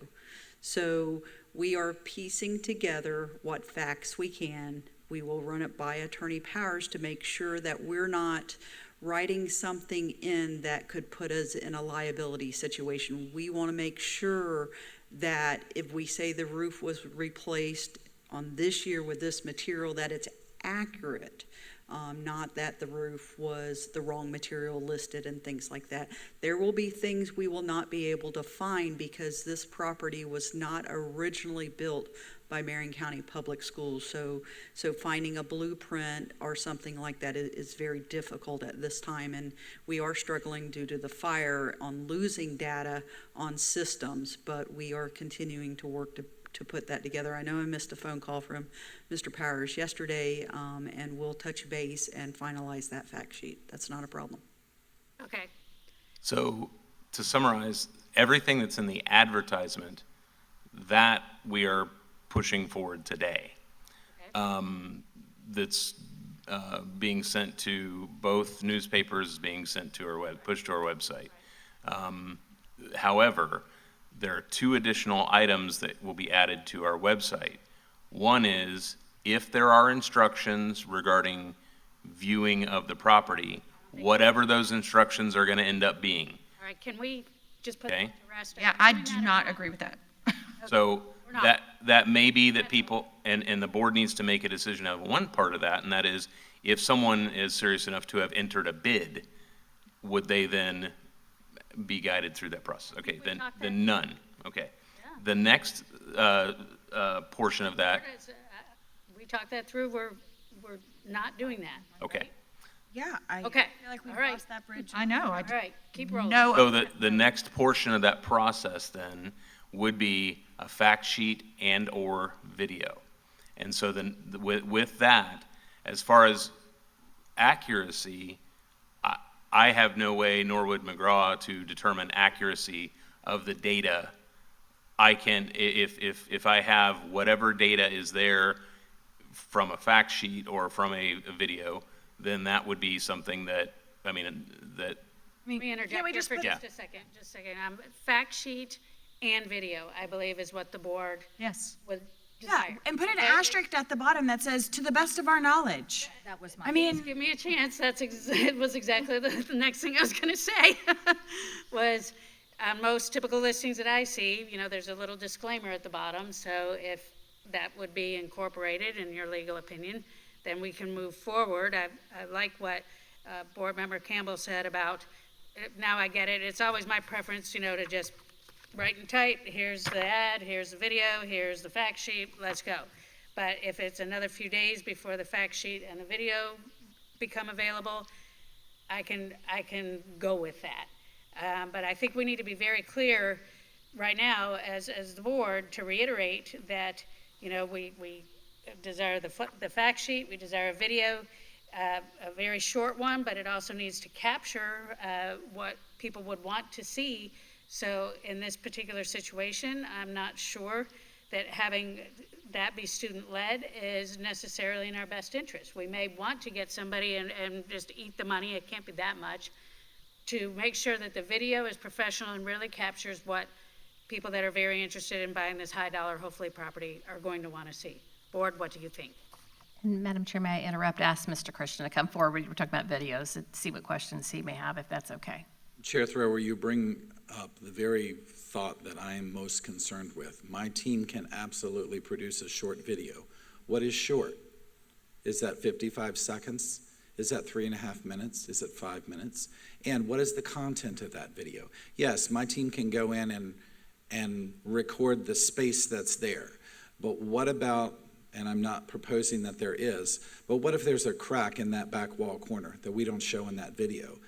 So we are piecing together what facts we can. We will run it by Attorney Powers to make sure that we're not writing something in that could put us in a liability situation. We want to make sure that if we say the roof was replaced on this year with this material, that it's accurate. Not that the roof was the wrong material listed and things like that. There will be things we will not be able to find because this property was not originally built by Marion County Public Schools. So finding a blueprint or something like that is very difficult at this time, and we are struggling due to the fire on losing data on systems, but we are continuing to work to put that together. I know I missed a phone call from Mr. Powers yesterday, and we'll touch base and finalize that fact sheet. That's not a problem. Okay. So to summarize, everything that's in the advertisement, that we are pushing forward today. That's being sent to both newspapers, being sent to our pushed to our website. However, there are two additional items that will be added to our website. One is if there are instructions regarding viewing of the property, whatever those instructions are going to end up being. All right, can we just put Okay. that to rest? Yeah, I do not agree with that. So We're not. that may be that people, and the board needs to make a decision of one part of that, and that is if someone is serious enough to have entered a bid, would they then be guided through that process? Okay, then none. Okay. Yeah. The next portion of that, We talked that through, we're not doing that. okay. right? Yeah, I Okay. feel like we've All right. crossed that bridge. I know. All right, keep rolling. No, So the next portion of that process then would be a fact sheet and or video. And so then with that, as far as accuracy, I have no way, nor would McGraw, to determine accuracy of the data. I can, if I have whatever data is there from a fact sheet or from a video, then that would be something that, that Let me interject Can't we here just for put- just a second. Fact sheet and video, I believe, is what the board yes. would Yeah, desire. and put an Okay? asterisk at the bottom that says, "To the best of our knowledge." That was my. I mean, Give me a chance. It was exactly the next thing I was going to say. Was most typical listings that I see, there's a little disclaimer at the bottom. So if that would be incorporated in your legal opinion, then we can move forward. I like what Board Member Campbell said about, now I get it. It's always my preference, to just write and type. Here's the ad, here's the video, here's the fact sheet, let's go. But if it's another few days before the fact sheet and the video become available, I can go with that. But I think we need to be very clear right now as the board to reiterate that, we desire the fact sheet, we desire a video, a very short one, but it also needs to capture what people would want to see. So in this particular situation, I'm not sure that having that be student-led is necessarily in our best interest. We may want to get somebody and just eat the money, it can't be that much, to make sure that the video is professional and really captures what people that are very interested in buying this high-dollar, hopefully, property are going to want to see. Board, what do you think? And Madam Chair, may I interrupt, ask Mr. Christian to come forward? We're talking about videos, and see what questions he may have, if that's okay. Chair Thrower, you bring up the very thought that I am most concerned with. My team can absolutely produce a short video. What is short? Is that 55 seconds? Is that 3.5 minutes? Is it 5 minutes? And what is the content of that video? Yes, my team can go in and record the space that's there. But what about, and I'm not proposing that there is, but what if there's a crack in that back wall corner that we don't show in that video?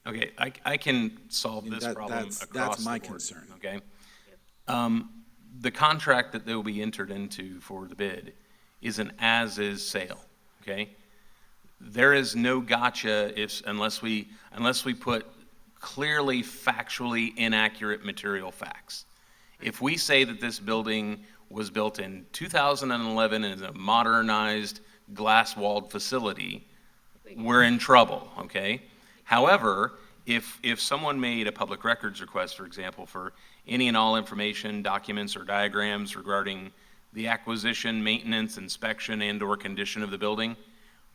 Okay, I can solve this problem across That's my the board, concern. okay? The contract that they will be entered into for the bid is an as-is sale, okay? There is no gotcha unless we put clearly factually inaccurate material facts. If we say that this building was built in 2011 and is a modernized glass-walled facility, we're in trouble, okay? However, if someone made a public records request, for example, for any and all information, documents, or diagrams regarding the acquisition, maintenance, inspection, and/or condition of the building,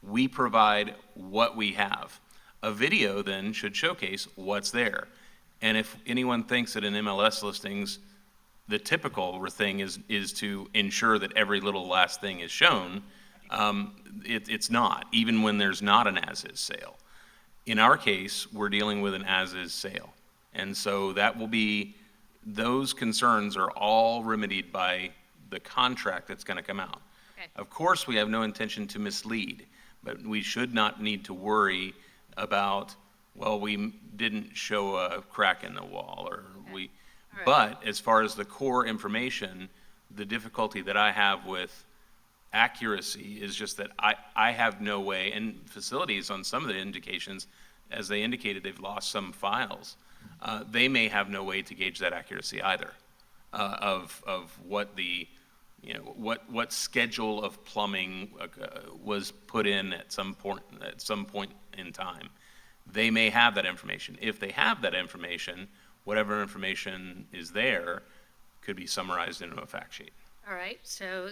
we provide what we have. A video then should showcase what's there. And if anyone thinks that in MLS listings, the typical thing is to ensure that every little last thing is shown, it's not, even when there's not an as-is sale. In our case, we're dealing with an as-is sale. And so that will be, those concerns are all remedied by the contract that's going to come out. Okay. Of course, we have no intention to mislead, but we should not need to worry about, well, we didn't show a crack in the wall, or we, All right. but as far as the core information, the difficulty that I have with accuracy is just that I have no way, and facilities on some of the indications, as they indicated, they've lost some files. They may have no way to gauge that accuracy either, of what the, what schedule of plumbing was put in at some point in time. They may have that information. If they have that information, whatever information is there could be summarized into a fact sheet. All right, so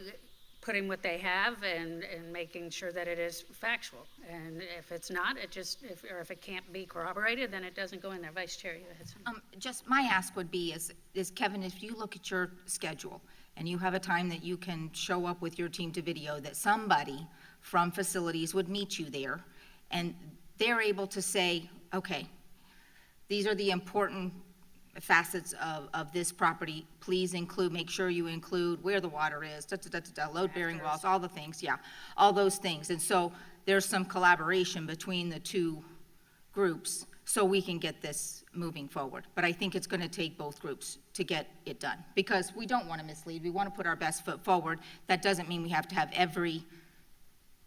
putting what they have and making sure that it is factual. And if it's not, or if it can't be corroborated, then it doesn't go in there. Vice Chair, you had something. Just my ask would be is Kevin, if you look at your schedule and you have a time that you can show up with your team to video, that somebody from facilities would meet you there and they're able to say, okay, these are the important facets of this property. Please make sure you include where the water is, load-bearing walls, all the things, all those things. And so there's some collaboration between the two groups so we can get this moving forward. But I think it's going to take both groups to get it done, because we don't want to mislead. We want to put our best foot forward. That doesn't mean we have to have every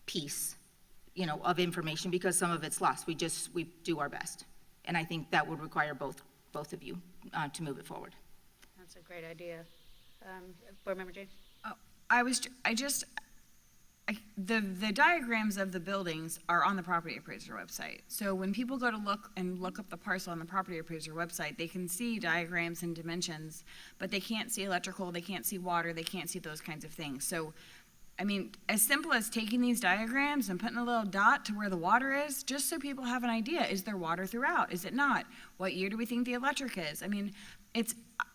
piece, of information, because some of it's lost. We do our best. And I think that would require both of you to move it forward. That's a great idea. Board Member James? The diagrams of the buildings are on the property appraiser website. So when people go to look up the parcel on the property appraiser website, they can see diagrams and dimensions, but they can't see electrical, they can't see water, they can't see those kinds of things. So, as simple as taking these diagrams and putting a little dot to where the water is, just so people have an idea. Is there water throughout? Is it not? What year do we think the electric is?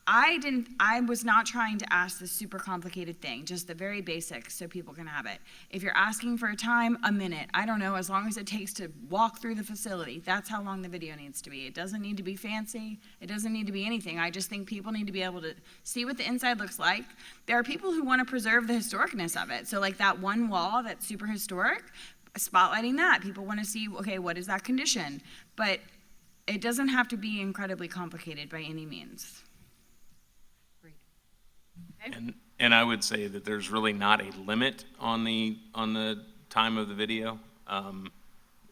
I was not trying to ask this super complicated thing, just the very basics so people can have it. If you're asking for a time, a minute, I don't know, as long as it takes to walk through the facility, that's how long the video needs to be. It doesn't need to be fancy. It doesn't need to be anything. I just think people need to be able to see what the inside looks like. There are people who want to preserve the historicness of it. So like that one wall that's super historic, spotlighting that. People want to see, okay, what is that condition? But it doesn't have to be incredibly complicated by any means. And I would say that there's really not a limit on the time of the video,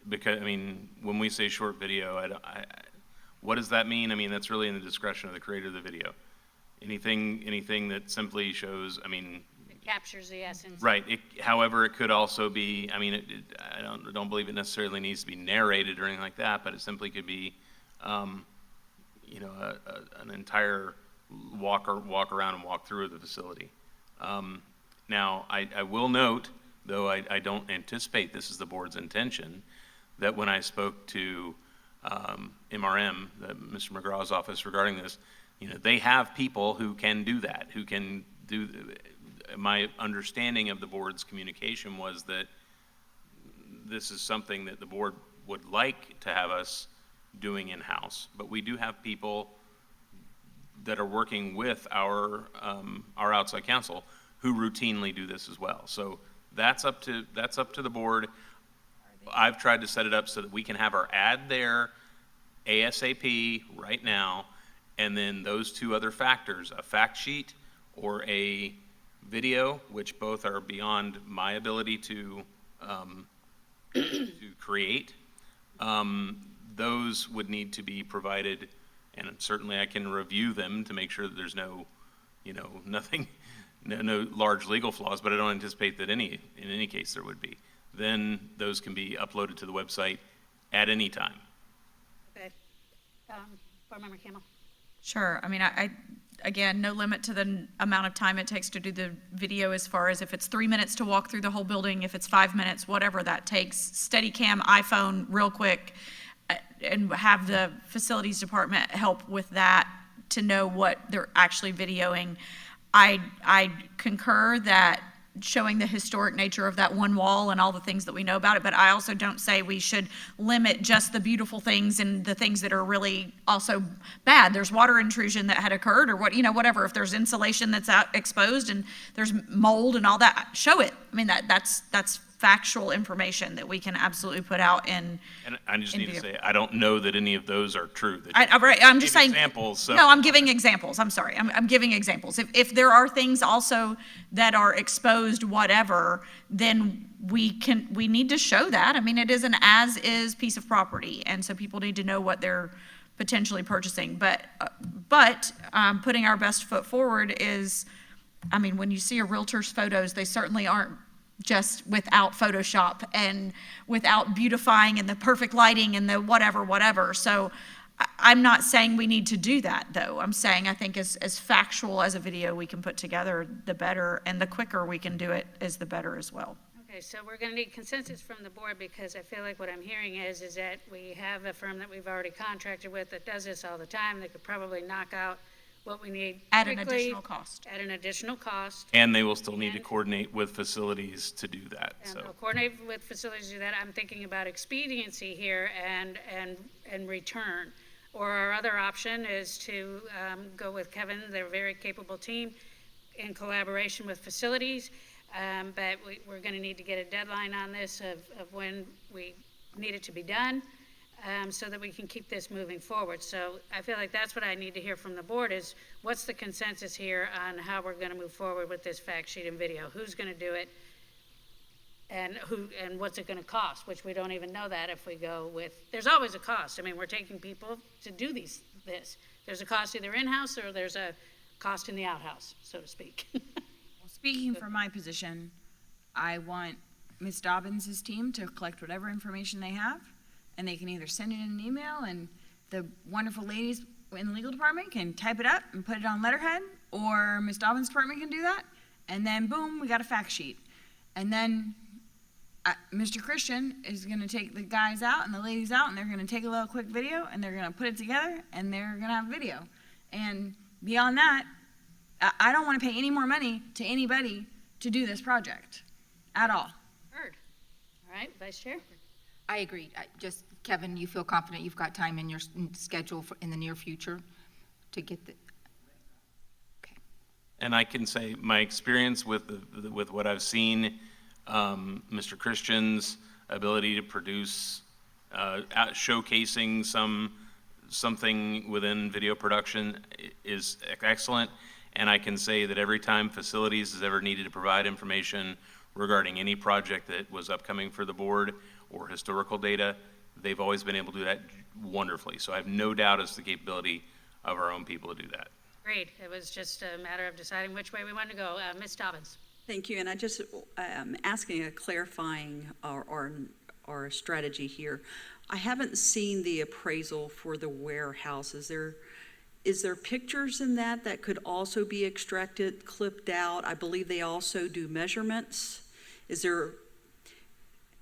because when we say short video, what does that mean? That's really in the discretion of the creator of the video. Anything that simply shows, It captures the essence. right. However, it could also be. I don't believe it necessarily needs to be narrated or anything like that, but it simply could be, an entire walk around and walk through the facility. Now, I will note, though I don't anticipate this is the board's intention, that when I spoke to MRM, Mr. McGraw's office, regarding this, they have people who can do that, who can do. My understanding of the board's communication was that this is something that the board would like to have us doing in-house, but we do have people that are working with our outside counsel who routinely do this as well. So that's up to the board. I've tried to set it up so that we can have our ad there ASAP right now, and then those two other factors, a fact sheet or a video, which both are beyond my ability to create, those would need to be provided, and certainly I can review them to make sure that there's no large legal flaws, but I don't anticipate that in any case there would be. Then those can be uploaded to the website at any time. Okay. Board Member Campbell? Sure. I mean, again, no limit to the amount of time it takes to do the video, as far as if it's 3 minutes to walk through the whole building, if it's 5 minutes, whatever that takes. Steadicam, iPhone, real quick, and have the facilities department help with that to know what they're actually videoing. I concur that showing the historic nature of that one wall and all the things that we know about it, but I also don't say we should limit just the beautiful things and the things that are really also bad. There's water intrusion that had occurred, or whatever. If there's insulation that's out exposed and there's mold and all that, show it. I mean, that's factual information that we can absolutely put out in. And I just need to say, I don't know that any of those are true. I'm just saying. Examples. So. No, I'm giving examples. I'm sorry. I'm giving examples. If there are things also that are exposed, whatever, then we need to show that. I mean, it is an as-is piece of property, and so people need to know what they're potentially purchasing. But putting our best foot forward is, I mean, when you see a realtor's photos, they certainly aren't just without Photoshop and without beautifying and the perfect lighting and the whatever. So I'm not saying we need to do that, though. I'm saying I think as factual as a video we can put together, the better, and the quicker we can do it is the better as well. Okay, so we're going to need consensus from the board, because I feel like what I'm hearing is that we have a firm that we've already contracted with that does this all the time. They could probably knock out what we need At an quickly, additional cost. At an additional cost. And they will still need to coordinate with facilities to do that. And So they'll coordinate with facilities to do that. I'm thinking about expediency here and return. Or our other option is to go with Kevin, they're a very capable team, in collaboration with facilities. But we're going to need to get a deadline on this of when we need it to be done, so that we can keep this moving forward. So I feel like that's what I need to hear from the board is, what's the consensus here on how we're going to move forward with this fact sheet and video? Who's going to do it? And what's it going to cost, which we don't even know that if we go with, there's always a cost. I mean, we're taking people to do this. There's a cost either in-house or there's a cost in the outhouse, so to speak. Well, speaking for my position, I want Ms. Dobbins' team to collect whatever information they have, and they can either send it in an email, and the wonderful ladies in the legal department can type it up and put it on letterhead, or Ms. Dobbins' department can do that, and then boom, we got a fact sheet. And then Mr. Christian is going to take the guys out and the ladies out, and they're going to take a little quick video, and they're going to put it together, and they're going to have video. And beyond that, I don't want to pay any more money to anybody to do this project at all. Heard. All right, Vice Chair? I agree. Kevin, you feel confident you've got time in your schedule in the near future to get the, okay. And I can say my experience with what I've seen, Mr. Christian's ability to produce, showcasing something within video production is excellent. And I can say that every time facilities has ever needed to provide information regarding any project that was upcoming for the board or historical data, they've always been able to do that wonderfully. So I have no doubt as to the capability of our own people to do that. Great. It was just a matter of deciding which way we wanted to go. Ms. Dobbins? Thank you, and I just am asking a clarifying or a strategy here. I haven't seen the appraisal for the warehouse. Is there pictures in that could also be extracted, clipped out? I believe they also do measurements.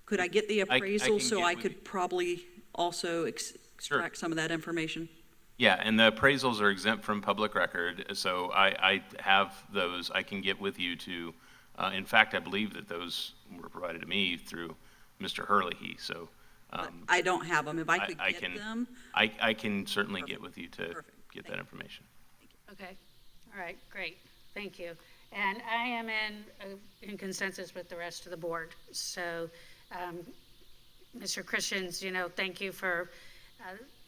Could I get the appraisal so I could probably also extract some of that information? Yeah, and the appraisals are exempt from public record, so I have those I can get with you to, in fact, I believe that those were provided to me through Mr. Hurley, so. I don't have them. If I could I get can- them, I can certainly get with you to Perfect. get that information. Okay, all right, great, thank you. And I am in consensus with the rest of the board. So, Mr. Christians, thank you for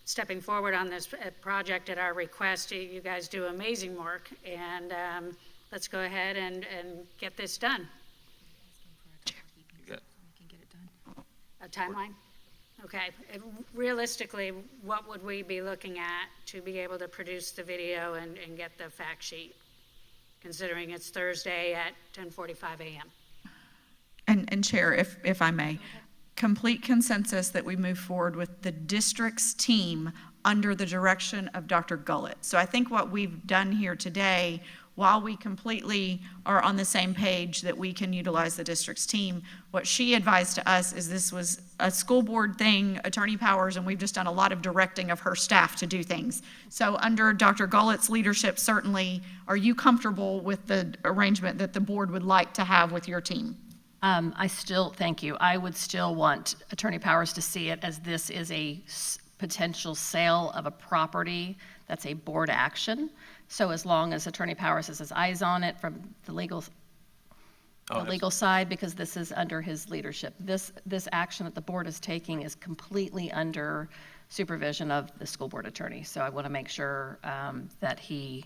stepping forward on this project at our request. You guys do amazing work, and let's go ahead and get this done. You got- A timeline? Okay. Realistically, what would we be looking at to be able to produce the video and get the fact sheet, considering it's Thursday at 10:45 a.m.? And Chair, if I may, complete consensus that we move forward with the district's team under the direction of Dr. Gullett. So I think what we've done here today, while we completely are on the same page that we can utilize the district's team, what she advised to us is this was a school board thing, attorney powers, and we've just done a lot of directing of her staff to do things. So under Dr. Gullett's leadership, certainly, are you comfortable with the arrangement that the board would like to have with your team? Thank you. I would still want Attorney Powers to see it as this is a potential sale of a property that's a board action. So as long as Attorney Powers has his eyes on it from the legal side, because this is under his leadership. This action that the board is taking is completely under supervision of the school board attorney. So I want to make sure that he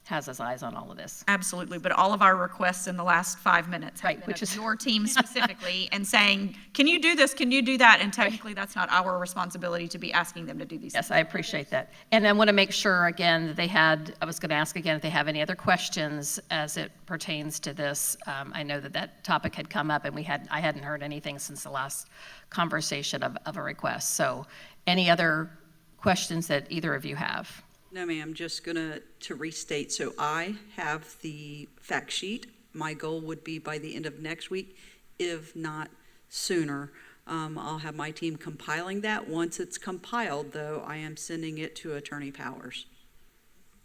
has his eyes on all of this. Absolutely, but all of our requests in the last 5 minutes have Right, been which of is- your team specifically and saying, can you do this, can you do that? And technically, that's not our responsibility to be asking them to do these Yes, things. I appreciate that. And I want to make sure, again, that I was going to ask again if they have any other questions as it pertains to this. I know that topic had come up, and I hadn't heard anything since the last conversation of a request. So any other questions that either of you have? no, ma'am, just gonna to restate. So I have the fact sheet. My goal would be by the end of next week, if not sooner. I'll have my team compiling that. Once it's compiled, though, I am sending it to Attorney Powers.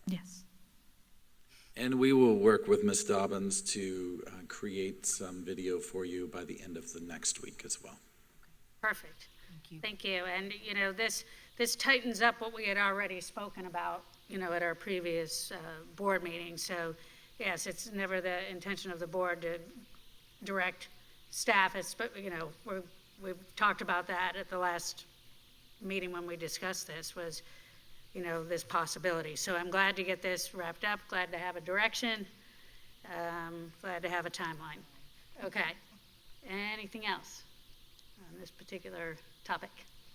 Yes. And we will work with Ms. Dobbins to create some video for you by the end of the next week as well. Perfect. Thank you. And, this tightens up what we had already spoken about, at our previous board meeting. So, yes, it's never the intention of the board to direct staff. We've talked about that at the last meeting when we discussed this, was, this possibility. So I'm glad to get this wrapped up, glad to have a direction, glad to have a timeline. Okay. Anything else on this particular topic?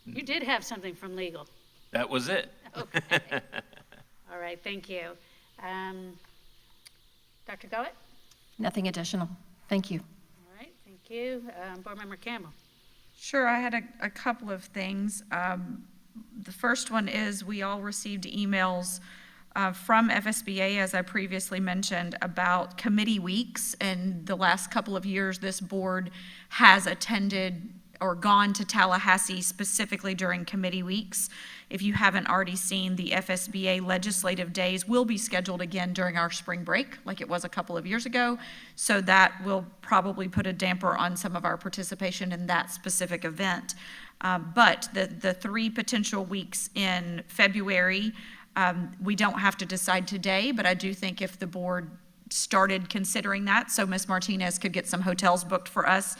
You did have something from legal. That was it. Okay. All right, thank you. Dr. Gullett? Nothing additional. Thank you. All right, thank you. Board Member Campbell? Sure, I had a couple of things. The first one is we all received emails from FSBA, as I previously mentioned, about committee weeks. And the last couple of years, this board has attended or gone to Tallahassee specifically during committee weeks. If you haven't already seen, the FSBA legislative days will be scheduled again during our spring break, like it was a couple of years ago. So that will probably put a damper on some of our participation in that specific event. But the 3 potential weeks in February, we don't have to decide today, but I do think if the board started considering that, so Ms. Martinez could get some hotels booked for us.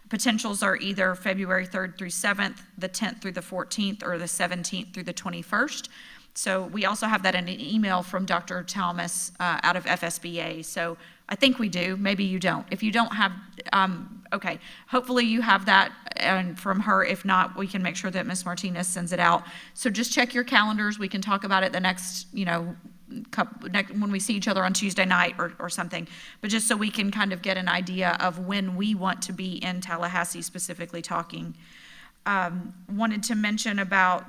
Potentials are either February 3rd through 7th, the 10th through the 14th, or the 17th through the 21st. So we also have that in an email from Dr. Thomas out of FSBA. So I think we do, maybe you don't. If you don't have, okay, hopefully you have that from her. If not, we can make sure that Ms. Martinez sends it out. So just check your calendars. We can talk about it the next, when we see each other on Tuesday night or something, but just so we can kind of get an idea of when we want to be in Tallahassee specifically talking. Wanted to mention about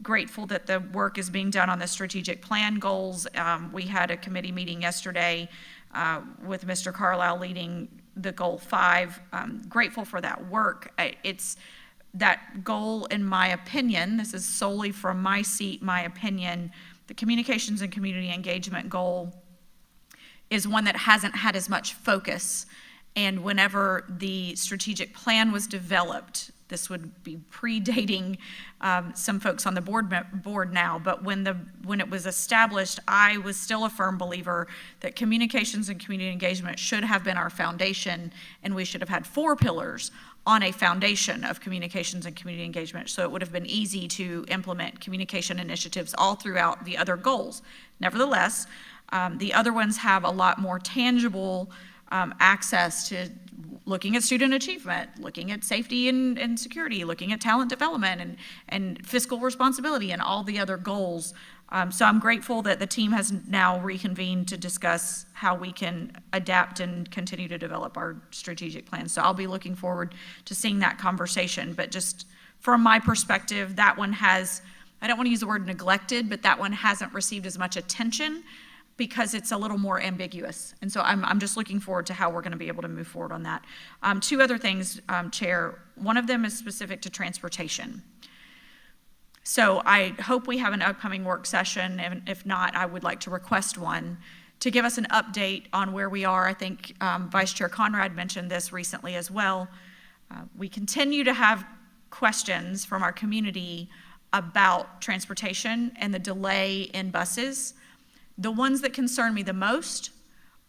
grateful that the work is being done on the strategic plan goals. We had a committee meeting yesterday with Mr. Carlisle leading the goal 5. Grateful for that work. It's that goal, in my opinion, this is solely from my seat, my opinion, the communications and community engagement goal is one that hasn't had as much focus. And whenever the strategic plan was developed, this would be predating some folks on the board now, but when it was established, I was still a firm believer that communications and community engagement should have been our foundation, and we should have had 4 pillars on a foundation of communications and community engagement, so it would have been easy to implement communication initiatives all throughout the other goals. Nevertheless, the other ones have a lot more tangible access to looking at student achievement, looking at safety and security, looking at talent development and fiscal responsibility and all the other goals. So I'm grateful that the team has now reconvened to discuss how we can adapt and continue to develop our strategic plans. So I'll be looking forward to seeing that conversation. But just from my perspective, that one has, I don't want to use the word neglected, but that one hasn't received as much attention because it's a little more ambiguous. And so I'm just looking forward to how we're going to be able to move forward on that. 2 other things, Chair. One of them is specific to transportation. So I hope we have an upcoming work session, and if not, I would like to request one to give us an update on where we are. I think Vice Chair Conrad mentioned this recently as well. We continue to have questions from our community about transportation and the delay in buses. The ones that concern me the most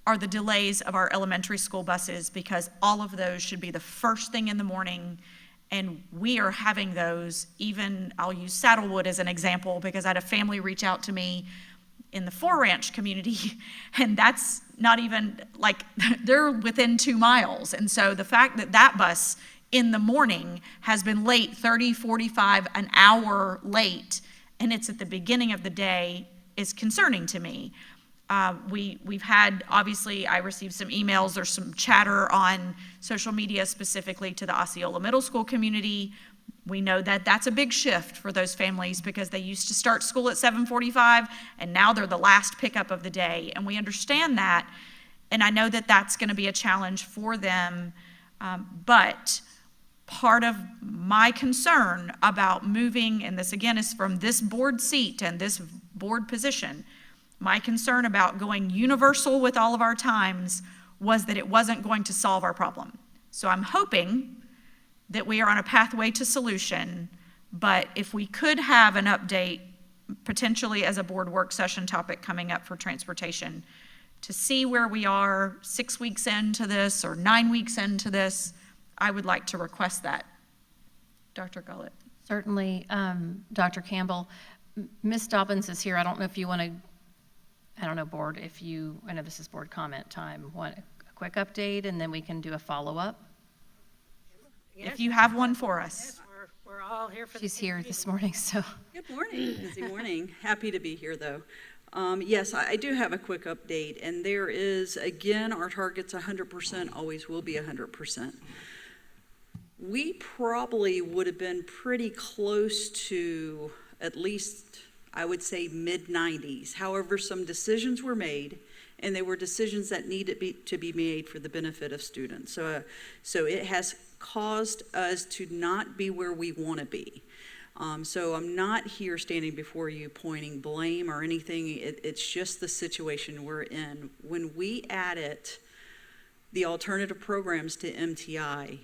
are the delays of our elementary school buses, because all of those should be the first thing in the morning, and we are having those. Even, I'll use Saddlewood as an example, because I had a family reach out to me in the 4 Ranch community, and that's not even, like, they're within 2 miles. And so the fact that that bus in the morning has been late 30, 45, an hour late, and it's at the beginning of the day, is concerning to me. We've had, obviously, I received some emails, there's some chatter on social media specifically to the Osceola Middle School community. We know that that's a big shift for those families, because they used to start school at 7:45 and now they're the last pickup of the day. And we understand that, and I know that that's going to be a challenge for them, but part of my concern about moving, and this again is from this board seat and this board position, my concern about going universal with all of our times was that it wasn't going to solve our problem. So I'm hoping that we are on a pathway to solution, but if we could have an update, potentially as a board work session topic coming up for transportation, to see where we are 6 weeks into this or 9 weeks into this, I would like to request that. Dr. Gullett. Certainly, Dr. Campbell. Ms. Dobbins is here. I don't know if you want to, I don't know, board, if you, I know this is board comment time, want a quick update, and then we can do a follow-up? Yes. If you have one for us. Yes, we're all here for She's here this morning, so. Good morning, busy morning. Happy to be here, though. Yes, I do have a quick update, and there is, again, our target's 100%, always will be 100%. We probably would have been pretty close to at least, I would say, mid-90s. However, some decisions were made, and they were decisions that needed to be made for the benefit of students. So it has caused us to not be where we want to be. So I'm not here standing before you pointing blame or anything. It's just the situation we're in. When we added the alternative programs to MTI,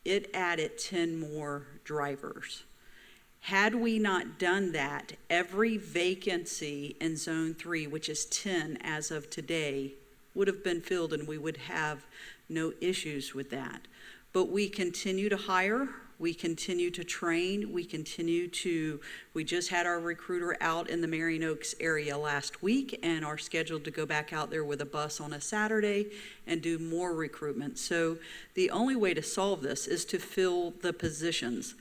it added 10 more drivers. Had we not done that, every vacancy in Zone 3, which is 10 as of today, would have been filled, and we would have no issues with that. But we continue to hire, we continue to train, we just had our recruiter out in the Marion Oaks area last week and are scheduled to go back out there with a bus on a Saturday and do more recruitment. So the only way to solve this is to fill the positions.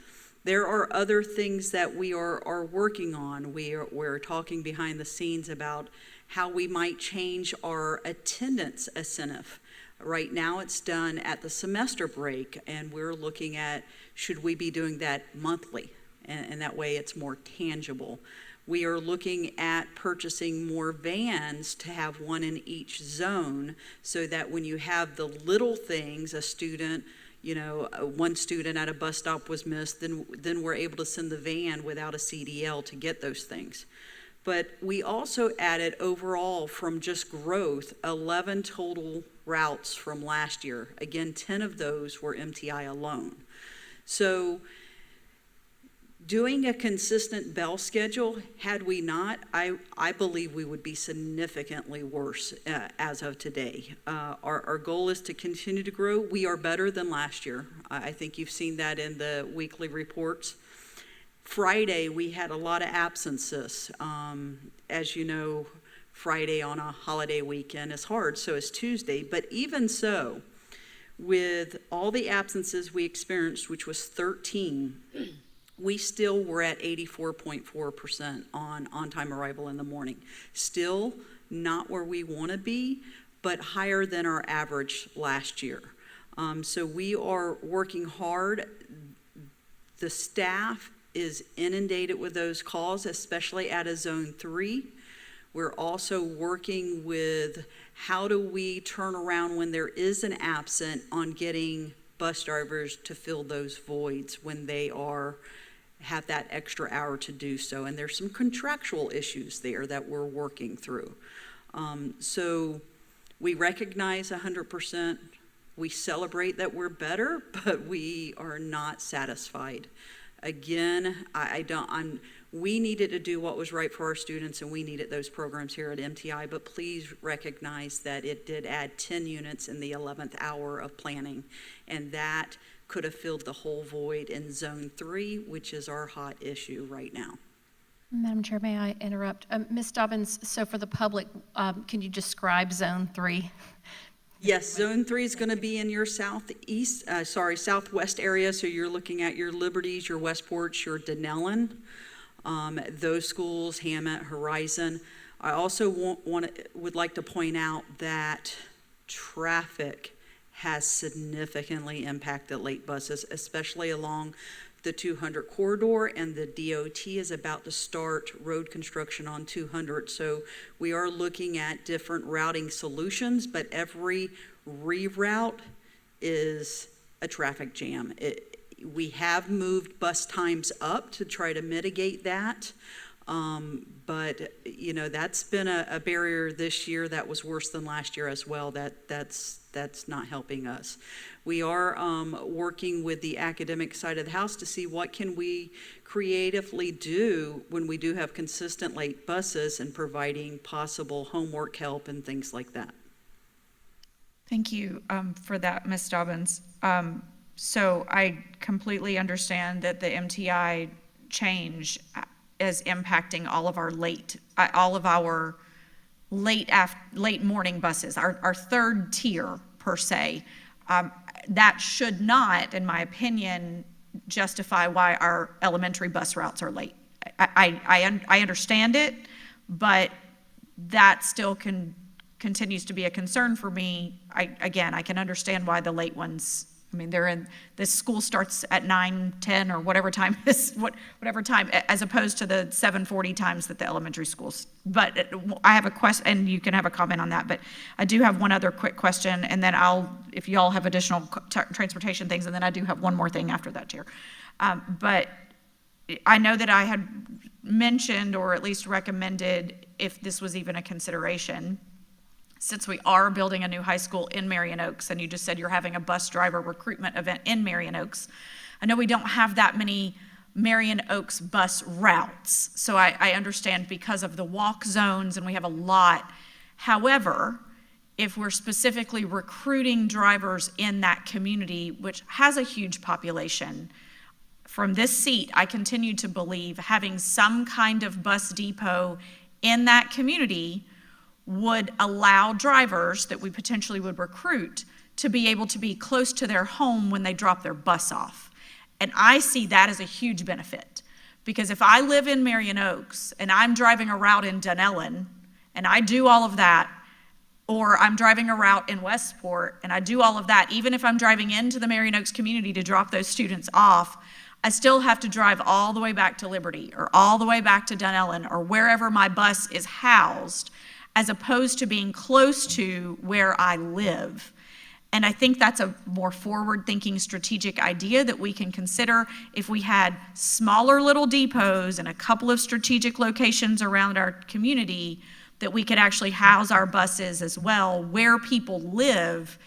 There are other things that we are working on. We're talking behind the scenes about how we might change our attendance incentive. Right now it's done at the semester break, and we're looking at, should we be doing that monthly? And that way it's more tangible. We are looking at purchasing more vans to have one in each zone, so that when you have the little things, a student, one student at a bus stop was missed, then we're able to send the van without a CDL to get those things. But we also added overall, from just growth, 11 total routes from last year. Again, 10 of those were MTI alone. So doing a consistent bell schedule, had we not, I believe we would be significantly worse as of today. Our goal is to continue to grow. We are better than last year. I think you've seen that in the weekly reports. Friday, we had a lot of absences. As you know, Friday on a holiday weekend is hard, so is Tuesday. But even so, with all the absences we experienced, which was 13, we still were at 84.4% on-time arrival in the morning. Still not where we want to be, but higher than our average last year. So we are working hard. The staff is inundated with those calls, especially at a Zone 3. We're also working with how do we turn around when there is an absent on getting bus drivers to fill those voids when they have that extra hour to do so. And there's some contractual issues there that we're working through. So we recognize 100%. We celebrate that we're better, but we are not satisfied. Again, we needed to do what was right for our students, and we needed those programs here at MTI, but please recognize that it did add 10 units in the 11th hour of planning, and that could have filled the whole void in Zone 3, which is our hot issue right now. Madam Chair, may I interrupt? Ms. Dobbins, so for the public, can you describe Zone 3? Yes, Zone 3 is going to be in your southwest area, so you're looking at your Liberties, your Westports, your Denellen, those schools, Hammett, Horizon. I also would like to point out that traffic has significantly impacted late buses, especially along the 200 corridor, and the DOT is about to start road construction on 200. So we are looking at different routing solutions, but every reroute is a traffic jam. We have moved bus times up to try to mitigate that. But you know, that's been a barrier this year that was worse than last year as well. That's not helping us. We are working with the academic side of the house to see what can we creatively do when we do have consistent late buses, and providing possible homework help and things like that. Thank you for that, Ms. Dobbins. So I completely understand that the MTI change is impacting all of our late morning buses, our third tier per se. That should not, in my opinion, justify why our elementary bus routes are late. I understand it, but that still continues to be a concern for me. I can understand why the late ones, this school starts at 9, 10, or whatever time as opposed to the 7:40 times that the elementary schools. But I have a question, and you can have a comment on that, but I do have one other quick question, and then if you all have additional transportation things, and then I do have one more thing after that, Chair. But I know that I had mentioned, or at least recommended, if this was even a consideration, since we are building a new high school in Marion Oaks, and you just said you're having a bus driver recruitment event in Marion Oaks. I know we don't have that many Marion Oaks bus routes, so I understand because of the walk zones, and we have a lot. However, if we're specifically recruiting drivers in that community, which has a huge population, from this seat, I continue to believe having some kind of bus depot in that community would allow drivers that we potentially would recruit to be able to be close to their home when they drop their bus off. And I see that as a huge benefit, because if I live in Marion Oaks and I'm driving a route in Dunellen and I do all of that, or I'm driving a route in Westport and I do all of that, even if I'm driving into the Marion Oaks community to drop those students off, I still have to drive all the way back to Liberty or all the way back to Dunellen or wherever my bus is housed, as opposed to being close to where I live. And I think that's a more forward-thinking strategic idea that we can consider if we had smaller little depots in a couple of strategic locations around our community, that we could actually house our buses as well where people live.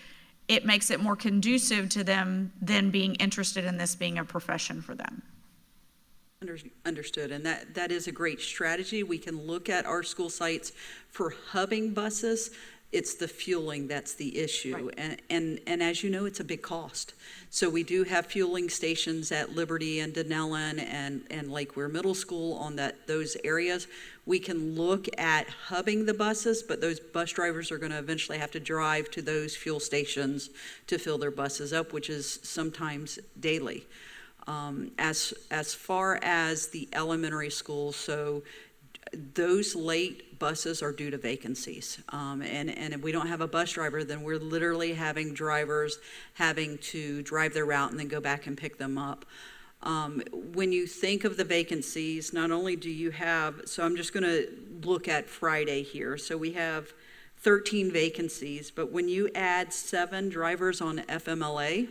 it makes it more conducive to them then being interested in this being a profession for them. Understood, and that is a great strategy. We can look at our school sites for hubbing buses. It's the fueling that's the issue, Right. and as you know, it's a big cost. So we do have fueling stations at Liberty and Denellen and Lake Weir Middle School on those areas. We can look at hubbing the buses, but those bus drivers are going to eventually have to drive to those fuel stations to fill their buses up, which is sometimes daily. As far as the elementary schools, so those late buses are due to vacancies. And if we don't have a bus driver, then we're literally having drivers having to drive their route and then go back and pick them up. When you think of the vacancies, not only do you have, so I'm just going to look at Friday here. So we have 13 vacancies, but when you add 7 drivers on FMLA,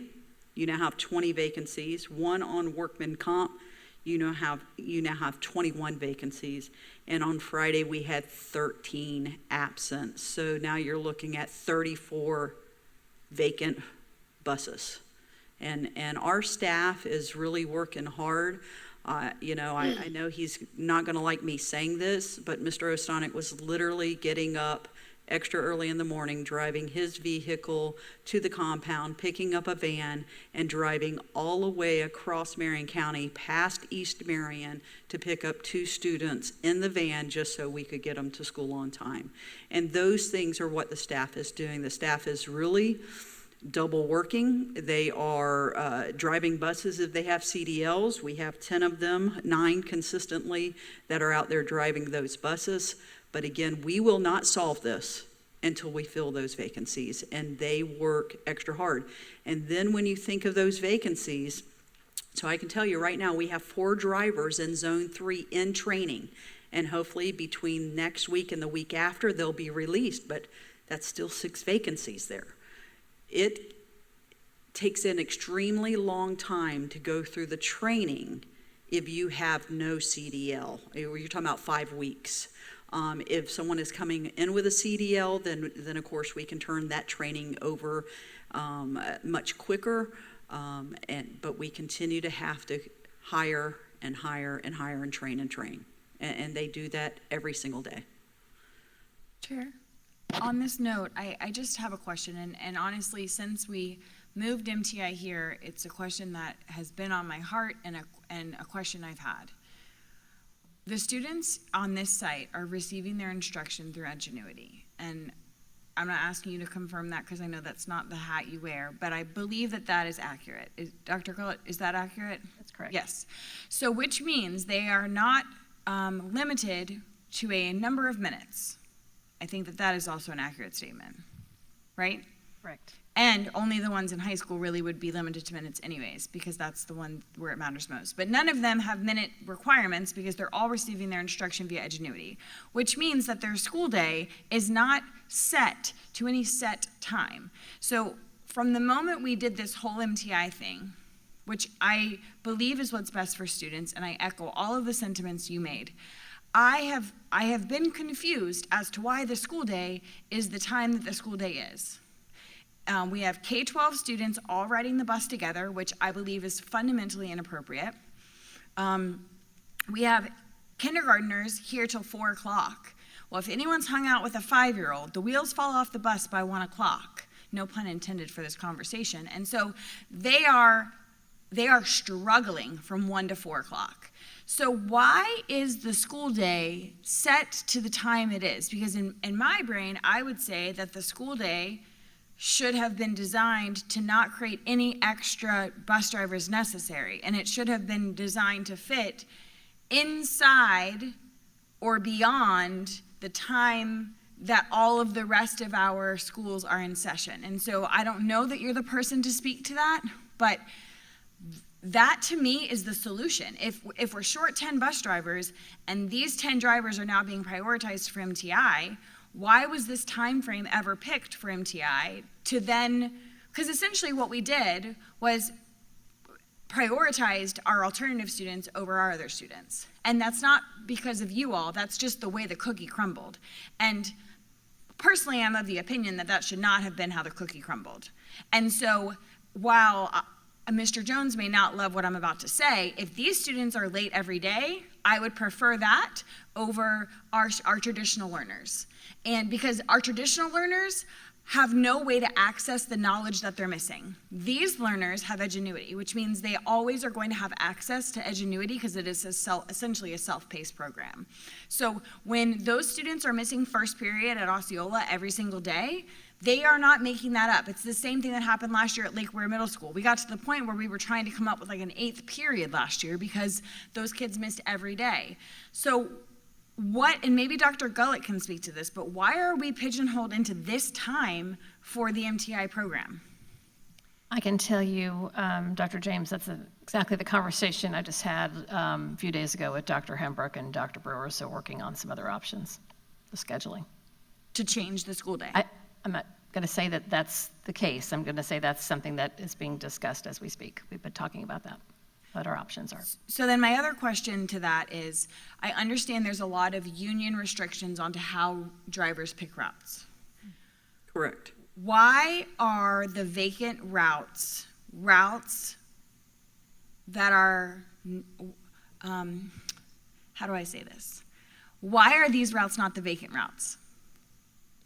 you now have 20 vacancies. 1 on workman comp, you now have 21 vacancies. And on Friday, we had 13 absent. So now you're looking at 34 vacant buses. And our staff is really working hard. I know he's not going to like me saying this, but Mr. Ostonic was literally getting up extra early in the morning, driving his vehicle to the compound, picking up a van, and driving all the way across Marion County past East Marion to pick up 2 students in the van just so we could get them to school on time. And those things are what the staff is doing. The staff is really double working. They are driving buses if they have CDLs. We have 10 of them, 9 consistently, that are out there driving those buses. But again, we will not solve this until we fill those vacancies, and they work extra hard. And then when you think of those vacancies, so I can tell you right now, we have 4 drivers in Zone 3 in training, and hopefully between next week and the week after, they'll be released, but that's still 6 vacancies there. It takes an extremely long time to go through the training if you have no CDL. You're talking about 5 weeks. If someone is coming in with a CDL, then of course we can turn that training over much quicker. But we continue to have to hire and hire and hire and train and train. And they do that every single day. Chair, on this note, I just have a question, and honestly, since we moved MTI here, it's a question that has been on my heart and a question I've had. The students on this site are receiving their instruction through Edgenuity, and I'm not asking you to confirm that because I know that's not the hat you wear, but I believe that is accurate. Dr. Gullett, is that accurate? That's correct. Yes. So which means they are not limited to a number of minutes. I think that is also an accurate statement, right? Correct. And only the ones in high school really would be limited to minutes anyways, because that's the one where it matters most. But none of them have minute requirements because they're all receiving their instruction via Edgenuity, which means that their school day is not set to any set time. So from the moment we did this whole MTI thing, which I believe is what's best for students, and I echo all of the sentiments you made, I have been confused as to why the school day is the time that the school day is. We have K-12 students all riding the bus together, which I believe is fundamentally inappropriate. We have kindergartners here till 4 o'clock. Well, if anyone's hung out with a 5-year-old, the wheels fall off the bus by 1 o'clock. No pun intended for this conversation. And so they are struggling from 1 to 4 o'clock. So why is the school day set to the time it is? Because in my brain, I would say that the school day should have been designed to not create any extra bus drivers necessary. And it should have been designed to fit inside or beyond the time that all of the rest of our schools are in session. And so I don't know that you're the person to speak to that, but that to me is the solution. If we're short 10 bus drivers and these 10 drivers are now being prioritized for MTI, why was this time frame ever picked for MTI to then, because essentially what we did was prioritized our alternative students over our other students. And that's not because of you all, that's just the way the cookie crumbled. And personally, I'm of the opinion that that should not have been how the cookie crumbled. And so while Mr. Jones may not love what I'm about to say, if these students are late every day, I would prefer that over our traditional learners. And because our traditional learners have no way to access the knowledge that they're missing. These learners have Edgenuity, which means they always are going to have access to Edgenuity because it is essentially a self-paced program. So when those students are missing first period at Osceola every single day, they are not making that up. It's the same thing that happened last year at Lake Weir Middle School. We got to the point where we were trying to come up with like an 8th period last year because those kids missed every day. So and maybe Dr. Gullett can speak to this, but why are we pigeonholed into this time for the MTI program? I can tell you, Dr. James, that's exactly the conversation I just had a few days ago with Dr. Hembrook and Dr. Brewer, so working on some other options, the scheduling. To change the school day? I'm not going to say that that's the case. I'm going to say that's something that is being discussed as we speak. We've been talking about that, what our options are. So then my other question to that is, I understand there's a lot of union restrictions onto how drivers pick routes. Correct. Why are the vacant routes that are, how do I say this? Why are these routes not the vacant routes?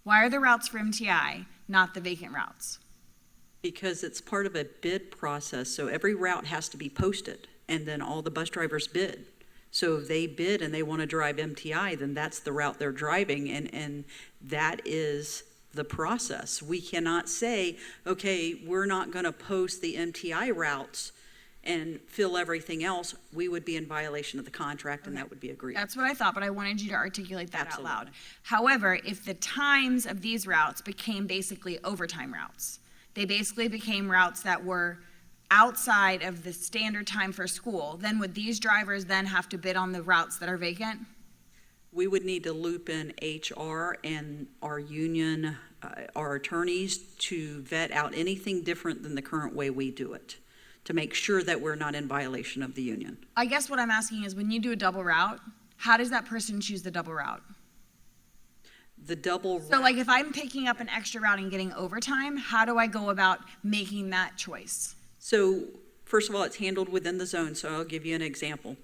Why are the routes for MTI not the vacant routes? Because it's part of a bid process, so every route has to be posted, and then all the bus drivers bid. So if they bid and they want to drive MTI, then that's the route they're driving, and that is the process. We cannot say, okay, we're not going to post the MTI routes and fill everything else. We would be in violation of the contract, and that would be agreed. That's what I thought, but I wanted you to articulate that Absolutely. out loud. However, if the times of these routes became basically overtime routes, they basically became routes that were outside of the standard time for school, then would these drivers then have to bid on the routes that are vacant? We would need to loop in HR and our union, our attorneys, to vet out anything different than the current way we do it, to make sure that we're not in violation of the union. I guess what I'm asking is, when you do a double route, how does that person choose the double route? The double So like if I'm picking up an extra route and getting overtime, how do I go about making that choice? So first of all, it's handled within the zone, so I'll give you an example.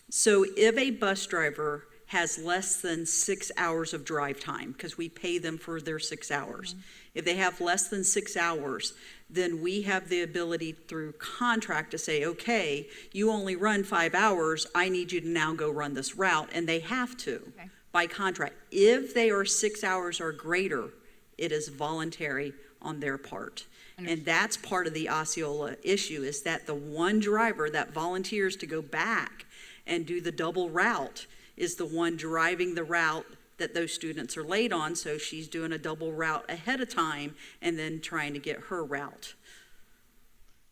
So if a bus driver has less than 6 hours of drive time, because we pay them for their 6 hours. If they have less than 6 hours, then we have the ability through contract to say, okay, you only run 5 hours, I need you to now go run this route, and they have to by contract. If they are 6 hours or greater, it is voluntary on their part. And that's part of the Osceola issue, is that the one driver that volunteers to go back and do the double route is the one driving the route that those students are late on, so she's doing a double route ahead of time and then trying to get her route.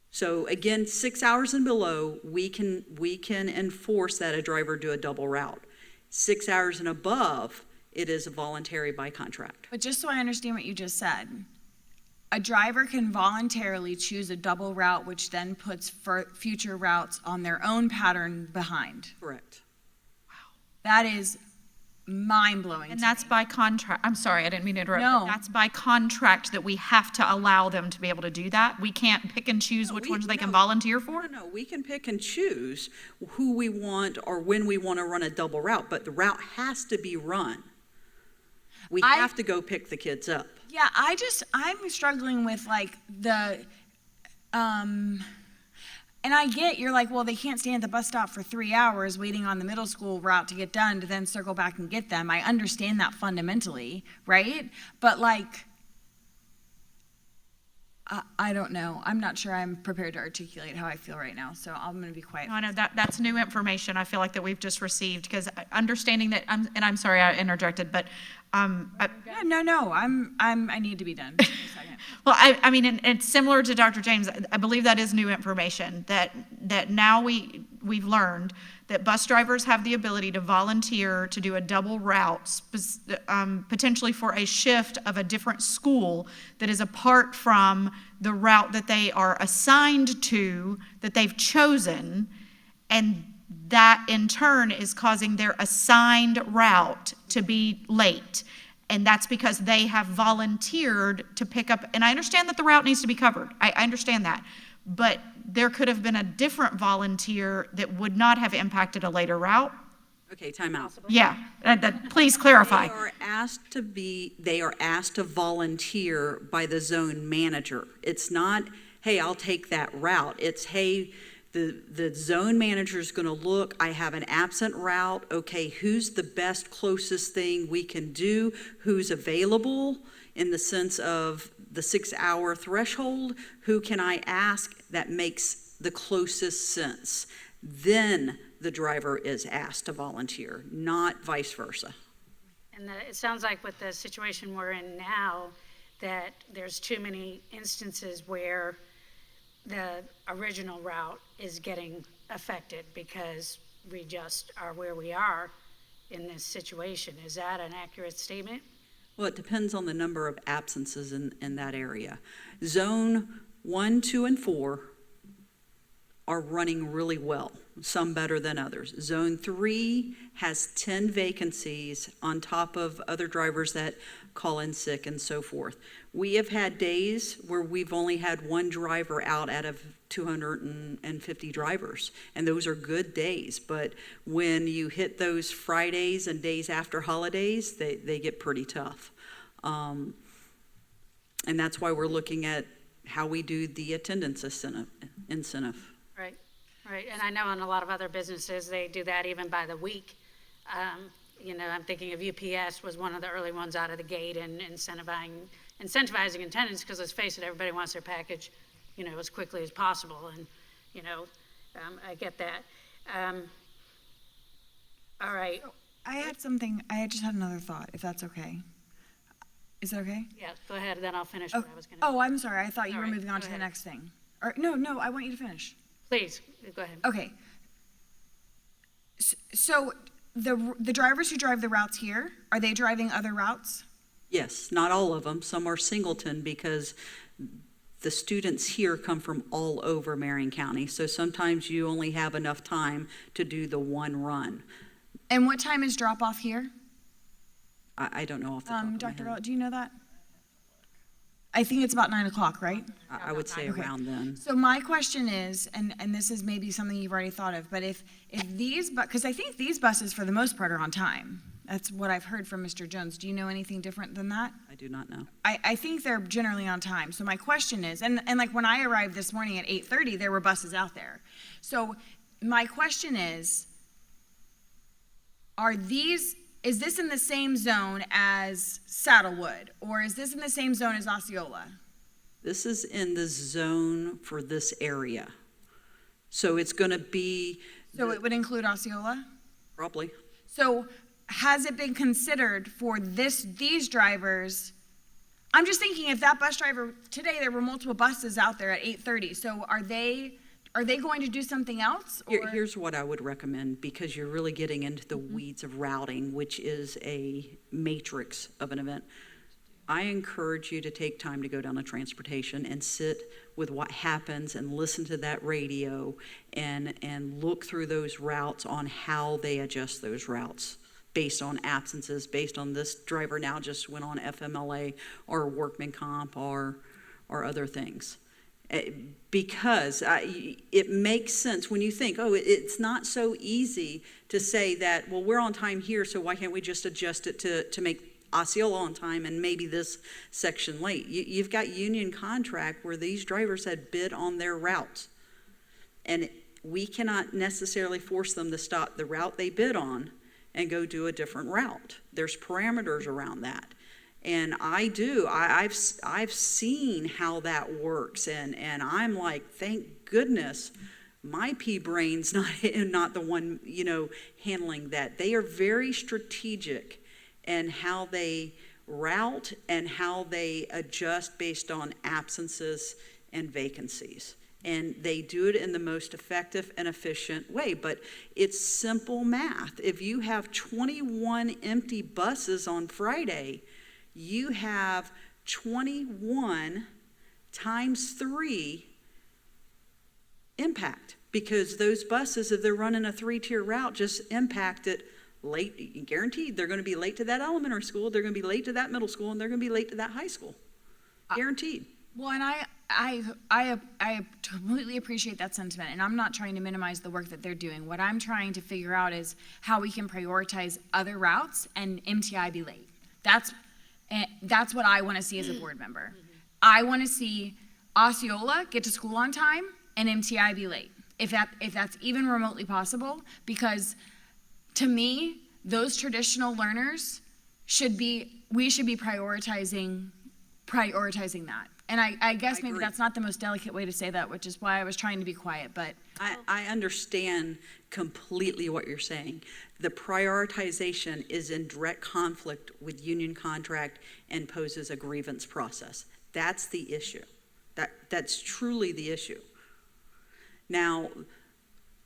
So again, 6 hours and below, we can enforce that a driver do a double route. 6 hours and above, it is voluntary by contract. But just so I understand what you just said, a driver can voluntarily choose a double route, which then puts future routes on their own pattern behind. Correct. That is mind-blowing. And that's by contract. I'm sorry, I didn't mean to interrupt. No. That's by contract that we have to allow them to be able to do that. We can't pick and choose which ones they can volunteer for? No, we can pick and choose who we want or when we want to run a double route, but the route has to be run. We have to go pick the kids up. Yeah, I'm struggling with like the, and I get, you're like, well, they can't stand at the bus stop for 3 hours waiting on the middle school route to get done to then circle back and get them. I understand that fundamentally, right? But like, I don't know. I'm not sure I'm prepared to articulate how I feel right now, so I'm going to be quiet. I know that's new information I feel like that we've just received, because understanding that, I'm sorry I interjected, but No, I need to be done. Give me a second. well, I mean, and it's similar to Dr. James. I believe that is new information, that now we've learned that bus drivers have the ability to volunteer to do a double route, potentially for a shift of a different school that is apart from the route that they are assigned to, that they've chosen, and that in turn is causing their assigned route to be late. And that's because they have volunteered to pick up, and I understand that the route needs to be covered. I understand that. But there could have been a different volunteer that would not have impacted a later route. Okay, time out. Yeah, please clarify. They are asked to volunteer by the zone manager. It's not, hey, I'll take that route. It's, hey, the zone manager is going to look, I have an absent route. Okay, who's the best, closest thing we can do? Who's available in the sense of the 6-hour threshold? Who can I ask that makes the closest sense? Then the driver is asked to volunteer, not vice versa. And it sounds like with the situation we're in now, that there's too many instances where the original route is getting affected because we just are where we are in this situation. Is that an accurate statement? Well, it depends on the number of absences in that area. Zone 1, 2, and 4 are running really well, some better than others. Zone 3 has 10 vacancies on top of other drivers that call in sick and so forth. We have had days where we've only had one driver out of 250 drivers, and those are good days. But when you hit those Fridays and days after holidays, they get pretty tough. And that's why we're looking at how we do the attendance incentive. Right, and I know in a lot of other businesses, they do that even by the week. I'm thinking of UPS was one of the early ones out of the gate and incentivizing attendance, because let's face it, everybody wants their package, as quickly as possible, and, I get that. All right. I just had another thought, if that's okay. Is that okay? Yeah, go ahead, and then I'll finish what I was going to. Oh, I'm sorry, I thought you All were right, moving on go to the ahead. next thing. Or, no, I want you to finish. Please, go ahead. Okay. So the drivers who drive the routes here, are they driving other routes? Yes, not all of them. Some are singleton because the students here come from all over Marion County. So sometimes you only have enough time to do the one run. And what time is drop off here? I don't know off the top of my Dr. head. Gullet, do you know that? I think it's about 9 o'clock, right? I would say Okay. around then. So my question is, and this is maybe something you've already thought of, but if these, because I think these buses for the most part are on time. That's what I've heard from Mr. Jones. Do you know anything different than that? I do not know. I think they're generally on time. So my question is, and like when I arrived this morning at 8:30, there were buses out there. So my question is this in the same zone as Saddlewood, or is this in the same zone as Osceola? This is in the zone for this area. So it's going to be. So it would include Osceola? Probably. So has it been considered for these drivers? I'm just thinking, if that bus driver, today there were multiple buses out there at 8:30, so are they going to do something else? Or? Here's what I would recommend, because you're really getting into the weeds of routing, which is a matrix of an event. I encourage you to take time to go down to transportation and sit with what happens and listen to that radio and look through those routes on how they adjust those routes based on absences, based on this driver now just went on FMLA or workman comp or other things. Because it makes sense when you think, it's not so easy to say that, well, we're on time here, so why can't we just adjust it to make Osceola on time and maybe this section late? You've got union contract where these drivers had bid on their routes. And we cannot necessarily force them to stop the route they bid on and go do a different route. There's parameters around that. And I've seen how that works, and I'm like, thank goodness my pea brain's not the one, handling that. They are very strategic in how they route and how they adjust based on absences and vacancies. And they do it in the most effective and efficient way. But it's simple math. If you have 21 empty buses on Friday, you have 21 times 3 impact, because those buses, if they're running a 3-tier route, just impacted late, guaranteed, they're gonna be late to that elementary school, they're gonna be late to that middle school, and they're gonna be late to that high school. Guaranteed. Well, and I completely appreciate that sentiment, and I'm not trying to minimize the work that they're doing. What I'm trying to figure out is how we can prioritize other routes and MTI be late. That's what I want to see as a board member. I want to see Osceola get to school on time and MTI be late, if that's even remotely possible, because to me, those traditional learners we should be prioritizing that. And I guess maybe agree. that's not the most delicate way to say that, which is why I was trying to be quiet, but I understand completely what you're saying. The prioritization is in direct conflict with union contract and poses a grievance process. That's the issue. That's truly the issue. Now,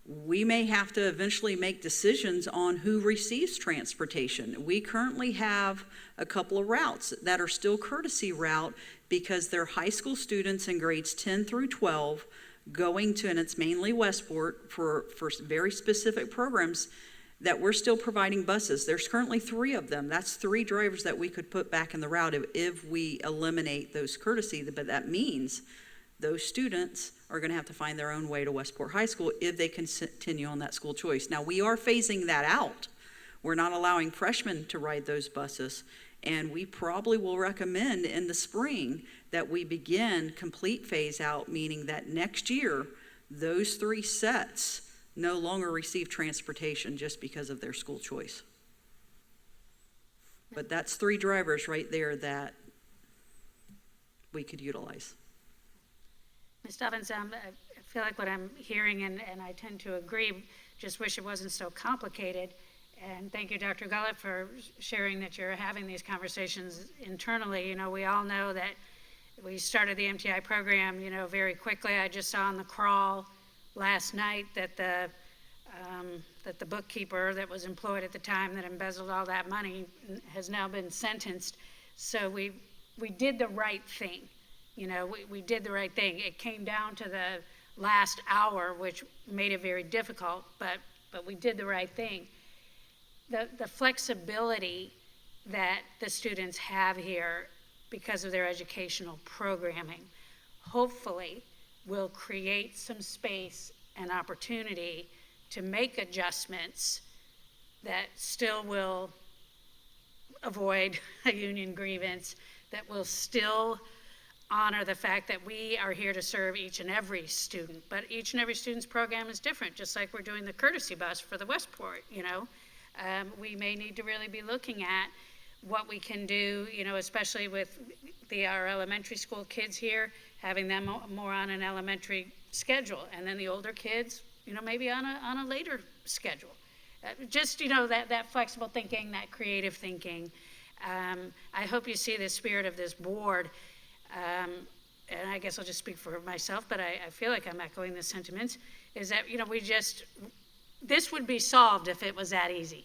we may have to eventually make decisions on who receives transportation. We currently have a couple of routes that are still courtesy route because they're high school students in grades 10 through 12 going to, and it's mainly Westport for very specific programs that we're still providing buses. There's currently 3 of them. That's 3 drivers that we could put back in the route if we eliminate those courtesy, but that means those students are going to have to find their own way to Westport High School if they continue on that school choice. Now, we are phasing that out. We're not allowing freshmen to ride those buses, and we probably will recommend in the spring that we begin complete phase out, meaning that next year, those 3 sets no longer receive transportation just because of their school choice. But that's 3 drivers right there that we could utilize. Ms. Stubbins, I feel like what I'm hearing, and I tend to agree, just wish it wasn't so complicated. And thank you, Dr. Gullett, for sharing that you're having these conversations internally. You know, we all know that we started the MTI program, you know, very quickly. I just saw on the crawl last night that the bookkeeper that was employed at the time that embezzled all that money has now been sentenced. So we did the right thing. You know, we did the right thing. It came down to the last hour, which made it very difficult, but we did the right thing. The flexibility that the students have here because of their educational programming, hopefully will create some space and opportunity to make adjustments that still will avoid a union grievance, that will still honor the fact that we are here to serve each and every student. But each and every student's program is different, just like we're doing the courtesy bus for the Westport, you know. We may need to really be looking at what we can do, you know, especially with our elementary school kids here, having them more on an elementary schedule, and then the older kids, you know, maybe on a later schedule. Just, you know, that flexible thinking, that creative thinking. I hope you see the spirit of this board. And I guess I'll just speak for myself, but I feel like I'm echoing the sentiments, is that, you know, this would be solved if it was that easy.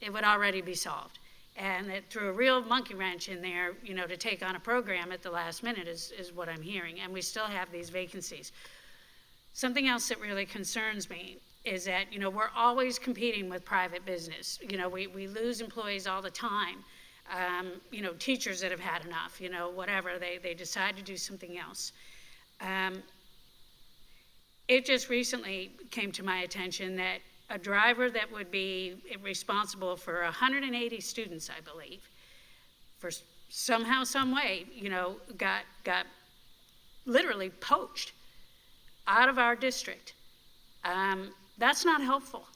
It would already be solved. And that threw a real monkey wrench in there, you know, to take on a program at the last minute is what I'm hearing. And we still have these vacancies. Something else that really concerns me is that, you know, we're always competing with private business. You know, we lose employees all the time. You know, teachers that have had enough, you know, whatever, they decide to do something else. It just recently came to my attention that a driver that would be responsible for 180 students, I believe, for somehow, some way, you know, got literally poached out of our district. That's not helpful.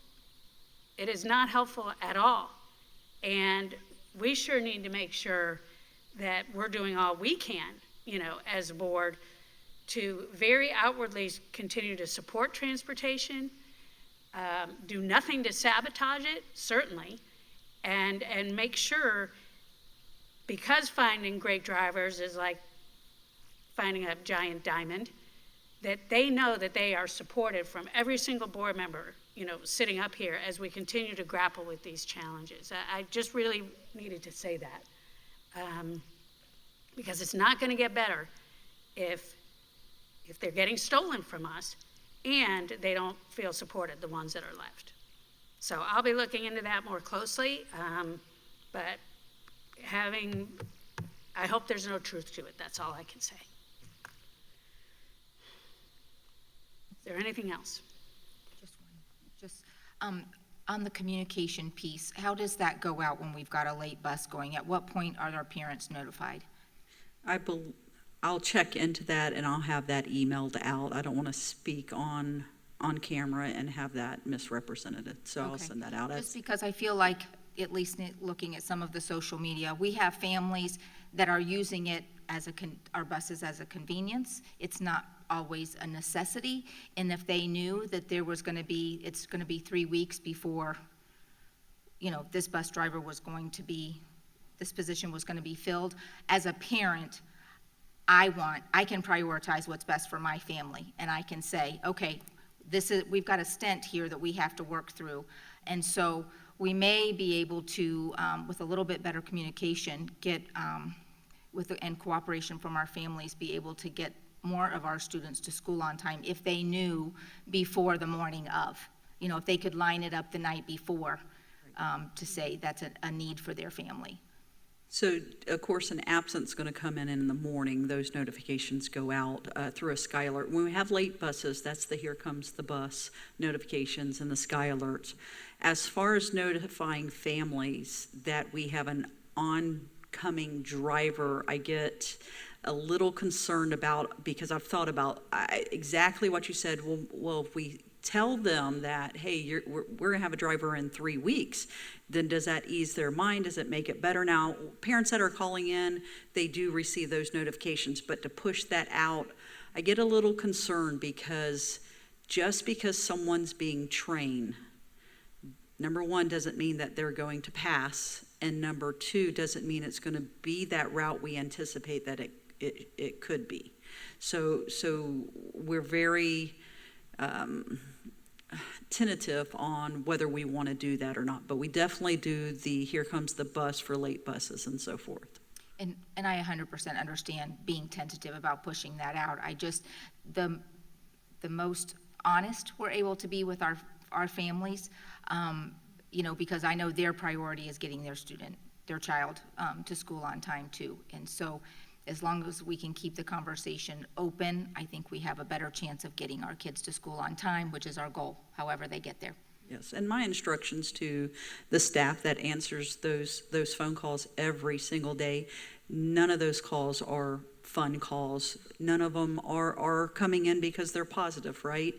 It is not helpful at all. And we sure need to make sure that we're doing all we can, you know, as a board to very outwardly continue to support transportation, do nothing to sabotage it, certainly, and make sure, because finding great drivers is like finding a giant diamond, that they know that they are supported from every single board member, you know, sitting up here as we continue to grapple with these challenges. I just really needed to say that, because it's not going to get better if they're getting stolen from us and they don't feel supported, the ones that are left. So I'll be looking into that more closely, but I hope there's no truth to it. That's all I can say. Is there anything else? On the communication piece, how does that go out when we've got a late bus going? At what point are our parents notified? I'll check into that and I'll have that emailed out. I don't want to speak on camera and have that misrepresented, so I'll Okay. send that out. Just because I feel like, at least looking at some of the social media, we have families that are using it as our buses as a convenience. It's not always a necessity, and if they knew that it's going to be 3 weeks before, this bus driver this position was going to be filled, as a parent, I can prioritize what's best for my family, and I can say, okay, we've got a stint here that we have to work through, and so we may be able to, with a little bit better communication, and cooperation from our families, be able to get more of our students to school on time if they knew before the morning of. If they could line it up the night before to say that's a need for their family. So, of course, an absence is going to come in the morning. Those notifications go out through a Sky Alert. When we have late buses, that's the Here Comes the Bus notifications and the Sky Alerts. As far as notifying families that we have an oncoming driver, I get a little concerned about, because I've thought about exactly what you said. Well, if we tell them that, hey, we're going to have a driver in 3 weeks, then does that ease their mind? Does it make it better? Now, parents that are calling in, they do receive those notifications, but to push that out, I get a little concerned, because just because someone's being trained, number one, doesn't mean that they're going to pass, and number two, doesn't mean it's going to be that route we anticipate that it could be. So we're very tentative on whether we want to do that or not, but we definitely do the Here Comes the Bus for late buses and so forth. And I 100% understand being tentative about pushing that out. I just, the most honest we're able to be with our families, because I know their priority is getting their child to school on time too. And so as long as we can keep the conversation open, I think we have a better chance of getting our kids to school on time, which is our goal, however they get there. Yes, and my instructions to the staff that answers those phone calls every single day, none of those calls are fun calls. None of them are coming in because they're positive, right?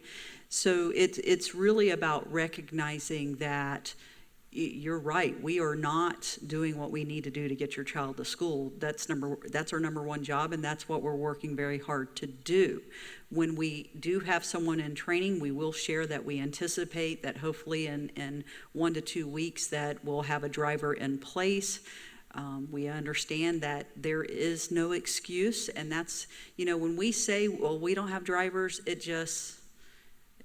So it's really about recognizing that you're right. We are not doing what we need to do to get your child to school. That's our number one job, and that's what we're working very hard to do. When we do have someone in training, we will share that we anticipate that hopefully in 1 to 2 weeks that we'll have a driver in place. We understand that there is no excuse, and that's, when we say, well, we don't have drivers,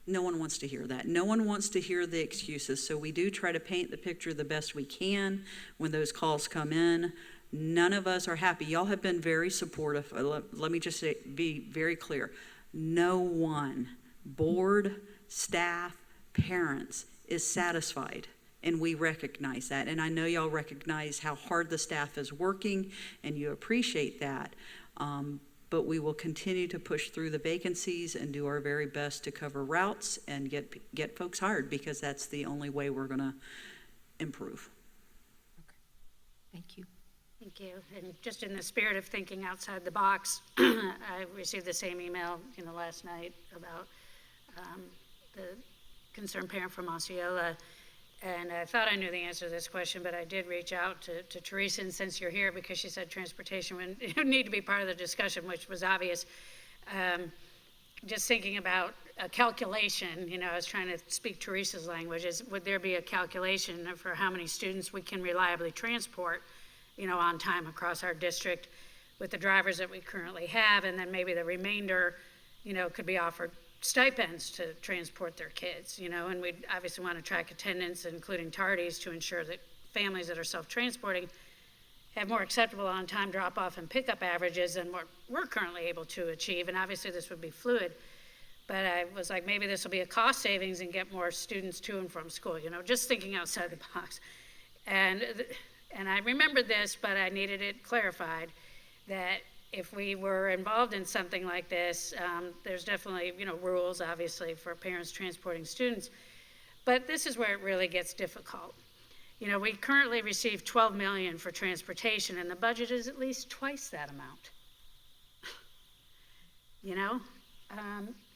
no one wants to hear that. No one wants to hear the excuses. So we do try to paint the picture the best we can when those calls come in. None of us are happy. Y'all have been very supportive. Let me just be very clear. No one, board, staff, parents, is satisfied. And we recognize that. And I know y'all recognize how hard the staff is working, and you appreciate that. But we will continue to push through the vacancies and do our very best to cover routes and get folks hired, because that's the only way we're going to improve. Thank you. Thank you. And just in the spirit of thinking outside the box, I received the same email last night about the concerned parent from Osceola. And I thought I knew the answer to this question, but I did reach out to Teresa, and since you're here, because she said transportation would need to be part of the discussion, which was obvious. Just thinking about a calculation, I was trying to speak Teresa's language, would there be a calculation for how many students we can reliably transport, on time across our district with the drivers that we currently have, and then maybe the remainder, could be offered stipends to transport their kids, and we'd obviously want to track attendance, including tardies, to ensure that families that are self-transporting have more acceptable on-time drop-off and pickup averages than what we're currently able to achieve, and obviously this would be fluid. but I was like, maybe this will be a cost savings and get more students to and from school, just thinking outside the box. And I remembered this, but I needed it clarified, that if we were involved in something like this, there's definitely, rules, obviously, for parents transporting students. But this is where it really gets difficult. We currently receive $12 million for transportation, and the budget is at least twice that amount.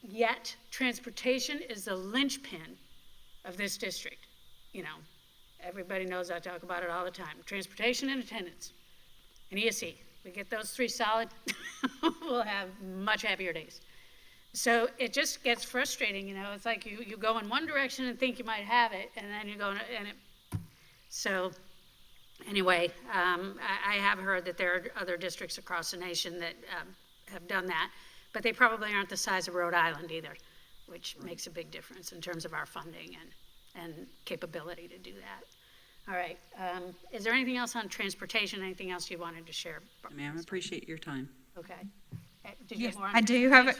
Yet transportation is the linchpin of this district. Everybody knows I talk about it all the time. Transportation and attendance and ESE. We get those three solid, we'll have much happier days. So it just gets frustrating, it's like you go in one direction and think you might have it, and then you go and it. So anyway, I have heard that there are other districts across the nation that have done that, but they probably aren't the size of Rhode Island either, which makes a big difference in terms of our funding and capability to do that. All right, is there anything else on transportation, anything else you wanted to share? Ma'am, I appreciate your time. Okay. Did you Yes, have more on I do have it.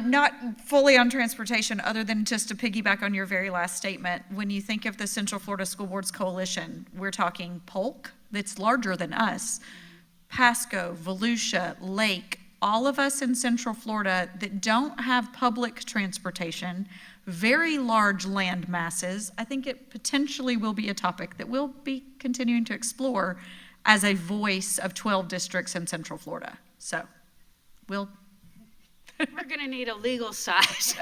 Not fully on transportation, other than just to piggyback on your very last statement. When you think of the Central Florida School Boards Coalition, we're talking Polk, that's larger than us, Pasco, Volusia, Lake, all of us in Central Florida that don't have public transportation, very large land masses. I think it potentially will be a topic that we'll be continuing to explore as a voice of 12 districts in Central Florida. So we're going to need a legal size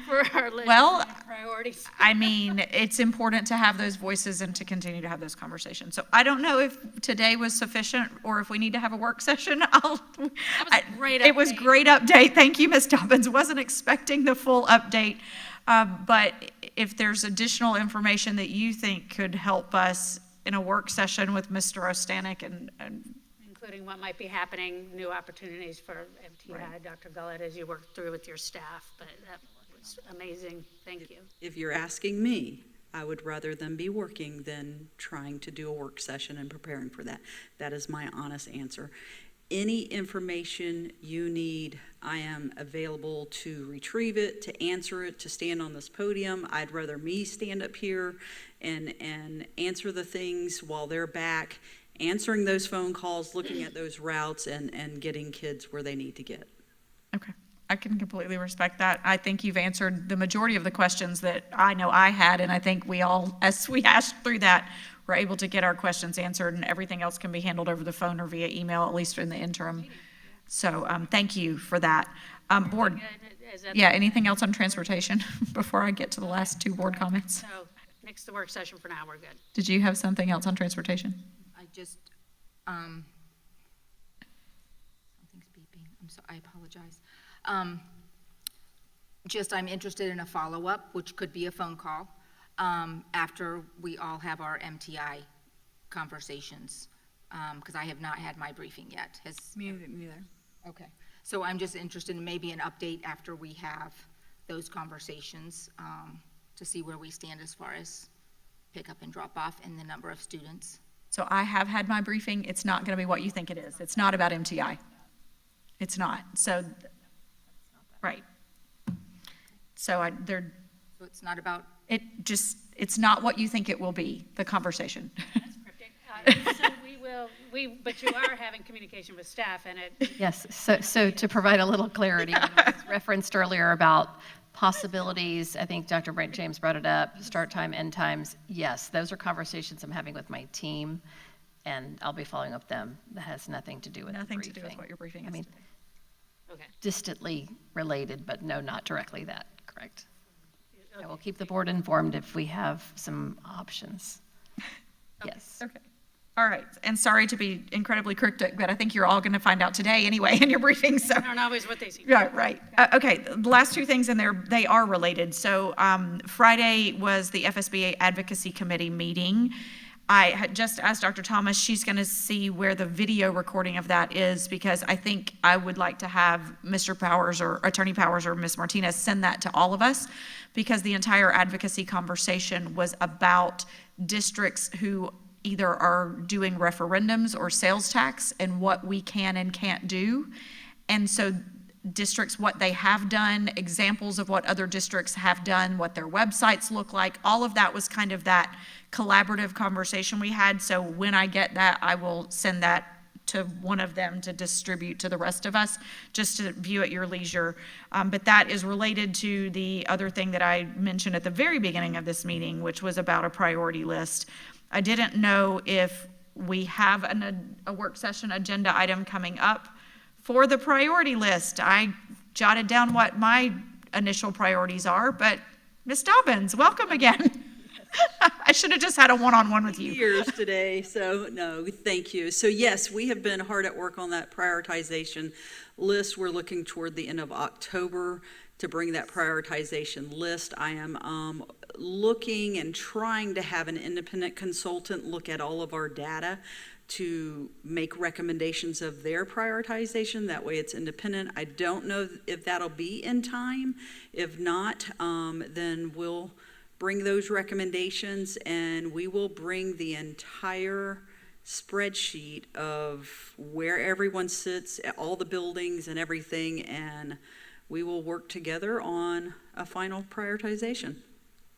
for our list of priorities. I mean, it's important to have those voices and to continue to have those conversations. So I don't know if today was sufficient or if we need to have a work session. That was a great update. It was great update. Thank you, Ms. Dobbins. Wasn't expecting the full update. But if there's additional information that you think could help us in a work session with Mr. Ostanek and including what might be happening, new opportunities for MTI, right. Dr. Gullett, as you work through with your staff, but that was amazing. Thank you. If you're asking me, I would rather them be working than trying to do a work session and preparing for that. That is my honest answer. Any information you need, I am available to retrieve it, to answer it, to stand on this podium. I'd rather me stand up here and answer the things while they're back, answering those phone calls, looking at those routes, and getting kids where they need to get. Okay. I can completely respect that. I think you've answered the majority of the questions that I know I had, and I think we all, as we hashed through that, were able to get our questions answered, and everything else can be handled over the phone or via email, at least in the interim. So thank you for that. Board, yeah, anything else on transportation before I get to the last two board comments? So next the work session for now, we're good. Did you have something else on transportation? I just, something's beeping. I apologize. I'm interested in a follow-up, which could be a phone call, after we all have our MTI conversations, because I have not had my briefing yet. Me neither. Okay. So I'm just interested in maybe an update after we have those conversations, to see where we stand as far as pick up and drop off and the number of students. So I have had my briefing. It's not going to be what you think it is. It's not about MTI. It's not. So, right. So So it's not about. It's not what you think it will be, the conversation. That's cryptic. So but you are having communication with staff and it. Yes, so to provide a little clarity, it was referenced earlier about possibilities. I think Dr. Brent James brought it up, start time, end times. Yes, those are conversations I'm having with my team, and I'll be following up them. That has nothing to do with the briefing. Nothing to do with what your briefing is. I mean, Okay. distantly related, but no, not directly that, correct. I will keep the board informed if we have some options. Yes. Okay. All right. And sorry to be incredibly cryptic, but I think you're all going to find out today anyway in your briefing. So. Aren't always what they see. Yeah, right. Okay. The last two things in there, they are related. So Friday was the FSBA Advocacy Committee meeting. I had just asked Dr. Thomas, she's going to see where the video recording of that is, because I think I would like to have Mr. Powers or Attorney Powers or Ms. Martinez send that to all of us, because the entire advocacy conversation was about districts who either are doing referendums or sales tax and what we can and can't do. And so districts, what they have done, examples of what other districts have done, what their websites look like. All of that was kind of that collaborative conversation we had. So when I get that, I will send that to one of them to distribute to the rest of us, just to view at your leisure. But that is related to the other thing that I mentioned at the very beginning of this meeting, which was about a priority list. I didn't know if we have a work session agenda item coming up for the priority list. I jotted down what my initial priorities are, but Ms. Dobbins, welcome again. I should have just had a one-on-one with you. Years today, so no, thank you. So yes, we have been hard at work on that prioritization list. We're looking toward the end of October to bring that prioritization list. I am looking and trying to have an independent consultant look at all of our data to make recommendations of their prioritization. That way it's independent. I don't know if that'll be in time. If not, then we'll bring those recommendations and we will bring the entire spreadsheet of where everyone sits, all the buildings and everything, and we will work together on a final prioritization.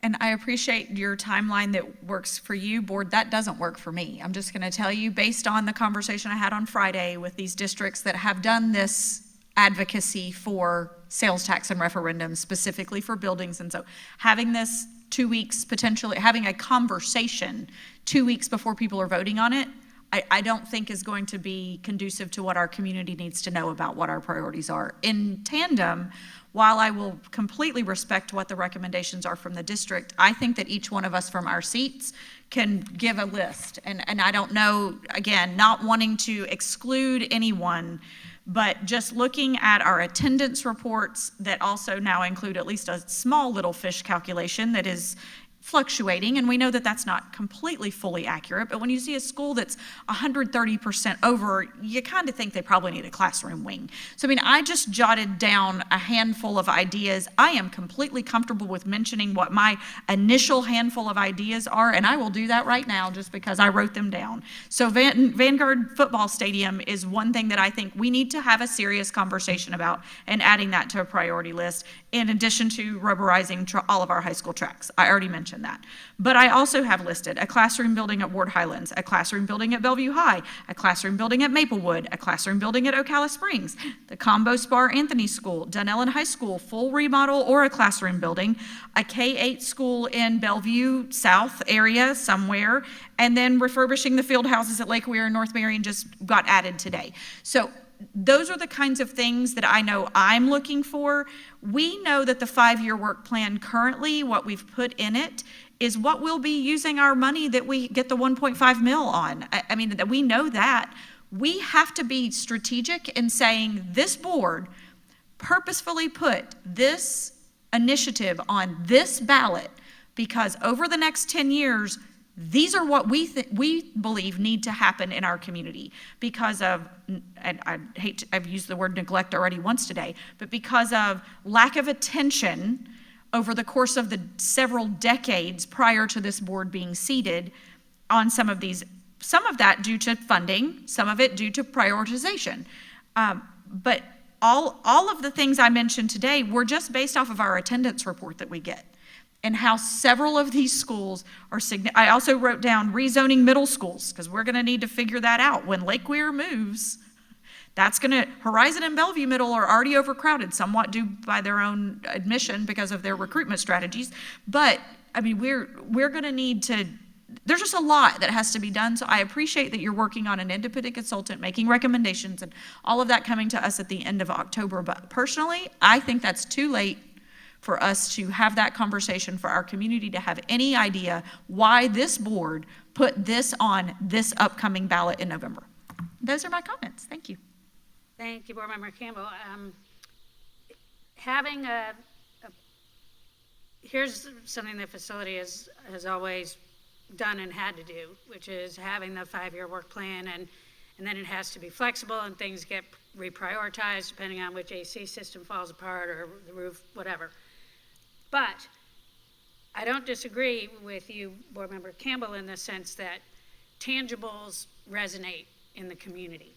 And I appreciate your timeline that works for you, board. That doesn't work for me. I'm just going to tell you, based on the conversation I had on Friday with these districts that have done this advocacy for sales tax and referendums, specifically for buildings. And so having this 2 weeks, potentially having a conversation 2 weeks before people are voting on it, I don't think is going to be conducive to what our community needs to know about what our priorities are. In tandem, while I will completely respect what the recommendations are from the district, I think that each one of us from our seats can give a list. And I don't know, again, not wanting to exclude anyone, but just looking at our attendance reports that also now include at least a small little fish calculation that is fluctuating, and we know that that's not completely fully accurate, but when you see a school that's 130% over, you kind of think they probably need a classroom wing. So, I mean, I just jotted down a handful of ideas. I am completely comfortable with mentioning what my initial handful of ideas are, and I will do that right now just because I wrote them down. So Vanguard Football Stadium is one thing that I think we need to have a serious conversation about and adding that to a priority list, in addition to rubberizing all of our high school tracks. I already mentioned that. But I also have listed a classroom building at Ward Highlands, a classroom building at Bellevue High, a classroom building at Maplewood, a classroom building at Ocala Springs, the Combo Spar Anthony School, Dunellen High School, full remodel or a classroom building, a K-8 school in Bellevue South area somewhere, and then refurbishing the field houses at Lake Weir and North Marion just got added today. So those are the kinds of things that I know I'm looking for. We know that the 5-year work plan currently, what we've put in it, is what we'll be using our money that we get the 1.5 mil on. I mean, that we know that. We have to be strategic in saying this board purposefully put this initiative on this ballot because over the next 10 years, these are what we believe need to happen in our community because of, and I've used the word neglect already once today, but because of lack of attention over the course of the several decades prior to this board being seated on some of these, some of that due to funding, some of it due to prioritization. But all of the things I mentioned today were just based off of our attendance report that we get, and how several of these schools are I also wrote down rezoning middle schools, because we're gonna need to figure that out. When Lake Weir moves, that's gonna, Horizon and Bellevue Middle are already overcrowded, somewhat due by their own admission because of their recruitment strategies. But, I mean, we're gonna need to, there's just a lot that has to be done. So I appreciate that you're working on an independent consultant, making recommendations and all of that coming to us at the end of October. But personally, I think that's too late for us to have that conversation, for our community to have any idea why this board put this on this upcoming ballot in November. Those are my comments. Thank you. Thank you, Board Member Campbell. Having here's something the facility has always done and had to do, which is having the 5-year work plan, and then it has to be flexible and things get reprioritized depending on which AC system falls apart or the roof, whatever. But I don't disagree with you, Board Member Campbell, in the sense that tangibles resonate in the community.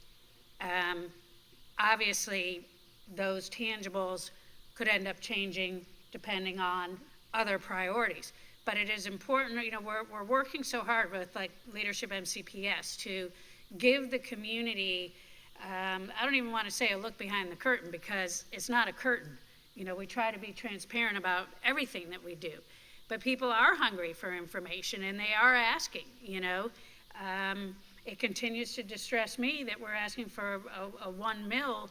Obviously, those tangibles could end up changing depending on other priorities. But it is important, you know, we're working so hard with like Leadership MCPS to give the community, I don't even want to say a look behind the curtain because it's not a curtain. You know, we try to be transparent about everything that we do. But people are hungry for information and they are asking, you know. It continues to distress me that we're asking for a 1 mil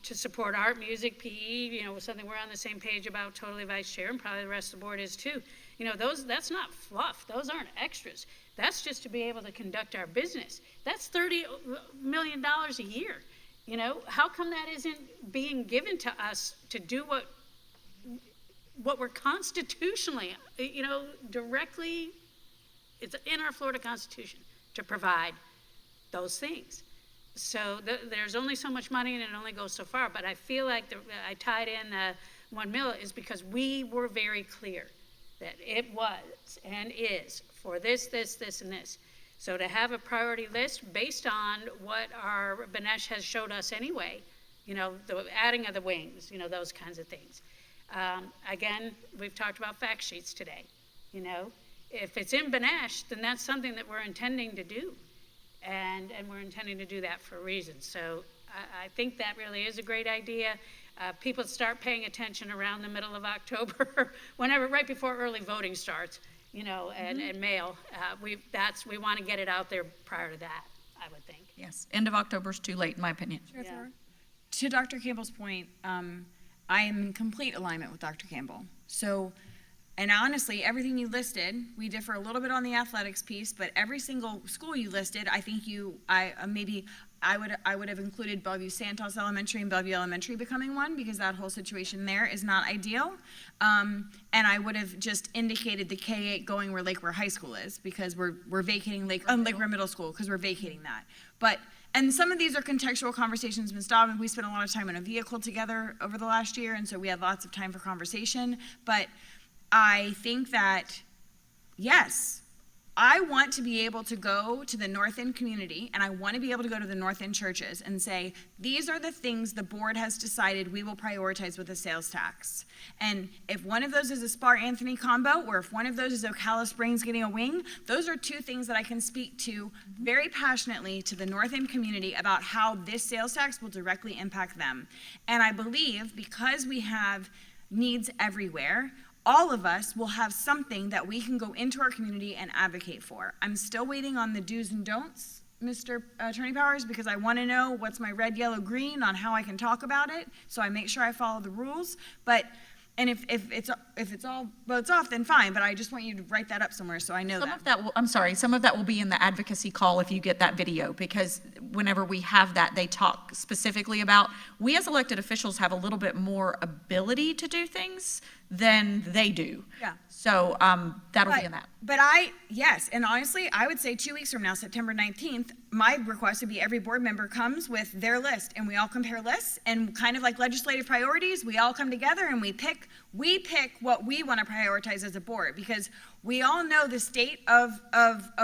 to support art, music, PE, you know, something we're on the same page about, totally vice chair, and probably the rest of the board is too. You know, that's not fluff. Those aren't extras. That's just to be able to conduct our business. That's $30 million a year. You know, how come that isn't being given to us to do what we're constitutionally, you know, directly, it's in our Florida Constitution to provide those things. So there's only so much money and it only goes so far, but I feel like I tied in the 1 mil is because we were very clear that it was and is for this, and this. So to have a priority list based on what our Benesh has showed us anyway, you know, the adding of the wings, you know, those kinds of things. Again, we've talked about fact sheets today, you know. If it's in Benesh, then that's something that we're intending to do. And we're intending to do that for a reason. So I think that really is a great idea. People start paying attention around the middle of October, right before early voting starts, you know, and mail. We want to get it out there prior to that, I would think. Yes, end of October is too late, in my opinion. Yeah. To Dr. Campbell's point, I am in complete alignment with Dr. Campbell. So, and honestly, everything you listed, we differ a little bit on the athletics piece, but every single school you listed, I think I would have included Bellevue Santos Elementary and Bellevue Elementary becoming one because that whole situation there is not ideal. And I would have just indicated the K-8 going where Lake Road High School is because we're vacating Lake Road Middle School because we're vacating that. And some of these are contextual conversations. Ms. Dobbin, we spent a lot of time in a vehicle together over the last year, and so we had lots of time for conversation. But I think that, yes, I want to be able to go to the North End community, and I want to be able to go to the North End churches and say, these are the things the board has decided we will prioritize with a sales tax. And if one of those is a Spar Anthony combo, or if one of those is Ocala Springs getting a wing, those are two things that I can speak to very passionately to the North End community about how this sales tax will directly impact them. And I believe because we have needs everywhere, all of us will have something that we can go into our community and advocate for. I'm still waiting on the do's and don'ts, Mr. Attorney Powers, because I want to know what's my red, yellow, green on how I can talk about it, so I make sure I follow the rules. And if it's all votes off, then fine, but I just want you to write that up somewhere so I know Some of that will be in the advocacy call if you get that video, because whenever we have that, they talk specifically about, we as elected officials have a little bit more ability to do things than they do. Yeah. So that'll be in that. But yes, and honestly, I would say 2 weeks from now, September 19th, my request would be every board member comes with their list, and we all compare lists, and kind of like legislative priorities, we all come together and we pick what we want to prioritize as a board, because we all know the state of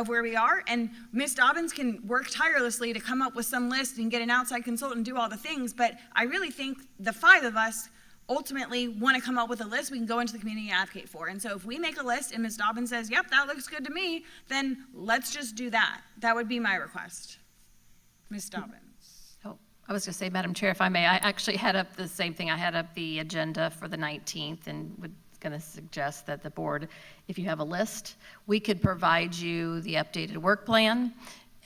where we are, and Ms. Dobbins can work tirelessly to come up with some list and get an outside consultant and do all the things, but I really think the 5 of us ultimately want to come up with a list we can go into the community and advocate for. And so if we make a list and Ms. Dobbins says, yep, that looks good to me, then let's just do that. That would be my request. Ms. Dobbins. Oh, I was going to say, Madam Chair, if I may, I actually had up the same thing. I had up the agenda for the 19th and was going to suggest that the board, if you have a list, we could provide you the updated work plan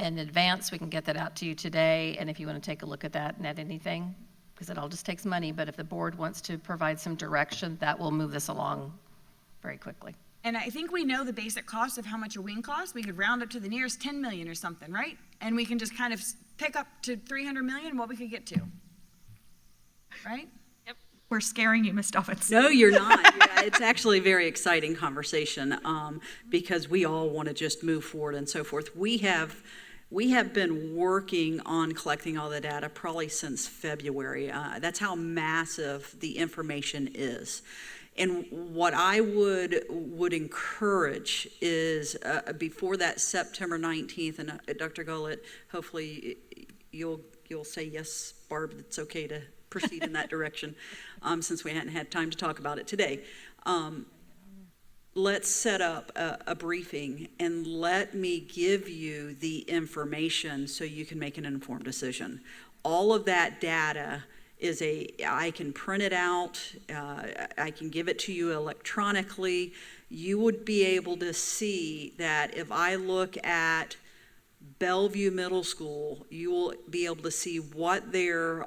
in advance. We can get that out to you today. And if you want to take a look at that and add anything, because it all just takes money, but if the board wants to provide some direction, that will move this along very quickly. And I think we know the basic cost of how much a wing costs. We could round up to the nearest 10 million or something, right? And we can just kind of pick up to 300 million what we could get to, right? Yep. We're scaring you, Ms. Dobbins. No, you're not. Yeah, it's actually a very exciting conversation because we all want to just move forward and so forth. We have been working on collecting all the data probably since February. That's how massive the information is. And what I would encourage is before that September 19th, and Dr. Gullett, hopefully you'll say yes, Barb, it's okay to proceed in that direction, since we hadn't had time to talk about it today. Let's set up a briefing and let me give you the information so you can make an informed decision. All of that data I can print it out, I can give it to you electronically. You would be able to see that if I look at Bellevue Middle School, you will be able to see what their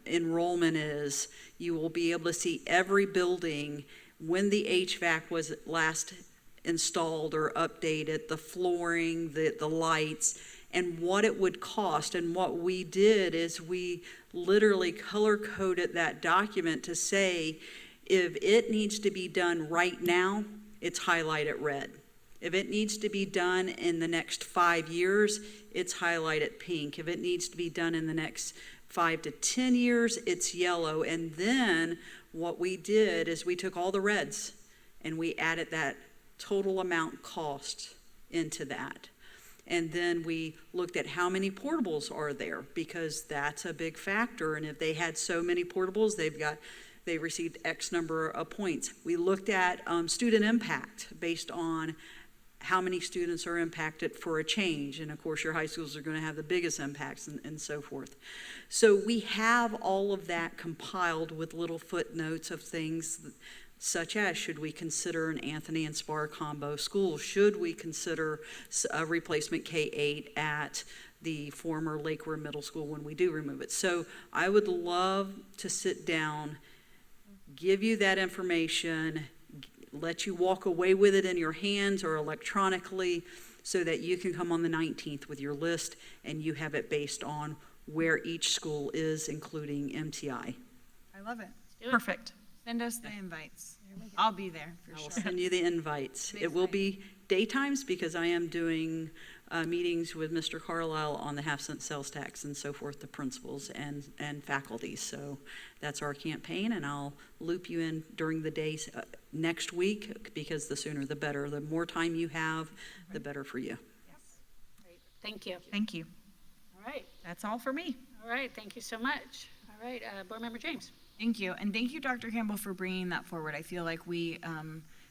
enrollment is. You will be able to see every building, when the HVAC was last installed or updated, the flooring, the lights, and what it would cost. And what we did is we literally color-coded that document to say, if it needs to be done right now, it's highlighted red. If it needs to be done in the next 5 years, it's highlighted pink. If it needs to be done in the next 5 to 10 years, it's yellow. And then what we did is we took all the reds and we added that total amount cost into that. And then we looked at how many portables are there, because that's a big factor. And if they had so many portables, they received X number of points. We looked at student impact based on how many students are impacted for a change. And of course, your high schools are going to have the biggest impacts and so forth. So we have all of that compiled with little footnotes of things such as, should we consider an Anthony and Spar combo school? Should we consider a replacement K-8 at the former Lakeward Middle School when we do remove it? So I would love to sit down, give you that information, let you walk away with it in your hands or electronically, so that you can come on the 19th with your list and you have it based on where each school is, including MTI. I love it. Perfect. Send us the invites. I'll be there for I will sure. send you the invites. It will be daytimes because I am doing meetings with Mr. Carlisle on the half-cent sales tax and so forth, the principals and faculty. So that's our campaign, and I'll loop you in during the days next week, because the sooner the better. The more time you have, the better for you. Great. Thank you. Thank you. All right. That's all for me. All right. Thank you so much. All right. Board Member James. Thank you. And thank you, Dr. Campbell, for bringing that forward. I feel like we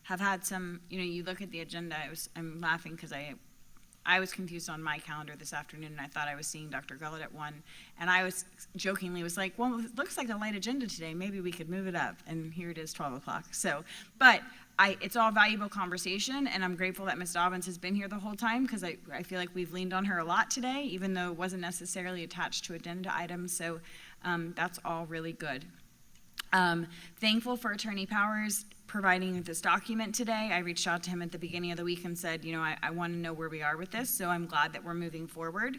have had some, you look at the agenda, I'm laughing because I was confused on my calendar this afternoon, and I thought I was seeing Dr. Gullett at 1, and I was jokingly was like, well, it looks like a light agenda today. Maybe we could move it up, and here it is, 12 o'clock. So, but it's all valuable conversation, and I'm grateful that Ms. Dobbins has been here the whole time, because I feel like we've leaned on her a lot today, even though it wasn't necessarily attached to agenda items. So that's all really good. Thankful for Attorney Powers providing this document today. I reached out to him at the beginning of the week and said, I want to know where we are with this, so I'm glad that we're moving forward.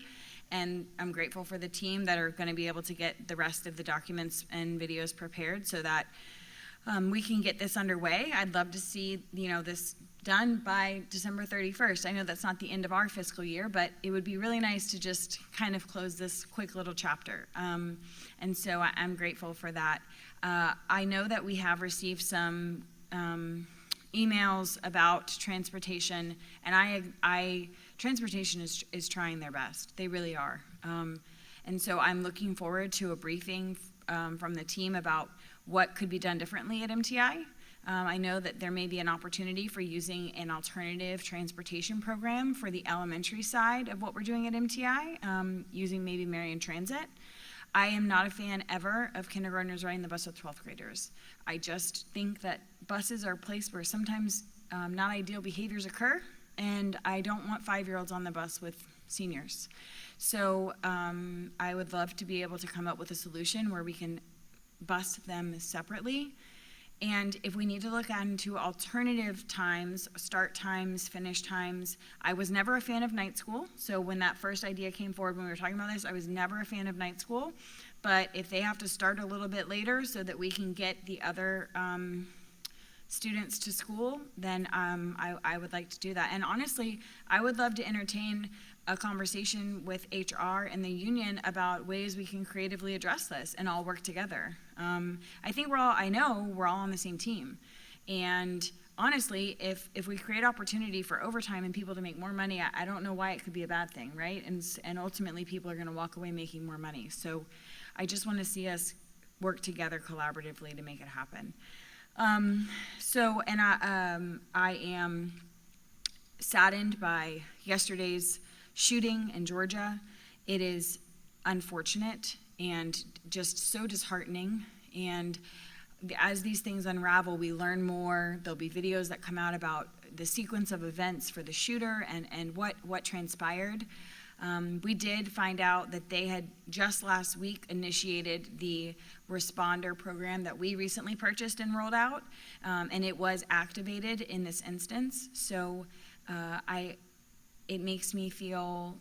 And I'm grateful for the team that are going to be able to get the rest of the documents and videos prepared so that we can get this underway. I'd love to see, this done by December 31st. I know that's not the end of our fiscal year, but it would be really nice to just kind of close this quick little chapter. And so I'm grateful for that. I know that we have received some emails about transportation, and transportation is trying their best. They really are. And so I'm looking forward to a briefing from the team about what could be done differently at MTI. I know that there may be an opportunity for using an alternative transportation program for the elementary side of what we're doing at MTI, using maybe Marion Transit. I am not a fan ever of kindergartners riding the bus with 12th graders. I just think that buses are a place where sometimes not ideal behaviors occur, and I don't want 5-year-olds on the bus with seniors. So I would love to be able to come up with a solution where we can bus them separately. And if we need to look into alternative times, start times, finish times, I was never a fan of night school. So when that first idea came forward when we were talking about this, I was never a fan of night school. But if they have to start a little bit later so that we can get the other students to school, then I would like to do that. And honestly, I would love to entertain a conversation with HR and the union about ways we can creatively address this and all work together. I think I know we're all on the same team. And honestly, if we create opportunity for overtime and people to make more money, I don't know why it could be a bad thing, right? And ultimately, people are going to walk away making more money. So I just want to see us work together collaboratively to make it happen. I am saddened by yesterday's shooting in Georgia. It is unfortunate and just so disheartening. And as these things unravel, we learn more. There'll be videos that come out about the sequence of events for the shooter and what transpired. We did find out that they had just last week initiated the responder program that we recently purchased and rolled out, and it was activated in this instance. So it makes me feel,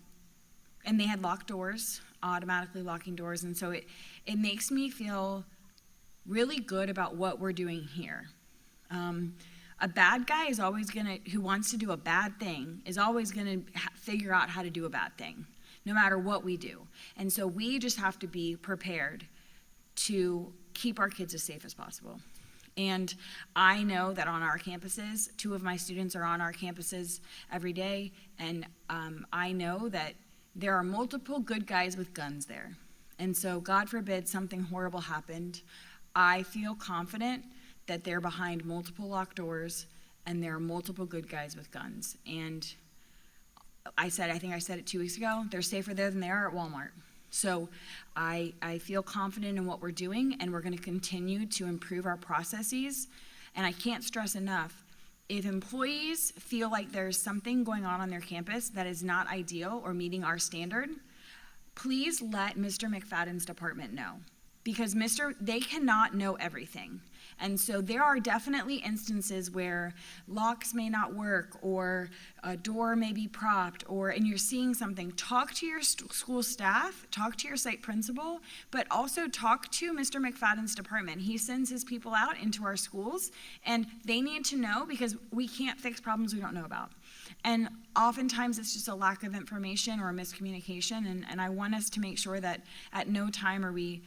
and they had locked doors, automatically locking doors, and so it makes me feel really good about what we're doing here. A bad guy is always who wants to do a bad thing is always gonna figure out how to do a bad thing, no matter what we do. And so we just have to be prepared to keep our kids as safe as possible. And I know that on our campuses, 2 of my students are on our campuses every day, and I know that there are multiple good guys with guns there. And so God forbid something horrible happened, I feel confident that they're behind multiple locked doors and there are multiple good guys with guns. And I think I said it 2 weeks ago, they're safer there than they are at Walmart. So I feel confident in what we're doing, and we're gonna continue to improve our processes. And I can't stress enough, if employees feel like there's something going on their campus that is not ideal or meeting our standard, please let Mr. McFadden's department know. Because they cannot know everything. And so there are definitely instances where locks may not work, or a door may be propped, and you're seeing something. Talk to your school staff, talk to your site principal, but also talk to Mr. McFadden's department. He sends his people out into our schools, and they need to know, because we can't fix problems we don't know about. And oftentimes it's just a lack of information or a miscommunication, and I want us to make sure that at no time are we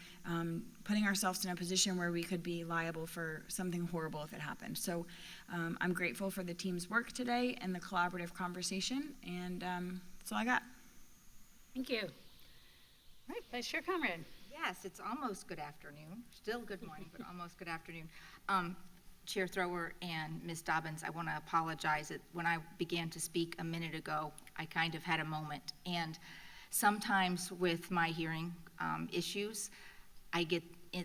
putting ourselves in a position where we could be liable for something horrible if it happened. So I'm grateful for the team's work today and the collaborative conversation, and that's all I got. Thank you. All right, Vice Chair Conrad. Yes, it's almost good afternoon. Still good morning, but almost good afternoon. Chair Thrower and Ms. Dobbins, I want to apologize that when I began to speak a minute ago, I kind of had a moment. And sometimes with my hearing issues, I get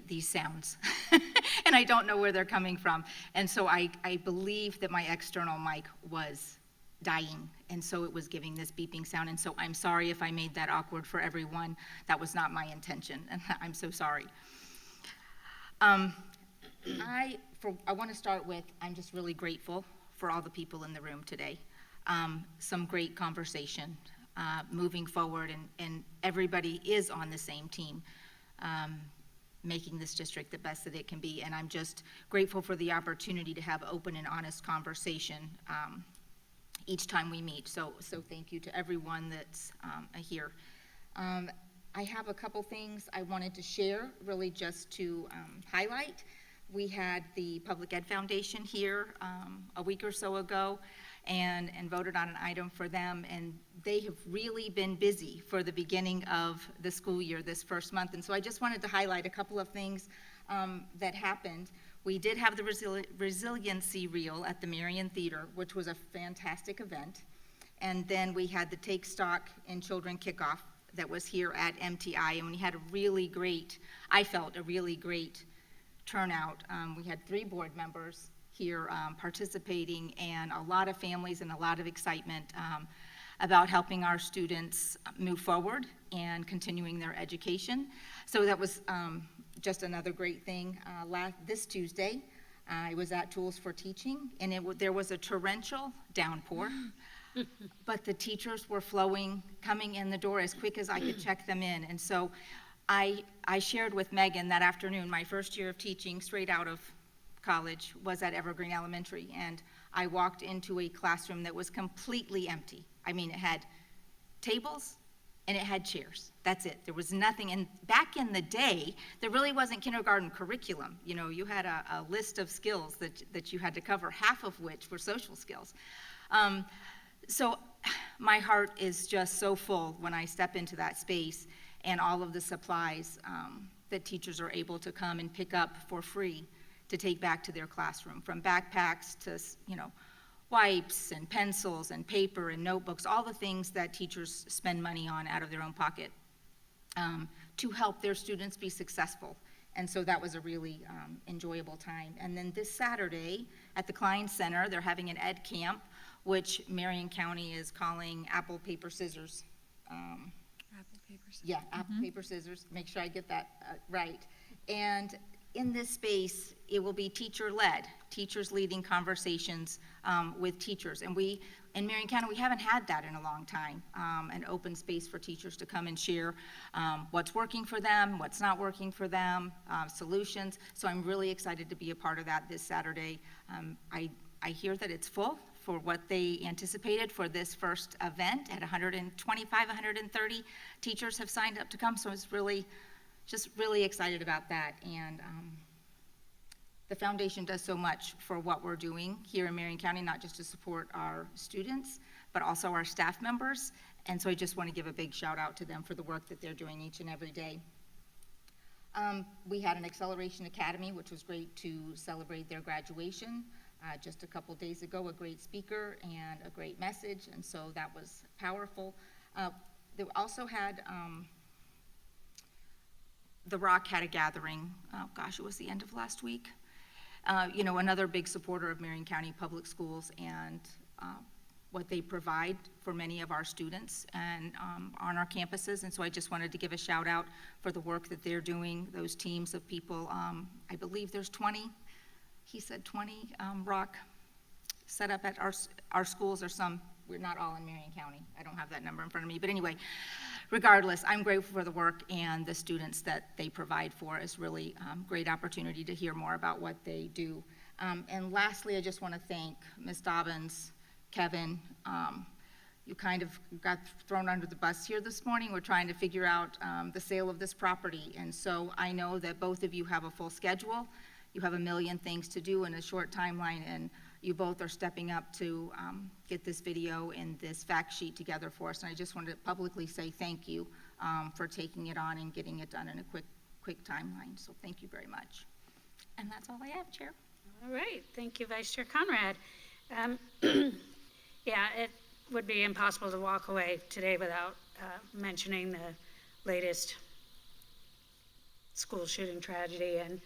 these sounds, and I don't know where they're coming from. And so I believe that my external mic was dying, and so it was giving this beeping sound. And so I'm sorry if I made that awkward for everyone. That was not my intention, and I'm so sorry. I want to start with, I'm just really grateful for all the people in the room today. Some great conversation moving forward, and everybody is on the same team, making this district the best that it can be. And I'm just grateful for the opportunity to have open and honest conversation each time we meet. So thank you to everyone that's here. I have a couple things I wanted to share, really just to highlight. We had the Public Ed Foundation here a week or so ago and voted on an item for them, and they have really been busy for the beginning of the school year this first month. And so I just wanted to highlight a couple of things that happened. We did have the resiliency reel at the Marion Theater, which was a fantastic event. And then we had the Take Stock in Children kickoff that was here at MTI, and we had a really great, I felt a really great turnout. We had 3 board members here participating, and a lot of families and a lot of excitement about helping our students move forward and continuing their education. So that was just another great thing. This Tuesday, I was at Tools for Teaching, and there was a torrential downpour, but the teachers were coming in the door as quick as I could check them in. And so I shared with Megan that afternoon, my first year of teaching straight out of college was at Evergreen Elementary, and I walked into a classroom that was completely empty. I mean, it had tables and it had chairs. That's it. There was nothing. And back in the day, there really wasn't kindergarten curriculum. You know, you had a list of skills that you had to cover, half of which were social skills. So my heart is just so full when I step into that space, and all of the supplies that teachers are able to come and pick up for free to take back to their classroom, from backpacks to, wipes and pencils and paper and notebooks, all the things that teachers spend money on out of their own pocket, to help their students be successful. And so that was a really enjoyable time. And then this Saturday at the Klein Center, they're having an ed camp, which Marion County is calling apple, paper, scissors. Apple, paper, scissors. Yeah, apple, paper, scissors, make sure I get that right. And in this space, it will be teacher-led, teachers leading conversations with teachers. And we, in Marion County, we haven't had that in a long time, an open space for teachers to come and share what's working for them, what's not working for them, solutions. So I'm really excited to be a part of that this Saturday. I hear that it's full for what they anticipated for this first event. At 125, 130 teachers have signed up to come, so it's really excited about that. And the foundation does so much for what we're doing here in Marion County, not just to support our students, but also our staff members. And so I just want to give a big shout out to them for the work that they're doing each and every day. We had an Acceleration Academy, which was great to celebrate their graduation. Just a couple days ago, a great speaker and a great message, and so that was powerful. They also had, The Rock had a gathering, it was the end of last week. Another big supporter of Marion County Public Schools and what they provide for many of our students and on our campuses. And so I just wanted to give a shout out for the work that they're doing, those teams of people. I believe there's 20, he said 20 Rock set up at our schools, or some. We're not all in Marion County. I don't have that number in front of me. But anyway, regardless, I'm grateful for the work and the students that they provide for us. Really great opportunity to hear more about what they do. And lastly, I just want to thank Ms. Dobbins, Kevin. You kind of got thrown under the bus here this morning. We're trying to figure out the sale of this property. And so I know that both of you have a full schedule. You have a million things to do in a short timeline, and you both are stepping up to get this video and this fact sheet together for us. And I just wanted to publicly say thank you for taking it on and getting it done in a quick timeline. So thank you very much. And that's all I have, Chair. All right, thank you, Vice Chair Conrad. Yeah, it would be impossible to walk away today without mentioning the latest school shooting tragedy, and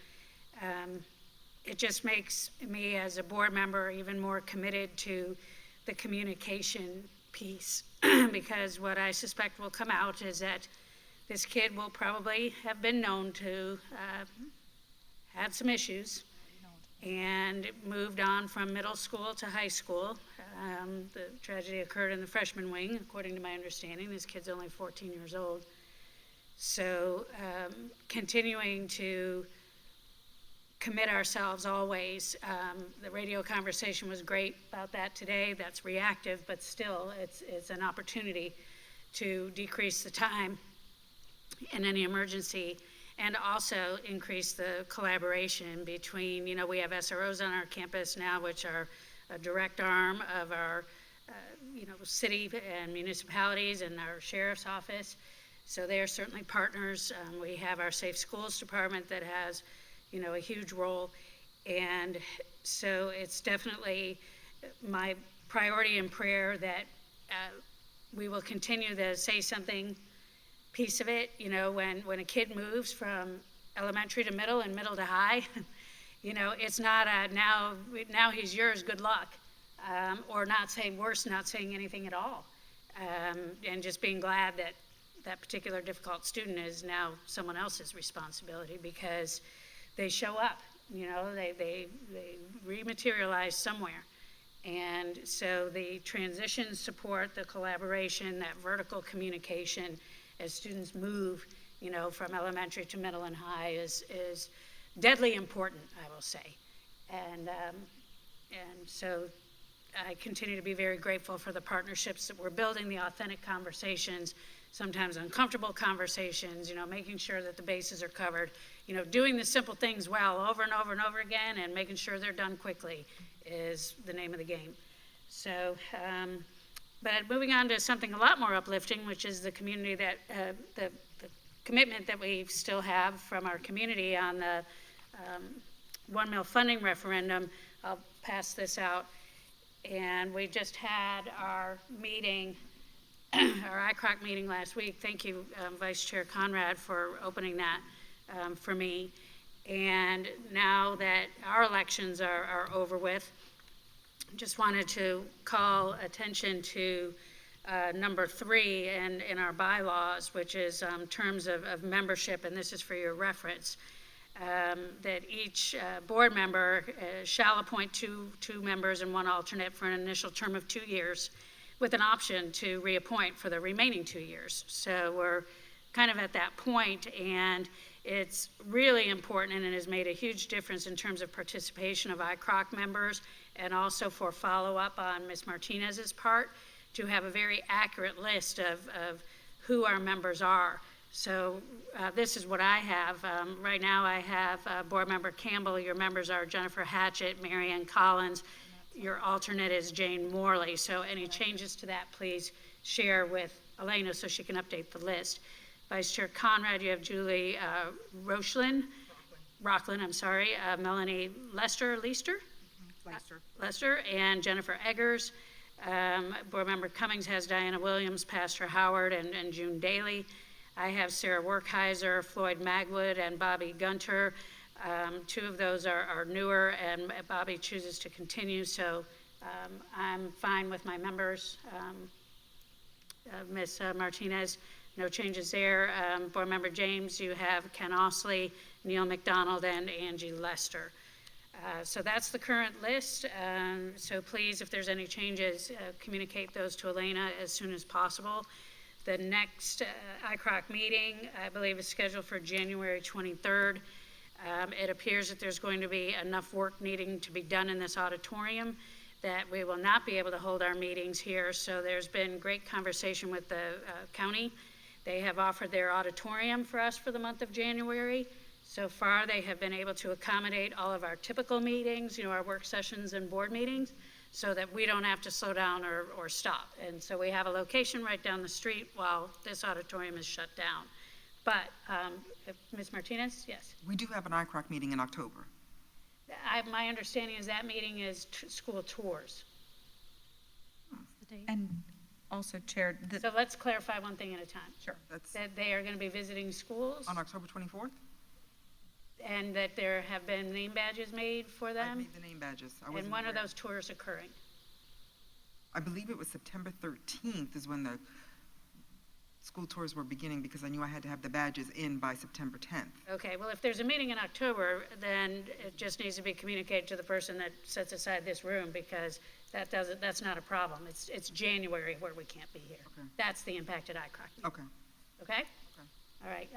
it just makes me as a board member even more committed to the communication piece because what I suspect will come out is that this kid will probably have been known to had some issues and moved on from middle school to high school. The tragedy occurred in the freshman wing, according to my understanding. This kid's only 14 years old. So continuing to commit ourselves always. The radio conversation was great about that today. That's reactive, but still it's an opportunity to decrease the time in any emergency and also increase the collaboration between, we have SROs on our campus now, which are a direct arm of our, city and municipalities and our sheriff's office. So they are certainly partners. We have our Safe Schools Department that has a huge role. And so it's definitely my priority and prayer that we will continue the say something piece of it. When a kid moves from elementary to middle and middle to high, it's not a now he's yours, good luck. Or not saying worse, not saying anything at all. And just being glad that that particular difficult student is now someone else's responsibility because they show up, they rematerialize somewhere. And so the transition support, the collaboration, that vertical communication as students move, from elementary to middle and high is deadly important, I will say. And so I continue to be very grateful for the partnerships that we're building, the authentic conversations, sometimes uncomfortable conversations, making sure that the bases are covered, doing the simple things well over and over and over again and making sure they're done quickly is the name of the game. So, but moving on to something a lot more uplifting, which is the community that, the commitment that we still have from our community on the 1 mil funding referendum. I'll pass this out. And we just had our meeting, our ICROC meeting last week. Thank you, Vice Chair Conrad, for opening that for me. And now that our elections are over with, just wanted to call attention to number 3 in our bylaws, which is terms of membership, and this is for your reference. That each board member shall appoint two members and 1 alternate for an initial term of 2 years, with an option to reappoint for the remaining 2 years. So we're kind of at that point, and it's really important, and it has made a huge difference in terms of participation of ICROC members, and also for follow-up on Ms. Martinez's part, to have a very accurate list of who our members are. So this is what I have. Right now I have Board Member Campbell. Your members are Jennifer Hatchett, Marion Collins. Your alternate is Jane Morley. So any changes to that, please share with Elena so she can update the list. Vice Chair Conrad, you have Julie Roechlin, Melanie Lester, and Jennifer Eggers. Board Member Cummings has Diana Williams, Pastor Howard, and June Daly. I have Sarah Werkheiser, Floyd Magwood, and Bobby Gunter. 2 of those are newer, and Bobby chooses to continue, so I'm fine with my members. Ms. Martinez, no changes there. Board Member James, you have Ken Osley, Neil McDonald, and Angie Lester. So that's the current list. So please, if there's any changes, communicate those to Elena as soon as possible. The next ICROC meeting, I believe, is scheduled for January 23rd. It appears that there's going to be enough work needing to be done in this auditorium that we will not be able to hold our meetings here. So there's been great conversation with the county. They have offered their auditorium for us for the month of January. So far, they have been able to accommodate all of our typical meetings, our work sessions and board meetings, so that we don't have to slow down or stop. And so we have a location right down the street while this auditorium is shut down. But, Ms. Martinez, yes? We do have an ICROC meeting in October. My understanding is that meeting is school tours. And also, Chair, So let's clarify one thing at a time. Sure. That they are going to be visiting schools On October 24th? and that there have been name badges made for I them. made the name badges. I And wasn't when are aware. those tours occurring? I believe it was September 13th is when the school tours were beginning, because I knew I had to have the badges in by September 10th. Okay, well, if there's a meeting in October, then it just needs to be communicated to the person that sets aside this room, because that's not a problem. It's January where we can't be here. Okay. That's the impacted ICROC. Okay. Okay? All right.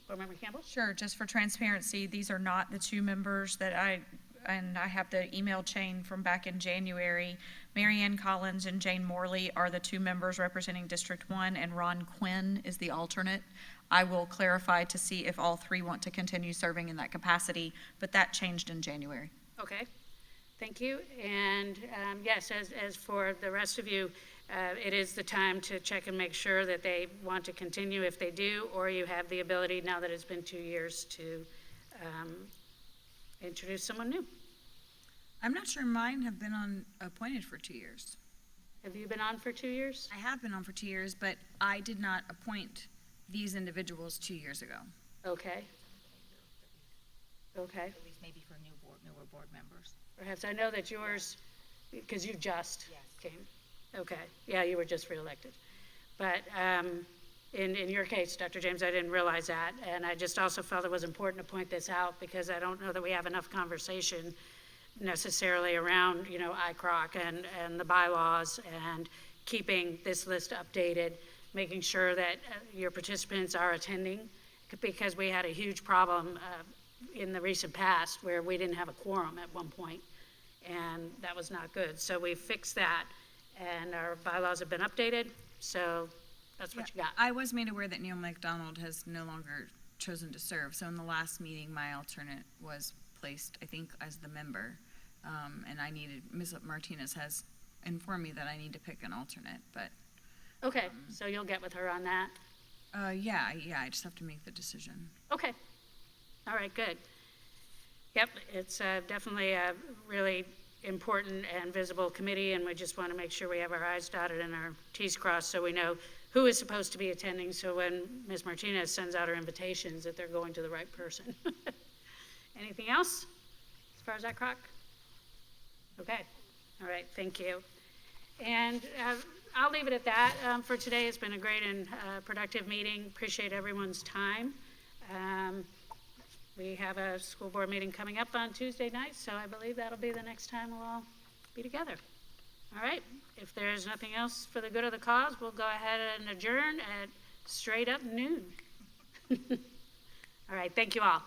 Board Member Campbell? Sure, just for transparency, these are not the 2 members that I have the email chain from back in January. Marianne Collins and Jane Morley are the 2 members representing District 1, and Ron Quinn is the alternate. I will clarify to see if all 3 want to continue serving in that capacity, but that changed in January. Okay, thank you. And yes, as for the rest of you, it is the time to check and make sure that they want to continue if they do, or you have the ability, now that it's been 2 years, to introduce someone new. I'm not sure mine have been appointed for 2 years. Have you been on for 2 years? I have been on for 2 years, but I did not appoint these individuals 2 years ago. Okay. Okay. At least maybe for newer board members. Perhaps, I know that yours, because you just came. Okay, yeah, you were just reelected. But in your case, Dr. James, I didn't realize that, and I just also felt it was important to point this out, because I don't know that we have enough conversation necessarily around, ICROC and the bylaws, and keeping this list updated, making sure that your participants are attending, because we had a huge problem in the recent past where we didn't have a quorum at one point, and that was not good. So we fixed that, and our bylaws have been updated, so that's what you got. I was made aware that Neil McDonald has no longer chosen to serve, so in the last meeting, my alternate was placed, I think, as the member, and Ms. Martinez has informed me that I need to pick an alternate, but. Okay, so you'll get with her on that. Yeah, I just have to make the decision. Okay. All right, good. Yep, it's definitely a really important and visible committee, and we just want to make sure we have our i's dotted and our t's crossed so we know who is supposed to be attending, so when Ms. Martinez sends out her invitations, that they're going to the right person. Anything else as far as that, Croc? Okay. All right, thank you. And I'll leave it at that for today. It's been a great and productive meeting. Appreciate everyone's time. We have a school board meeting coming up on Tuesday night, so I believe that'll be the next time we'll all be together. All right, if there's nothing else for the good of the cause, we'll go ahead and adjourn at straight up noon. All right, thank you all.